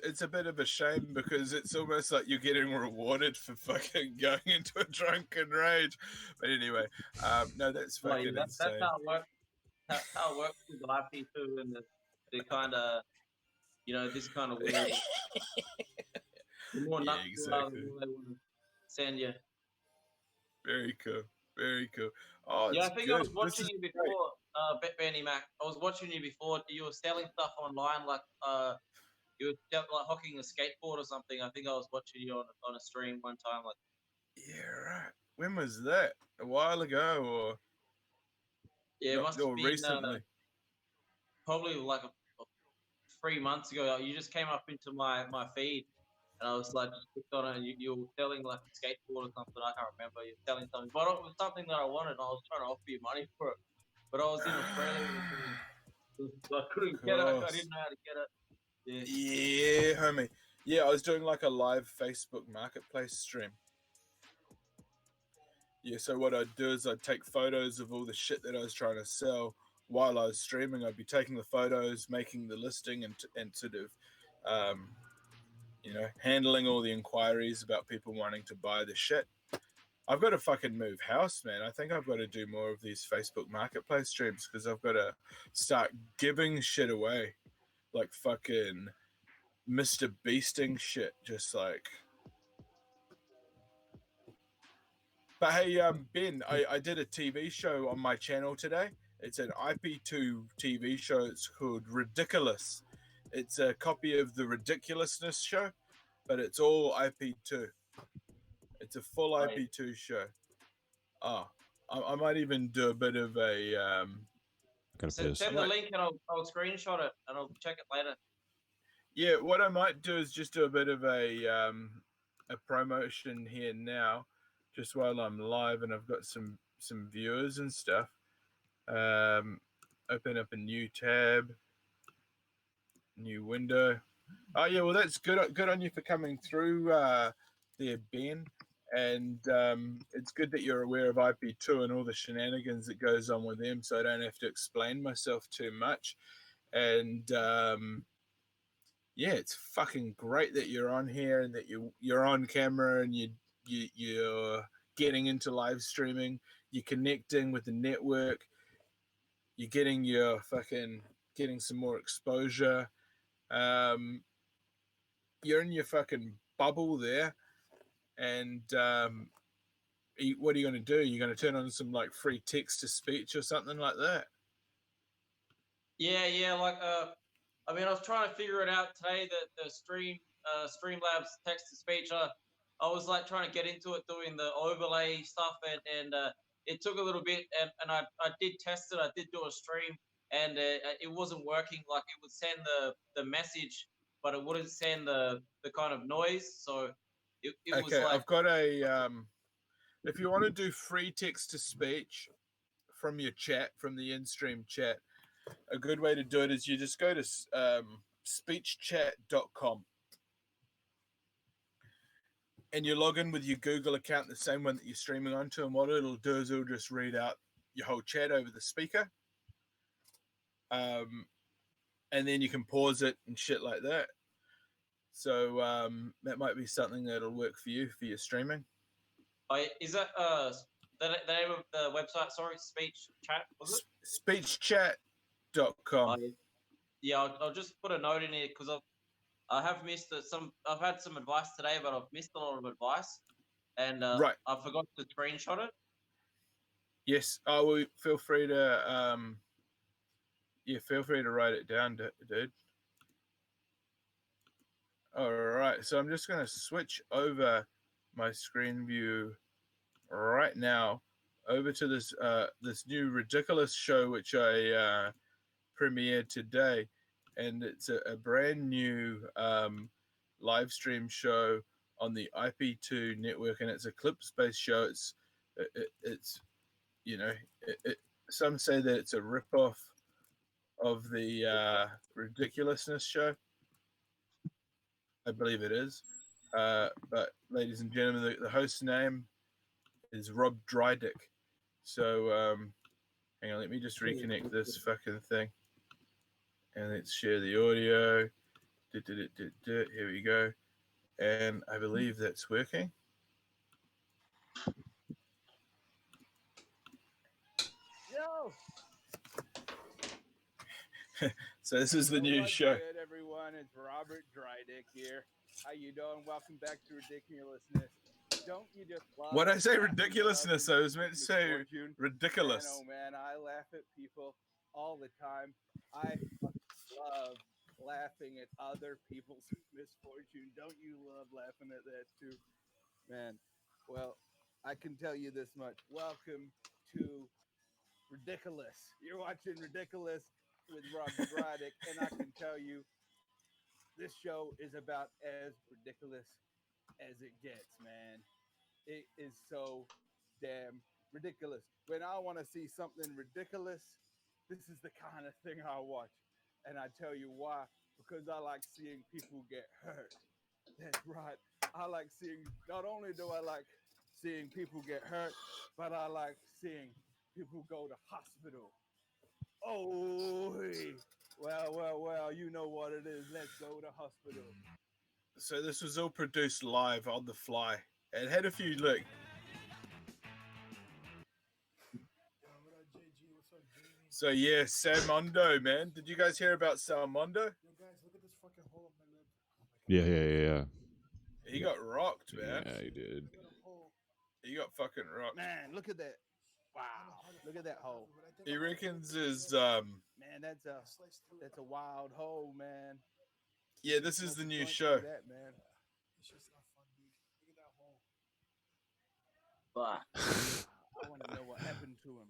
it's a bit of a shame, because it's almost like you're getting rewarded for fucking going into a drunken rage. But anyway, no, that's fucking That's insane. how it works. How it works with the IP2 and the kind of this kind of weird. The more nuts you are, the more they want to send you. Very cool. Very cool. Oh, Yeah, it's I think good. I was watching you before, Benny Mac. I was watching you before. You were selling stuff online, like you were like hooking a skateboard or something. I think I was watching you on a stream one time. Like, Yeah, right. When was that? A while ago, or yeah, it must have been recently? probably like 3 months ago. You just came up into my feed, and I was like, just clicked on it. And you were selling like a skateboard or something. I can't remember. You're selling something, but it was something that I wanted. And I was trying to offer you money for it, but I was in Australia. So I couldn't get it. I didn't know how to get it. Yeah, homie. Yeah, I was doing like a live Facebook marketplace stream. Yeah, so what I'd do is I'd take photos of all the shit that I was trying to sell while I was streaming. I'd be taking the photos, making the listing, and sort of, handling all the inquiries about people wanting to buy the shit. I've got to fucking move house, man. I think I've got to do more of these Facebook marketplace streams, because I've got to start giving shit away, like fucking Mr. Beasting shit, just like. But hey, Ben, I did a TV show on my channel today. It's an Ip2 TV show. It's called Ridiculous. It's a copy of the Ridiculousness show, but it's all Ip2. It's a full Ip2 show. Oh, I might even do a bit of a. Send the link and I'll screenshot it and I'll check it later. Yeah, what I might do is just do a bit of a promotion here now, just while I'm live and I've got some viewers and stuff. Open up a new tab, new window. Oh yeah, well that's good on you for coming through there, Ben. And it's good that you're aware of Ip2 and all the shenanigans that goes on with them, so I don't have to explain myself too much. And yeah, it's fucking great that you're on here and that you're on camera and you're getting into live streaming. You're connecting with the network. You're getting getting some more exposure. You're in your fucking bubble there, and what are you going to do? You're going to turn on some like free text to speech or something like that? Yeah. Like I mean, I was trying to figure it out today. The Streamlabs text to speech. I was like trying to get into it, doing the overlay stuff, and it took a little bit. And I did test it. I did do a stream, and it wasn't working. Like it would send the message, but it wouldn't send the kind of noise. So it was Okay, like I've got a if you want to do free text to speech from your chat, from the in-stream chat, a good way to do it is you just go to speechchat.com and you log in with your Google account, the same one that you're streaming onto, and what it'll do is it'll just read out your whole chat over the speaker. And then you can pause it and shit like that. So that might be something that'll work for you for your streaming. is that the name of the website? Sorry, Speech Chat, was it? Speechchat.com. Yeah, I'll just put a note in here because I have missed I've had some advice today, but I've missed a lot of advice, and Right. I forgot to screenshot it. Yes. Oh, well, feel free to feel free to write it down, dude. All right. So I'm just gonna switch over my screen view right now over to this this new ridiculous show which I premiered today, and it's a brand new live stream show on the Ip2 network, and it's a clips-based show. It's you know, some say that it's a ripoff of the ridiculousness show. I believe it is. But ladies and gentlemen, the host's name is Rob Drydick. So hang on, let me just reconnect this fucking thing. And let's share the audio. Here we go. And I believe that's working. Yo! So this is the new What's show. good, everyone? It's Robert Drydick here. How you doing? Welcome back to Ridiculousness. Don't you just love When I say laughing ridiculousness, I was meant to say misfortune? ridiculous. I know, man. I laugh at people all the time. I love laughing at other people's misfortune. Don't you love laughing at that too? Man, well, I can tell you this much. Welcome to Ridiculous. You're watching Ridiculous with Rob Drydick, and I can tell you this show is about as ridiculous as it gets, man. It is so damn ridiculous. When I want to see something ridiculous, this is the kind of thing I watch. And I tell you why. Because I like seeing people get hurt. That's right. I like seeing, not only do I like seeing people get hurt, but I like seeing people go to hospital. Oh, well, you know what it is. Let's go to hospital. So this was all produced live on the fly. It had a few look. So yeah, Salmondo, man. Did you guys hear about Salmondo? Yeah. He got rocked, man. Yeah, he did. He got fucking rocked. Man, look at that. Wow. Look at that hole. He reckons is Man, that's a wild hole, man. yeah, this is the new Don't show. do that, man. I want to know what happened to him.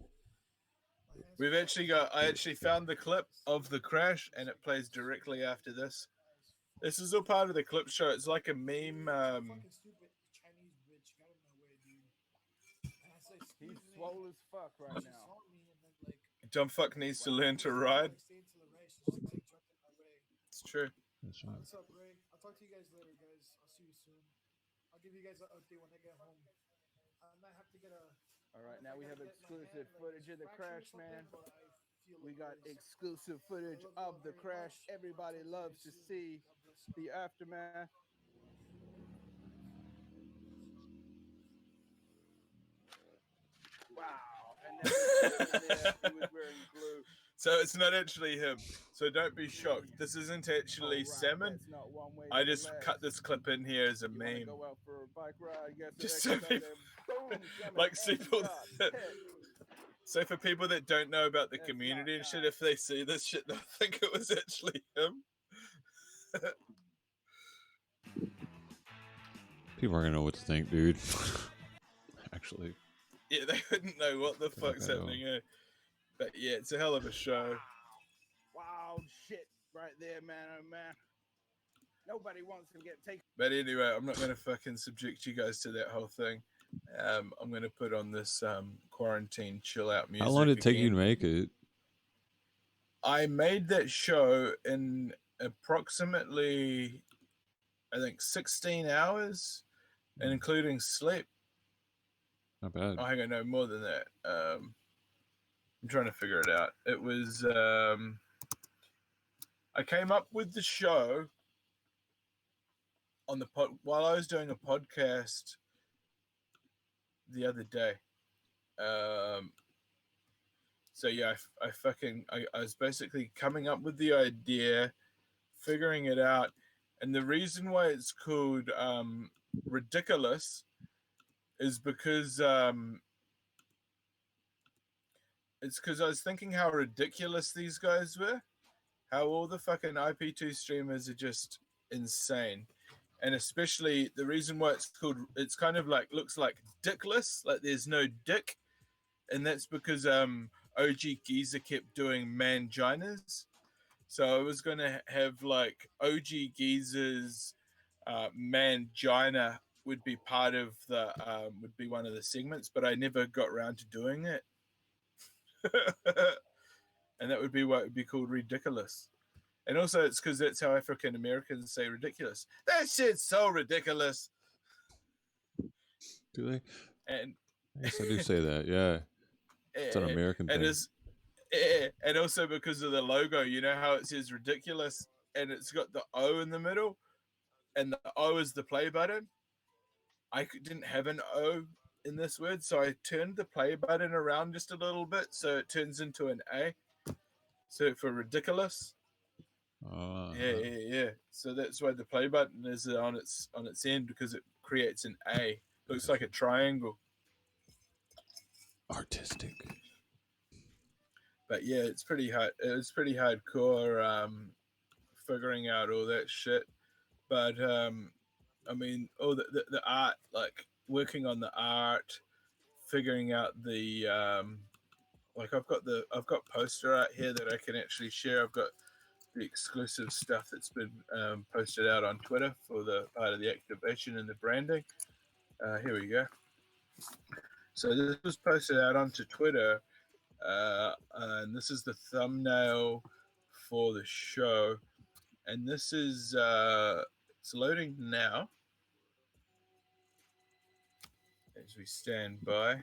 I actually found the clip of the crash, and it plays directly after this. This is all part of the clip show. It's like a meme. He's swole as fuck right now. Dumb fuck needs to learn to ride. It's true. That's right. What's up, Ray? I'll talk to you guys later, guys. I'll see you soon. I'll give you guys an update when I get home. I might have to get a. All right, now we have exclusive footage of the crash, man. We got exclusive footage of the crash. Everybody loves to see the aftermath. Wow. And then he was wearing blue. So it's not actually him. So don't be shocked. This isn't actually Alright, Salmon. that's not one way I to just relax. cut this clip in here as a You wanna meme. go out for a bike ride, get some Just so exercise, people, and boom, Salmon, like people headshot, that, hit. so for people that don't know about the That's community and not shit, if they see this shit, they'll think it was actually him. People are gonna know what to think, dude. Actually, Yeah, they wouldn't know what the fuck's hell. happening. But yeah, it's a hell of a show. Wild shit right there, man. Oh, man. Nobody wants to get taken. But anyway, I'm not going to fucking subject you guys to that whole thing. I'm going to put on this quarantine chill out music. how long did it take you again. to make it? I made that show in approximately, I think, 16 hours, and including sleep. Not bad. Oh, hang on, no, more than that. I'm trying to figure it out. It was, I came up with the show on the while I was doing a podcast the other day. So yeah, I was basically coming up with the idea, figuring it out, and the reason why it's called ridiculous is because it's because I was thinking how ridiculous these guys were, how all the fucking Ip2 streamers are just insane. And especially the reason why it's kind of like looks like dickless, like there's no dick, and that's because OG Geezer kept doing manginas. So I was gonna have like OG Geezer's mangina would be part of the would be one of the segments, but I never got around to doing it. And that would be what would be called ridiculous. And also, it's because that's how African Americans say ridiculous. That shit's so ridiculous. Do they? And I guess I do say that. Yeah, it's an American thing. And also because of the logo, you know how it says ridiculous, and it's got the O in the middle, and the O is the play button. I didn't have an O in this word, so I turned the play button around just a little bit, so it turns into an A. So for ridiculous. Yeah. So that's why the play button is on its end, because it creates an A. Looks like a triangle. Artistic. But yeah, it's pretty hard. It was pretty hardcore figuring out all that shit. But I mean, all the art, like working on the art, figuring out the like I've got poster art here that I can actually share. I've got the exclusive stuff that's been posted out on Twitter for the part of the activation and the branding. Here we go. So this was posted out onto Twitter, and this is the thumbnail for the show. And this is it's loading now as we stand by.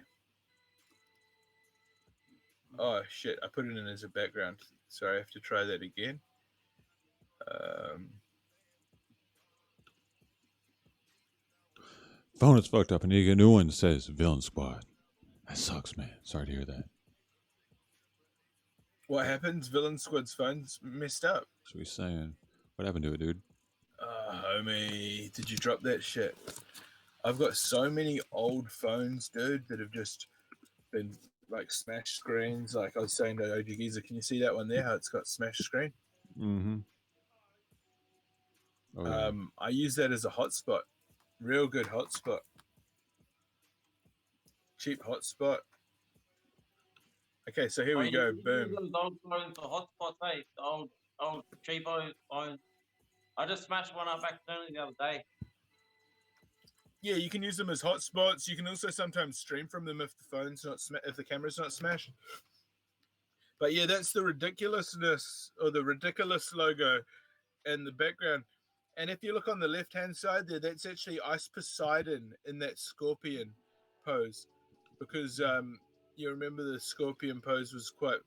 Oh shit! I put it in as a background. Sorry, I have to try that again. Phone is fucked up and you get a new one that says Villain Squad. That sucks, man. Sorry to hear that. What happens? Villain Squad's phone's messed up. That's what he's saying. What happened to it, dude? Homie, did you drop that shit? I've got so many old phones, dude, that have just been like smash screens. Like I was saying to OG Geezer, can you see that one there? How it's got smash screen? Mm-hmm. Oh, yeah. I use that as a hotspot. Real good hotspot. Cheap hotspot. Okay, so here we go. Boom. Those old phones for hotspots, hey? The old cheapo phones. I just smashed one up accidentally the other day. Yeah, you can use them as hotspots. You can also sometimes stream from them if the phone's not if the camera's not smashed. But yeah, that's the ridiculousness or the ridiculous logo and the background. And if you look on the left-hand side there, that's actually Ice Poseidon in that scorpion pose, because you remember the scorpion pose was quite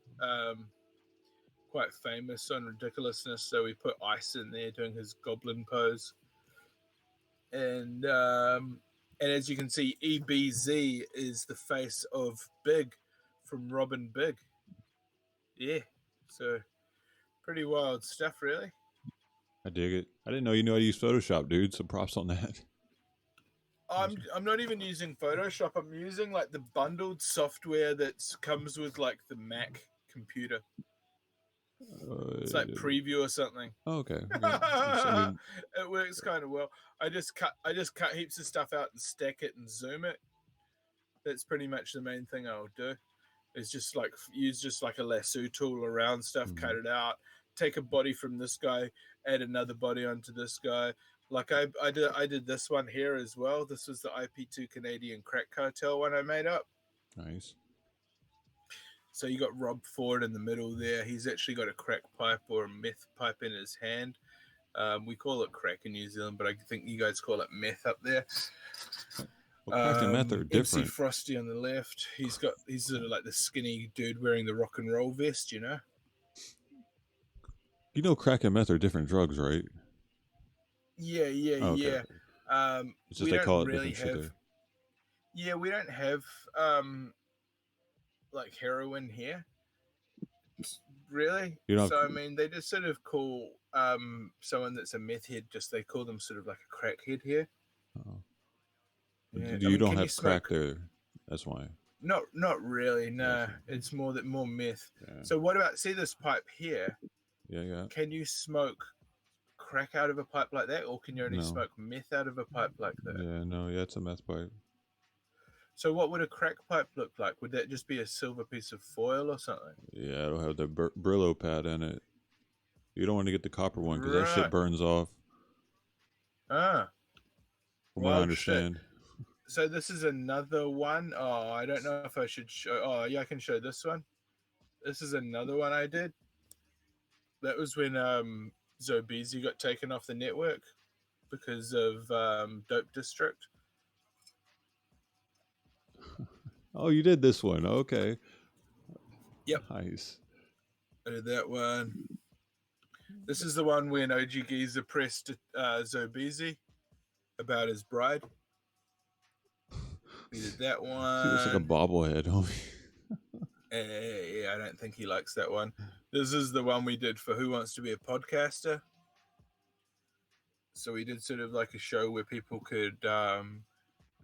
famous on ridiculousness. So we put Ice in there doing his goblin pose. And And as you can see, EBZ is the face of Big from Robin Big. Yeah, so pretty wild stuff, really. I dig it. I didn't know you knew how to use Photoshop, dude. So props on that. I'm not even using Photoshop. I'm using like the bundled software that comes with like the Mac computer. It's like Preview or something. Oh, okay. I mean, it works kind of well. I just cut heaps of stuff out and stack it and zoom it. That's pretty much the main thing I'll do. Is just like use just like a lasso tool around stuff, cut it out, take a body from this guy, add another body onto this guy. Like I did this one here as well. This was the Ip2 Canadian Crack Cartel one I made up. Nice. So you got Rob Ford in the middle there. He's actually got a crack pipe or a meth pipe in his hand. We call it crack in New Zealand, but I think you guys call it meth up there. Well, crack and meth are different. MC Frosty on the left. He's sort of like the skinny dude wearing the rock and roll vest, you know? You know crack and meth are different drugs, right? Yeah. It's just they call it really different shit there. Yeah, we don't have like heroin here. Really? So I mean they just sort of call someone that's a meth head they call them sort of like a crackhead here. Oh. Yeah. You don't have crack there. That's why. Not really, no. It's more meth. Yeah. So what about this pipe here? Yeah. Can you smoke crack out of a pipe like that, or can you only smoke meth out of a pipe like that? Yeah, it's a meth pipe. So what would a crack pipe look like? Would that just be a silver piece of foil or something? Yeah, it'll have the Brillo pad in it. You don't want to get the copper one because that shit burns off. Ah. From what I understand. So this is another one. Oh, I don't know if I should show. Oh, yeah, I can show this one. This is another one I did. That was when Zobeezy got taken off the network because of Dope District. Oh, you did this one. Okay. Yep. Nice. I did that one. This is the one when OG Geezer pressed Zobeezy about his bride. We did that one. He looks like a bobblehead, homie. Yeah, I don't think he likes that one. This is the one we did for Who Wants to Be a Podcaster. So we did sort of like a show where people could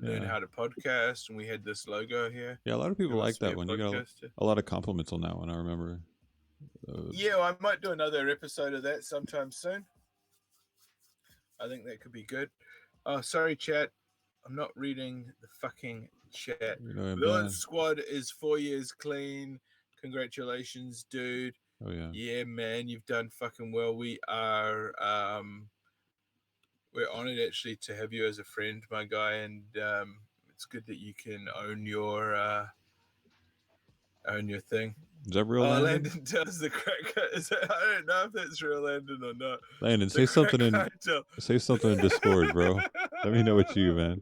learn how to podcast, and we had this logo here. Yeah, a lot of people like that one. You got a lot of compliments on that one, I remember. Yeah, I might do another episode of that sometime soon. I think that could be good. Oh, sorry, chat. I'm not reading the fucking chat. Villain Squad is 4 years clean. Congratulations, dude. Oh, yeah. Yeah, man, you've done fucking well. We are... we're honored actually to have you as a friend, my guy, and it's good that you can own your thing. Is that real, Landon? Landon tells the crack. I don't know if that's real, Landon, or not. Landon, say something in Discord, bro. Let me know what man.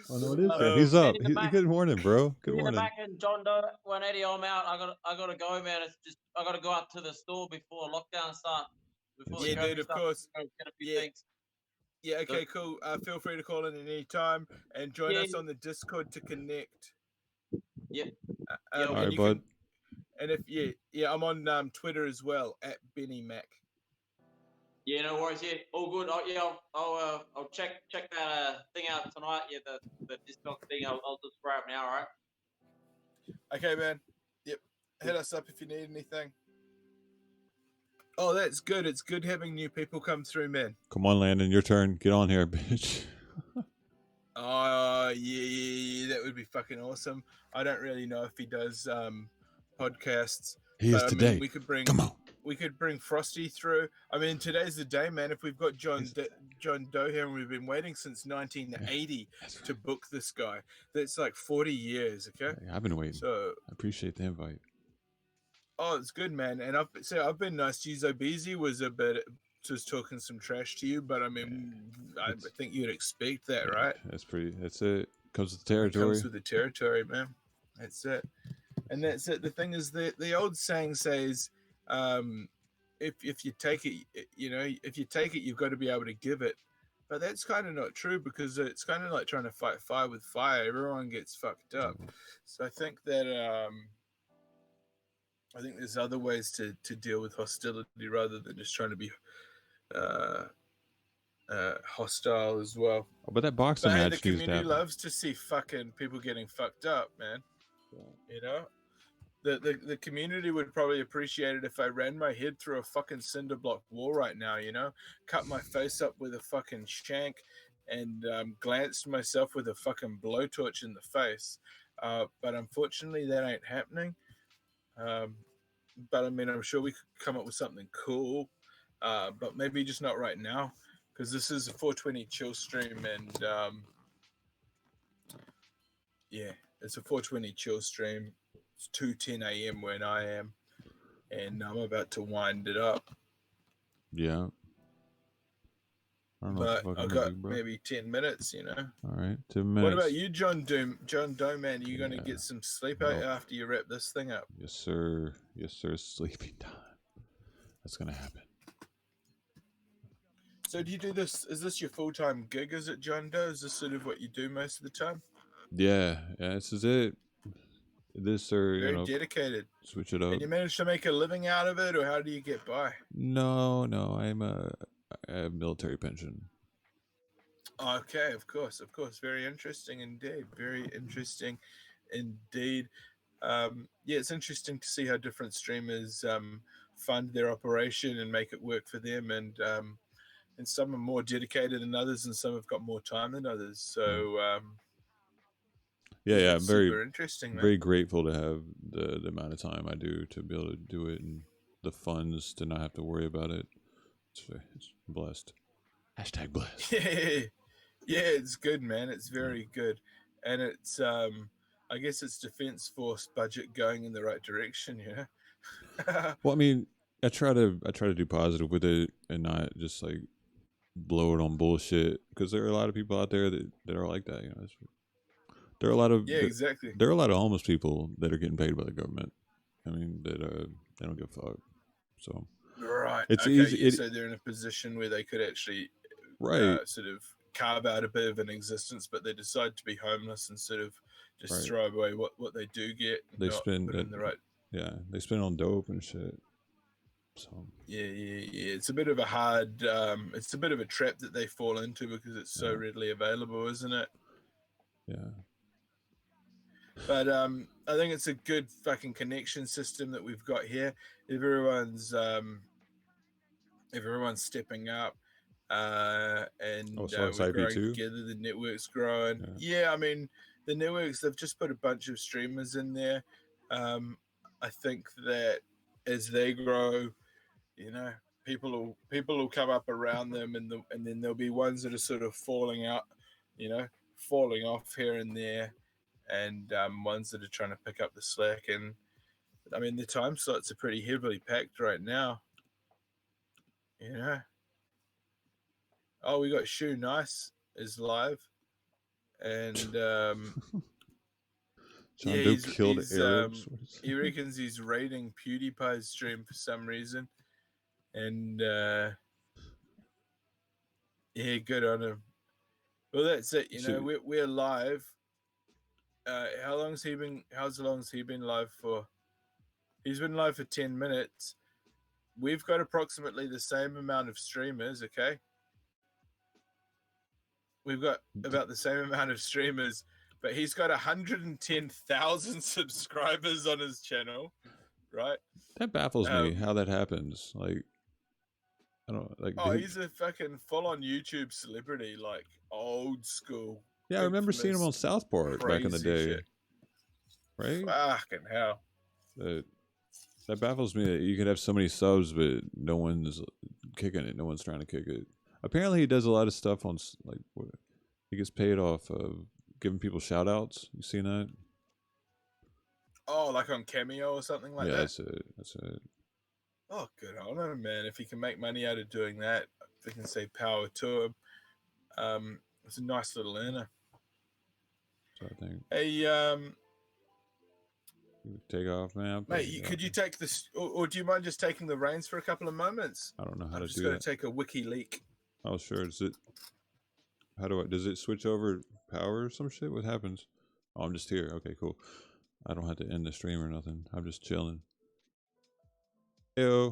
Oh no, it is. He's up. Good morning, bro. Good morning. Back and John Doe, 180. I'm out. I gotta go, man. It's just I gotta go up to the store before lockdown starts. Yeah, dude. Of course. Yeah. Okay. Cool. Feel free to call in at any time and join us on the Discord to connect. Yep. All right, bud. And if I'm on Twitter as well at Benny Mac. Yeah, no worries. Yeah, all good. I'll check that thing out tonight. Yeah, the Discord thing. I'll subscribe now. All right. Okay, man. Yep. Hit us up if you need anything. Oh, that's good. It's good having new people come through, man. Come on, Landon. Your turn. Get on here, bitch. Oh, yeah. That would be fucking awesome. I don't really know if he does podcasts. He is today. We could bring. Come on. We could bring Frosty through. I mean, today's the day, man. If we've got John Doe here, and we've been waiting since 1980 to book this guy, that's like 40 years. Okay, I've been waiting. So I appreciate the invite. Oh, it's good, man. And I've been nice to you. Zobeezy was just talking some trash to you, but I mean, I think you'd expect that, right? That's it. Comes with the territory. Comes with the territory, man. That's it. And that's it. The thing is, the old saying says, if you take it, if you take it, you've got to be able to give it. But that's kind of not true because it's kind of like trying to fight fire with fire. Everyone gets fucked up. So I think that I think there's other ways to deal with hostility rather than just trying to be hostile as well. Oh, but that boxing But hey, match the needs to community happen. loves to see fucking people getting fucked up, man. You know? The community would probably appreciate it if I ran my head through a fucking cinder block wall right now, you know? Cut my face up with a fucking shank and glanced myself with a fucking blowtorch in the face. But unfortunately, that ain't happening. But I mean, I'm sure we could come up with something cool, but maybe just not right now, because this is a 420 chill stream, and yeah, it's a 420 chill stream. It's 2:10 a.m. when I am, and I'm about to wind it up. Yeah. I don't know But what the fuck I've I'm got gonna do, bro. maybe 10 minutes, you know. All right, 10 minutes. What about you, John Doe, man? Are you going to Yeah. get some sleep out after you wrap this thing up? Yes, sir. Yes, sir. Sleeping time. That's gonna happen. So do you do this? Is this your full-time gig? Is it, John Doe? Is this sort of what you do most of the time? Yeah, this is it. This or Very dedicated. switch it up. And you manage to make a living out of it, or how do you get by? No, I'm I have military pension. Okay, of course. Very interesting indeed. Very interesting indeed. Yeah, it's interesting to see how different streamers fund their operation and make it work for them, and some are more dedicated than others, and some have got more time than others. So Yeah, it's very super interesting, man. very grateful to have the amount of time I do to be able to do it and the funds to not have to worry about it. It's blessed. Hashtag blessed. Yeah, it's good, man. It's very good, and it's I guess it's Defense Force budget going in the right direction, yeah. Well, I mean, I try to do positive with it and not just like blow it on bullshit, because there are a lot of people out there that are like that. You know, there are a lot of exactly. There are a lot of homeless people that are getting paid by the government. I mean, that they don't give a fuck. So Right. it's okay, easy. so they're in a position where they could actually Right. Sort of carve out a bit of an existence, but they decide to be homeless and sort of just Right. throw away what they do get. And They not spend put it in the right. Yeah, they spend on dope and shit. So Yeah. It's a bit of a hard. It's a bit of a trap that they fall into because it's so readily available, isn't it? yeah. But I think it's a good fucking connection system that we've got here. Everyone's stepping up, and so it's we're growing IP2? together. The network's growing. Yeah, I mean the networks. They've just put a bunch of streamers in there. I think that as they grow, you know, people will come up around them, and then there'll be ones that are sort of falling out, you know, falling off here and there, and ones that are trying to pick up the slack. And I mean, the time slots are pretty heavily packed right now. You know. Oh, we got Shoe Nice is live, and John Doe killed Arabs. he reckons he's raiding PewDiePie's stream for some reason, and yeah, good on him. Well, that's it. You know, we're live. How long has he been live for? He's been live for 10 minutes. We've got approximately the same amount of streamers, okay? We've got about the same amount of streamers, but he's got 110,000 subscribers on his channel, right? That baffles me how that happens. Like, I don't like. Oh, he's a fucking full-on YouTube celebrity, like old school. Yeah, I remember seeing him on South Park back in the day. Shit. Right? Fucking hell. That baffles me that you can have so many subs, but no one's kicking it. No one's trying to kick it. Apparently, he does a lot of stuff on, like, he gets paid off of giving people shout outs. You seen that? Oh, like on Cameo or something like that? Yeah, that's it. Oh, good on him, man. If he can make money out of doing that, I can say power to him. It's a nice little earner. So I think. Hey, take off, man. Mate, could you take this, or do you mind just taking the reins for a couple of moments? I don't know how I'm to just do going that. to take a wiki leak. Oh, sure. Is it? How do I? Does it switch over power or some shit? What happens? Oh, I'm just here. Okay, cool. I don't have to end the stream or nothing. I'm just chilling. Yo,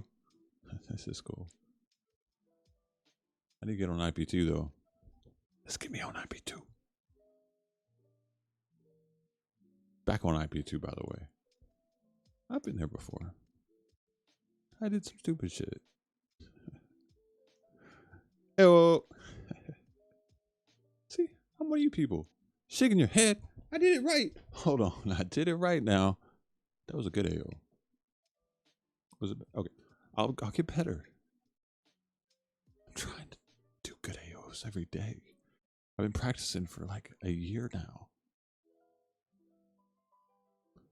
this is cool. I need to get on IP2 though. Let's get me on IP2. Back on IP2, by the way. I've been there before. I did some stupid shit. Yo. See, I'm one of you people. Shaking your head. I did it right. Hold on. I did it right now. That was a good AO. Was it? Okay. I'll get better. I'm trying to do good AOs every day. I've been practicing for like a year now.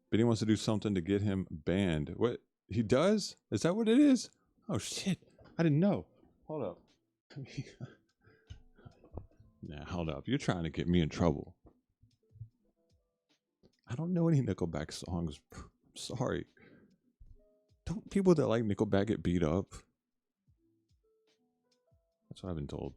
Benny wants to do something to get him banned. What? He does? Is that what it is? Oh, shit. I didn't know. Hold up. Nah, hold up. You're trying to get me in trouble. I don't know any Nickelback songs. I'm sorry. Don't people that like Nickelback get beat up? That's what I've been told.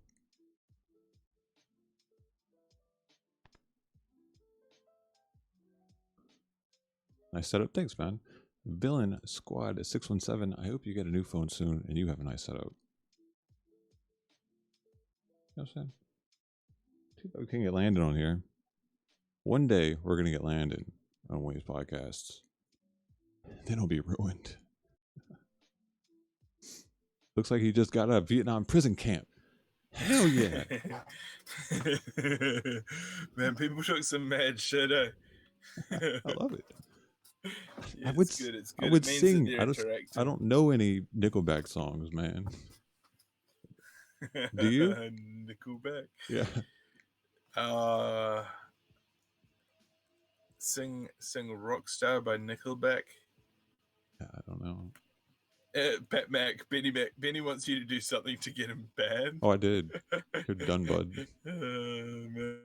Nice setup. Thanks, man. Villain Squad 617. I hope you get a new phone soon and you have a nice setup. You know what I'm saying? Too bad we can't get Landon on here. One day we're going to get Landon on Wayne's podcasts. Then it'll be ruined. Looks like he just got out of Vietnam prison camp. Hell yeah. Man, people took some mad shit, eh? I love it. Yeah, I would, it's good. It's I good. would It means sing. that I they're don't know any Nickelback songs, man. Do you? Nickelback. Yeah. Sing Rockstar by Nickelback. I don't know. Pat Mac, Benny wants you to do something to get him banned. Oh, I did. You're done, bud. Man.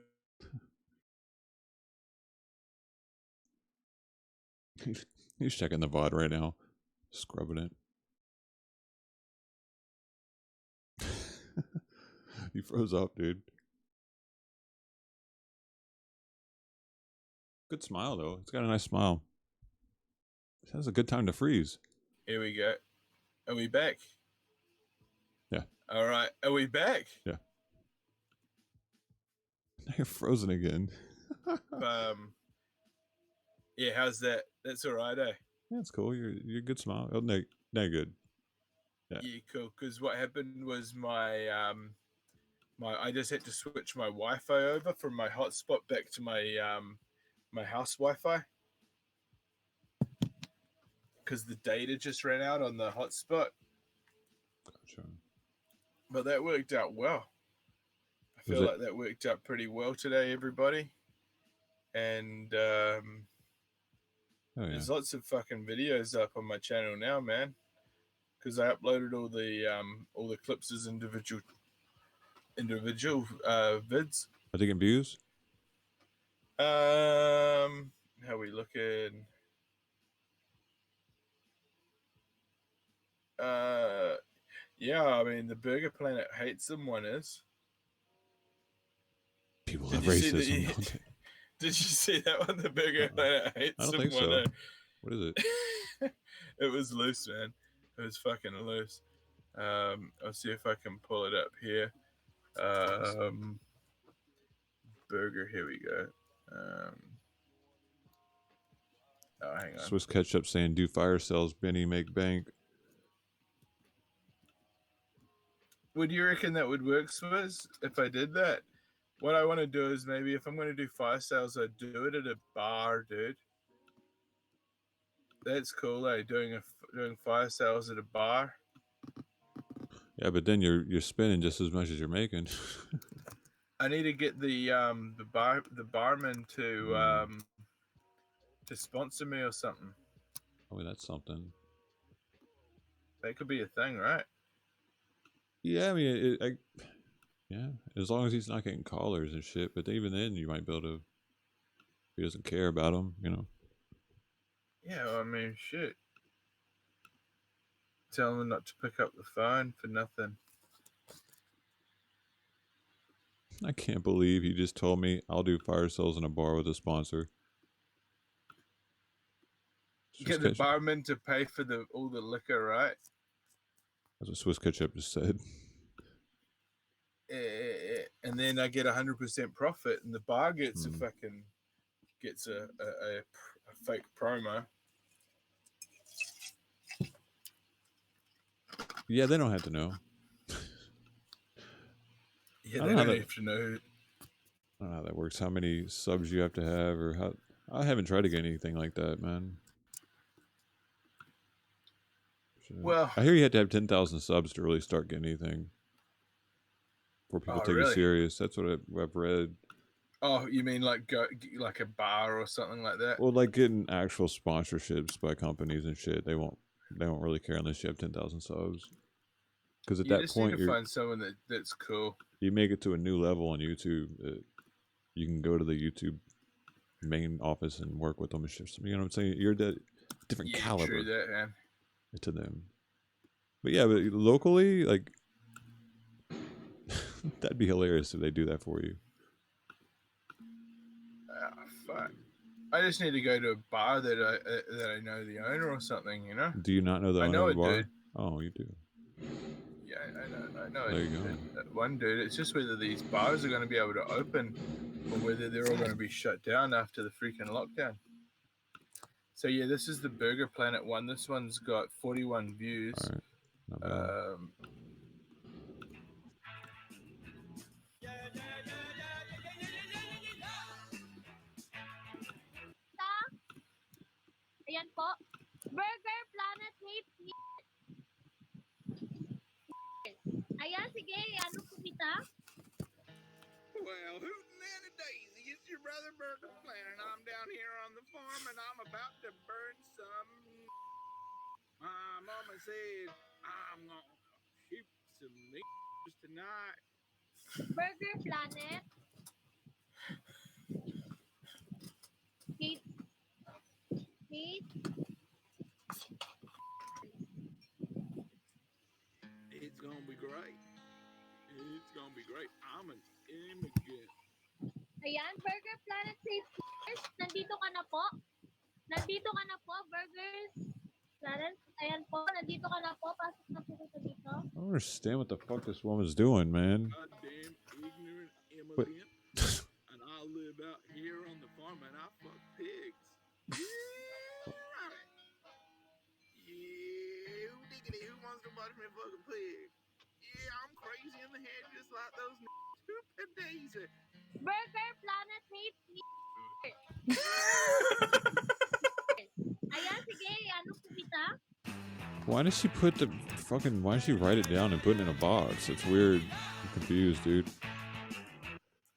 He's checking the VOD right now. Scrubbing it. He froze up, dude. Good smile, though. It's got a nice smile. That's a good time to freeze. Here we go. Are we back? Yeah. All right. Are we back? Yeah. Now you're frozen again. Yeah, how's that? That's all right, eh? Yeah, it's cool. You're good smile. Oh, no, good. Yeah, cool. Because what happened was my I just had to switch my Wi-Fi over from my hotspot back to my my house Wi-Fi because the data just ran out on the hotspot. Gotcha. But that worked out well. I feel like that worked out pretty well today, everybody. And there's lots of fucking videos up on my channel now, man. Because I uploaded all the clips as individual vids. Are they getting views? How we looking? Yeah, I mean the Burger Planet hates them one is. People have racism. Did you see that one? The Burger Planet hates I don't them think so. one. What is it? It was loose, man. It was fucking loose. I'll see if I can pull it up here. Burger, here we go. Hang on. Swiss Ketchup saying, do fire sales, Benny, make bank. Would you reckon that would work, Swiss, if I did that? What I want to do is maybe if I'm going to do fire sales, I'd do it at a bar, dude. That's cool, eh? Doing fire sales at a bar. Yeah, but then you're spending just as much as you're making. I need to get the barman to sponsor me or something. Oh, that's something. That could be a thing, right? Yeah, I mean, yeah, as long as he's not getting callers and shit. But even then, you might be able to. If he doesn't care about them, you know. Yeah, well, I mean, shit. Tell him not to pick up the phone for nothing. I can't believe he just told me I'll do fire sales in a bar with a sponsor. Get the barman to pay for all the liquor, right? That's what Swiss Ketchup just said. And then I get 100% profit, and the bar gets a fake promo. Yeah, they don't have to know. Yeah, they don't have to know. I don't know how that works. How many subs you have to have, or how? I haven't tried to get anything like that, man. Well, I hear you have to have 10,000 subs to really start getting anything. For people take you serious. That's what I've read. Oh, you mean like like a bar or something like that? Well, like getting actual sponsorships by companies and shit. They won't really care unless you have 10,000 subs. Because at that point, need to find someone that's cool. You make it to a new level on YouTube. You can go to the YouTube main office and work with them and shit. You know what I'm saying? You're that different caliber. True that, man. To them. But yeah, but locally, like that'd be hilarious if they do that for you. Fuck. I just need to go to a bar that I know the owner or something, you know? Do you not know the owner of the bar? Dude. Oh, you do. Yeah, I know. There you go. One dude. It's just whether these bars are going to be able to open or whether they're all going to be shut down after the freaking lockdown. So yeah, this is the Burger Planet one. This one's got 41 views. All right. Not bad. Ayan po. Burger Planet hates me. Ayan, sige. Ano kumita? Well, hootin' and a daisy, it's your brother Burger Planet. I'm down here on the farm and I'm about to burn some. My mama said I'm gonna shoot some meat tonight. Burger Planet. Hate. It's gonna be great. It's gonna be great. I'm an immigrant. Ayan, Burger Planet says cheers. Nandito ka na po. Nandito ka na po, Burgers Planet. Ayan po, nandito ka na po. Pasok na po dito dito. I don't understand what the fuck this woman's doing, man. Goddamn ignorant immigrant. And I live out here on the farm and I fuck pigs. Yeah, who diggity? Who wants to watch me fuck a pig? Yeah, I'm crazy in the head just like those stupid daisy. Burger Planet hates me. Ayan, sige. Ano kumita? Why does she put the fucking? Why does she write it down and put it in a box? It's weird. I'm confused, dude.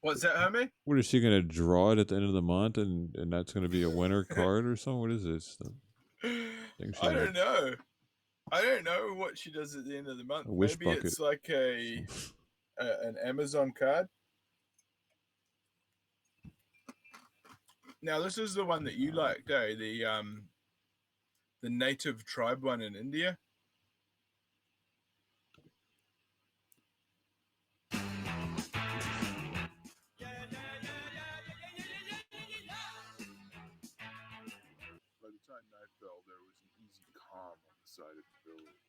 What's that, homie? What is she gonna draw it at the end of the month, and that's gonna be a winner card or something? What is this? I don't know. I don't know what she does at the end of the month. Wish Maybe bucket. it's like an Amazon card. Now this is the one that you liked, eh? The native tribe one in India. By the time night fell, there was an easy calm on the side of the village.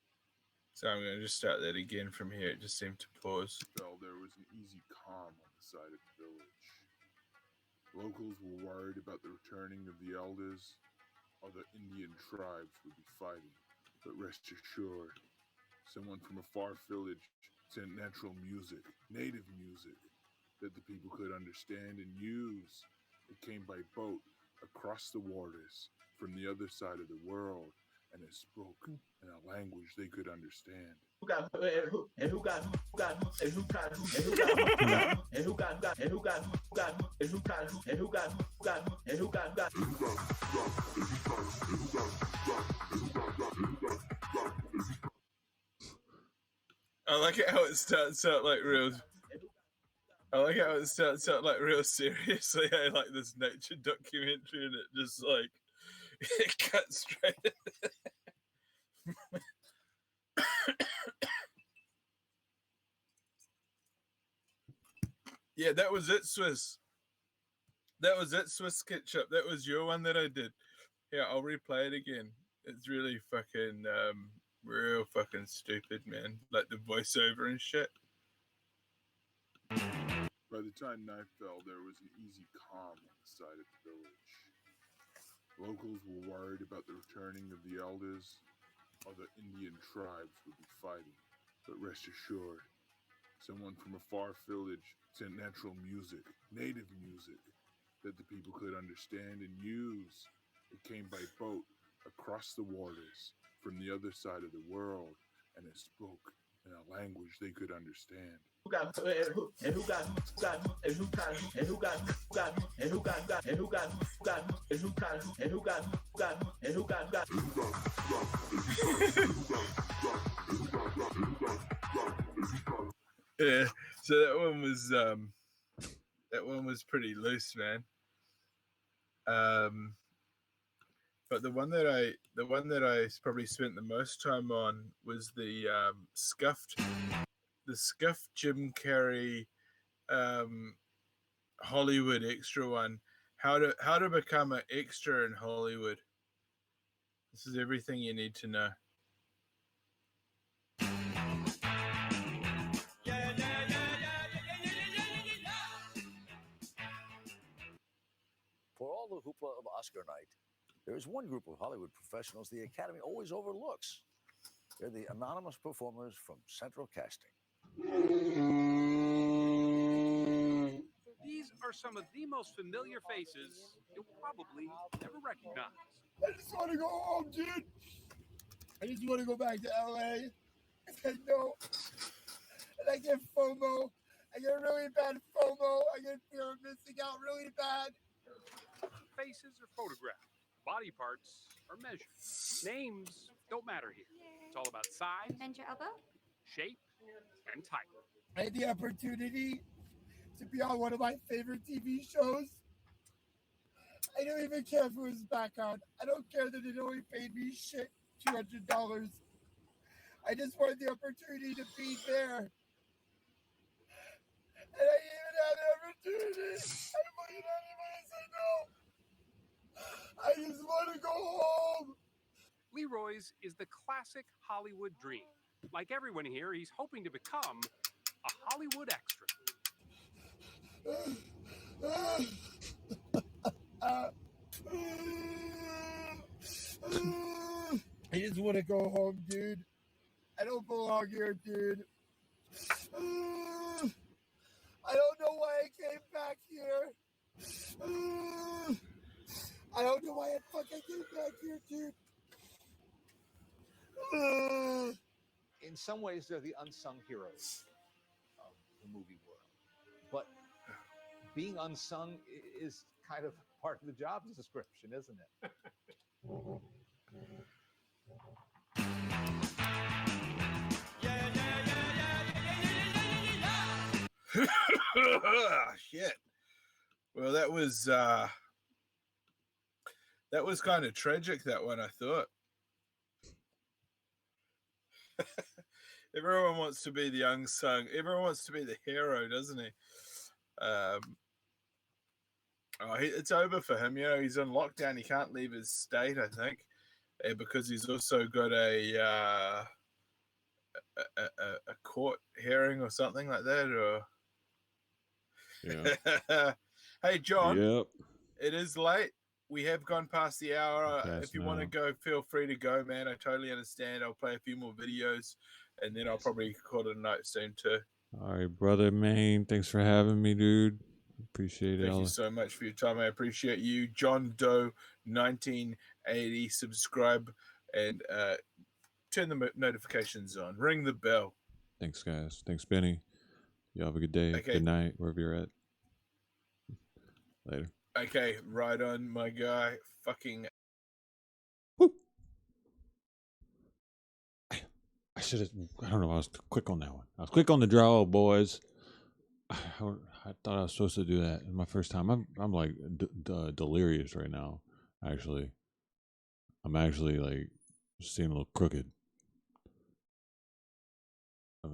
So I'm going to just start that again from here. It just seemed to pause. There was an easy calm on the side of the village. Locals were worried about the returning of the elders. Other Indian tribes would be fighting. But rest assured, someone from a far village sent natural music, native music, that the people could understand and use. It came by boat across the waters from the other side of the world, and it spoke in a language they could understand. I like it how it starts out like real. I like how it starts out like real seriously. I like this nature documentary, and it just like it cuts straight. Yeah, Yeah, that was it, Swiss. That was it, Swiss Ketchup. That was your one that I did. Yeah, I'll replay it again. It's really fucking, real fucking stupid, man. Like the voiceover and shit. By the time night fell, there was an easy calm on the side of the village. Locals were worried about the returning of the elders. Other Indian tribes would be fighting. But rest assured, someone from a far village sent natural music, native music, that the people could understand and use. It came by boat across the waters from the other side of the world, and it spoke in a language they could understand. Yeah, so that one was pretty loose, man. But the one that I probably spent the most time on was the scuffed Jim Carrey Hollywood extra one. How to become an extra in Hollywood. This is everything you need to know. For all the hoopla of Oscar night, there is one group of Hollywood professionals the Academy always overlooks. They're the anonymous performers from Central Casting. These are some of the most familiar faces you'll probably never recognize. I just want to go home, dude. I just want to go back to LA. I know. And I get FOMO. I get really bad FOMO. I get fear of missing out really bad. Faces are photographed. Body parts are measured. Names don't matter here. It's all about size. Bend your elbow. Shape and type. I had the opportunity to be on one of my favorite TV shows. I don't even care if it was background. I don't care that it only paid me shit $200. I just wanted the opportunity to be there. And I even had the opportunity. I fucking had anybody say no. I just want to go home. Leroy's is the classic Hollywood dream. Like everyone here, he's hoping to become a Hollywood extra. I just want to go home, dude. I don't belong here, dude. I don't know why I came back here. I don't know why I fucking came back here, dude. In some ways, they're the unsung heroes of the movie world. But being unsung is kind of part of the job description, isn't it? Shit. Well, that was kind of tragic, that one, I thought. Everyone wants to be the unsung. Everyone wants to be the hero, doesn't he? It's over for him. You know, he's on lockdown. He can't leave his state, I think, because he's also got a court hearing or something like that. Or yeah. Hey, John. Yep. It is late. We have gone past the hour. If you want to now. go, feel free to go, man. I totally understand. I'll play a few more videos, and then I'll probably call it a night soon too. All right, brother Maine. Thanks for having me, dude. Appreciate it. Thank you so much for your time. I appreciate you. John Doe 1980. Subscribe and turn the notifications on. Ring the bell. Thanks, guys. Thanks, Benny. You have a good day. Okay. Good night, wherever you're at. Later. Okay, right on, my guy. Fucking. I should have. I don't know. I was quick on that one. I was quick on the draw, boys. I thought I was supposed to do that. It's my first time. I'm like delirious right now. Actually, I'm actually like seeing a little crooked. I'm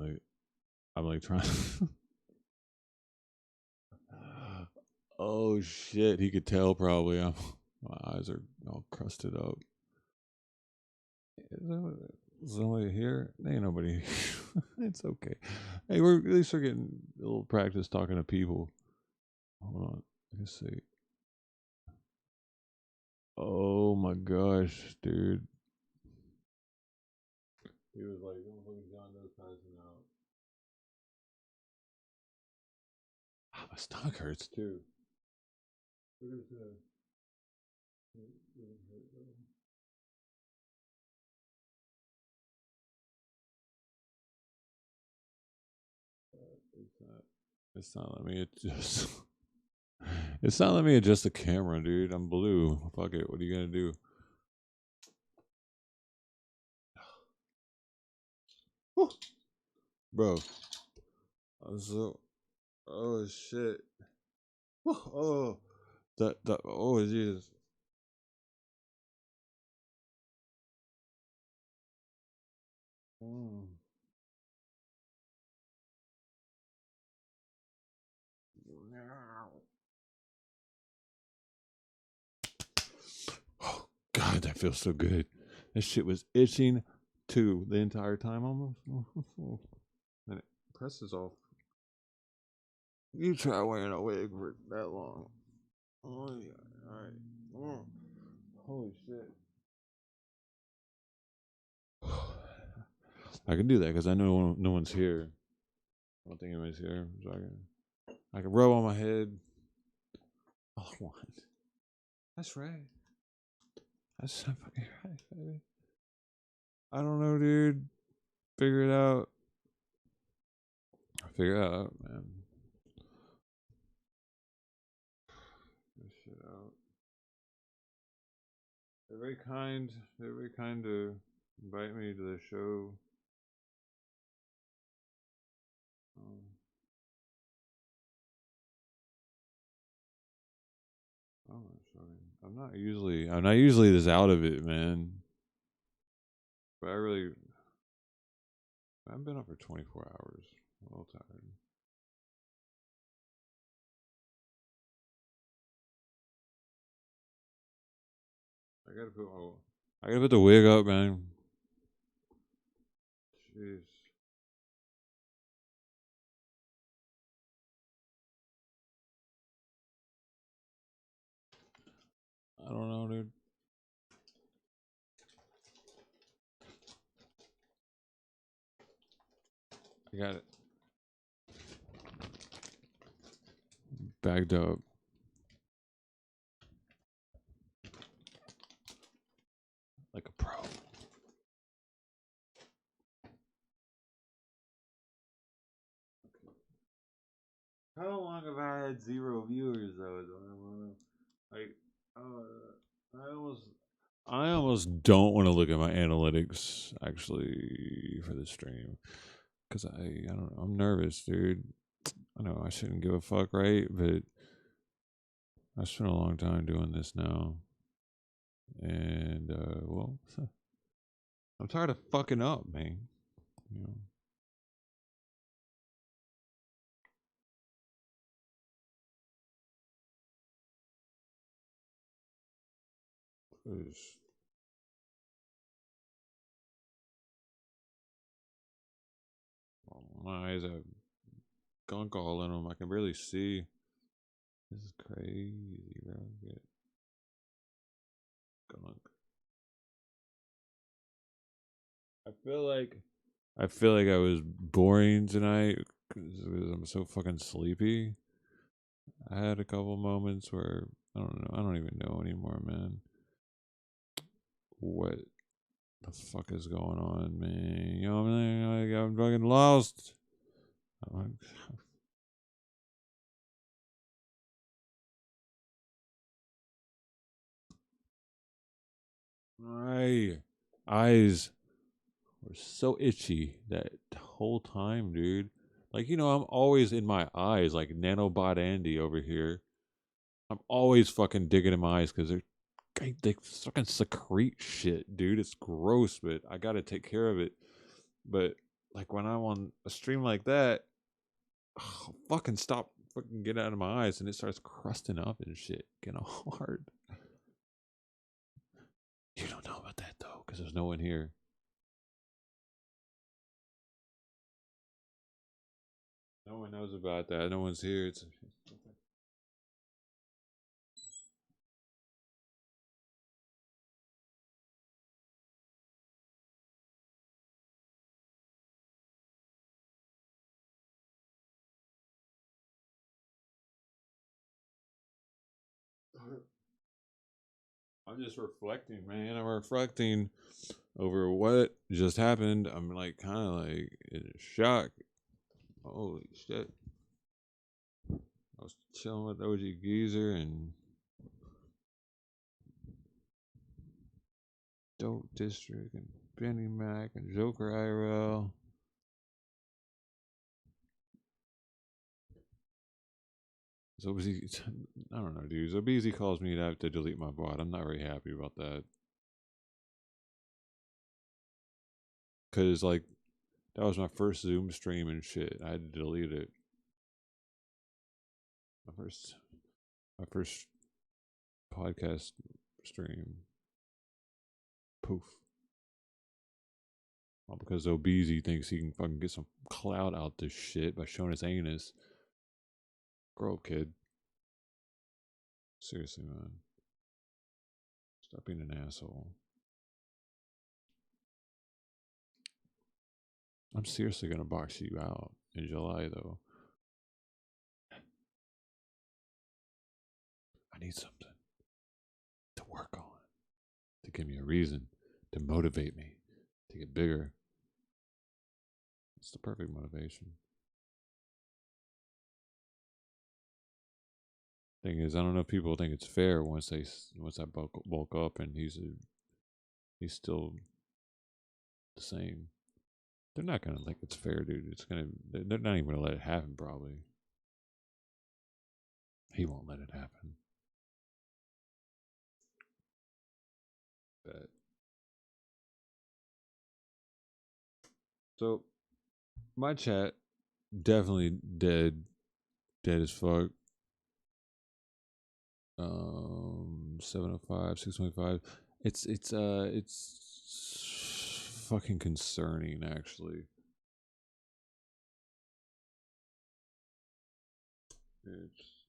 like trying. Oh shit, he could tell probably. My eyes are all crusted up. Is somebody here? Ain't nobody here. It's okay. Hey, at least we're getting a little practice talking to people. Hold on. Let's see. Oh my gosh, dude. He was like, I'm fucking John Doe's passing out. My stomach hurts too. Look at this. It's not letting me adjust. It's not letting me adjust the camera, dude. I'm blue. Fuck it. What are you gonna do? Whew. Bro. Oh shit. Oh. Oh Jesus. Mm. Oh God, that feels so good. That shit was itching too the entire time almost. And it presses off. You try wearing a wig for that long. Oh yeah, alright. Holy shit. I can do that because I know no one's here. I don't think anybody's here, so I can rub on my head. Oh, what? That's right. That's so fucking right, baby. I don't know, dude. Figure it out. Figure it out, man. This shit out. They're very kind. They're very kind to invite me to the show. Oh, sorry. I'm not usually this out of it, man. But I've been up for 24 hours. I'm a little tired. I gotta put the wig up, man. Jeez. I don't know, dude. I got it. Bagged up. Like a pro. How long have I had 0 viewers though? Like, I almost don't want to look at my analytics actually for the stream because I don't know. I'm nervous, dude. I know I shouldn't give a fuck, right? But I spent a long time doing this now, and well, I'm tired of fucking up, man. You know. My eyes have gunk all in them. I can barely see. This is crazy, bro. Get gunk. I feel like I was boring tonight because I'm so fucking sleepy. I had a couple moments where I don't know. I don't even know anymore, man. What the fuck is going on, man? You know what I mean? Like, I'm fucking lost. My eyes were so itchy that whole time, dude. Like, you know, I'm always in my eyes, like nanobot Andy over here. I'm always fucking digging in my eyes because they fucking secrete shit, dude. It's gross, but I gotta take care of it. But like when I'm on a stream like that, fucking stop fucking get out of my eyes, and it starts crusting up and shit, getting all hard. You don't know about that though, because there's no one here. No one knows about that. No one's here. It's I'm just reflecting, man. I'm reflecting over what just happened. I'm like kind of like in shock. Holy shit. I was chilling with OG Geezer and Dope District and Benny Mac and Joker IRL. So I don't know, dude. So BZ calls me to have to delete my bot. I'm not very happy about that. Cause like that was my first Zoom stream and shit. I had to delete it. My first podcast stream. Poof. All because OBZ thinks he can fucking get some clout out this shit by showing his anus. Grow up, kid. Seriously, man. Stop being an asshole. I'm seriously gonna box you out in July, though. I need something to work on, to give me a reason, to motivate me, to get bigger. It's the perfect motivation. Thing is, I don't know if people think it's fair once I bulk up and he's still the same. They're not gonna think it's fair, dude. They're not even gonna let it happen. Probably he won't let it happen. But so my chat definitely dead as fuck. 705, 625. It's fucking concerning, actually. It's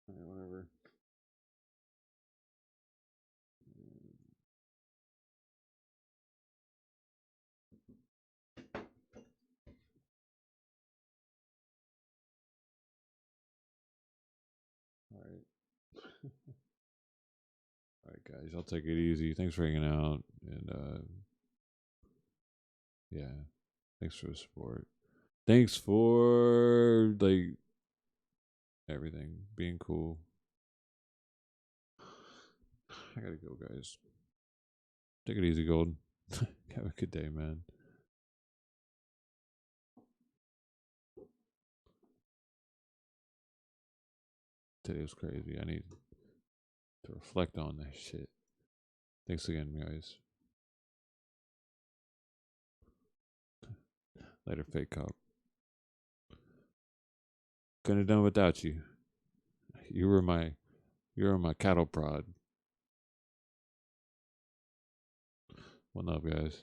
whatever. All right, guys, I'll take it easy. Thanks for hanging out, and yeah, thanks for the support. Thanks for like everything, being cool. I gotta go, guys. Take it easy, Golden. Have a good day, man. Today was crazy. I need to reflect on that shit. Thanks again, guys. Later, fake cop. Couldn't have done without you. You were my cattle prod. One love, guys.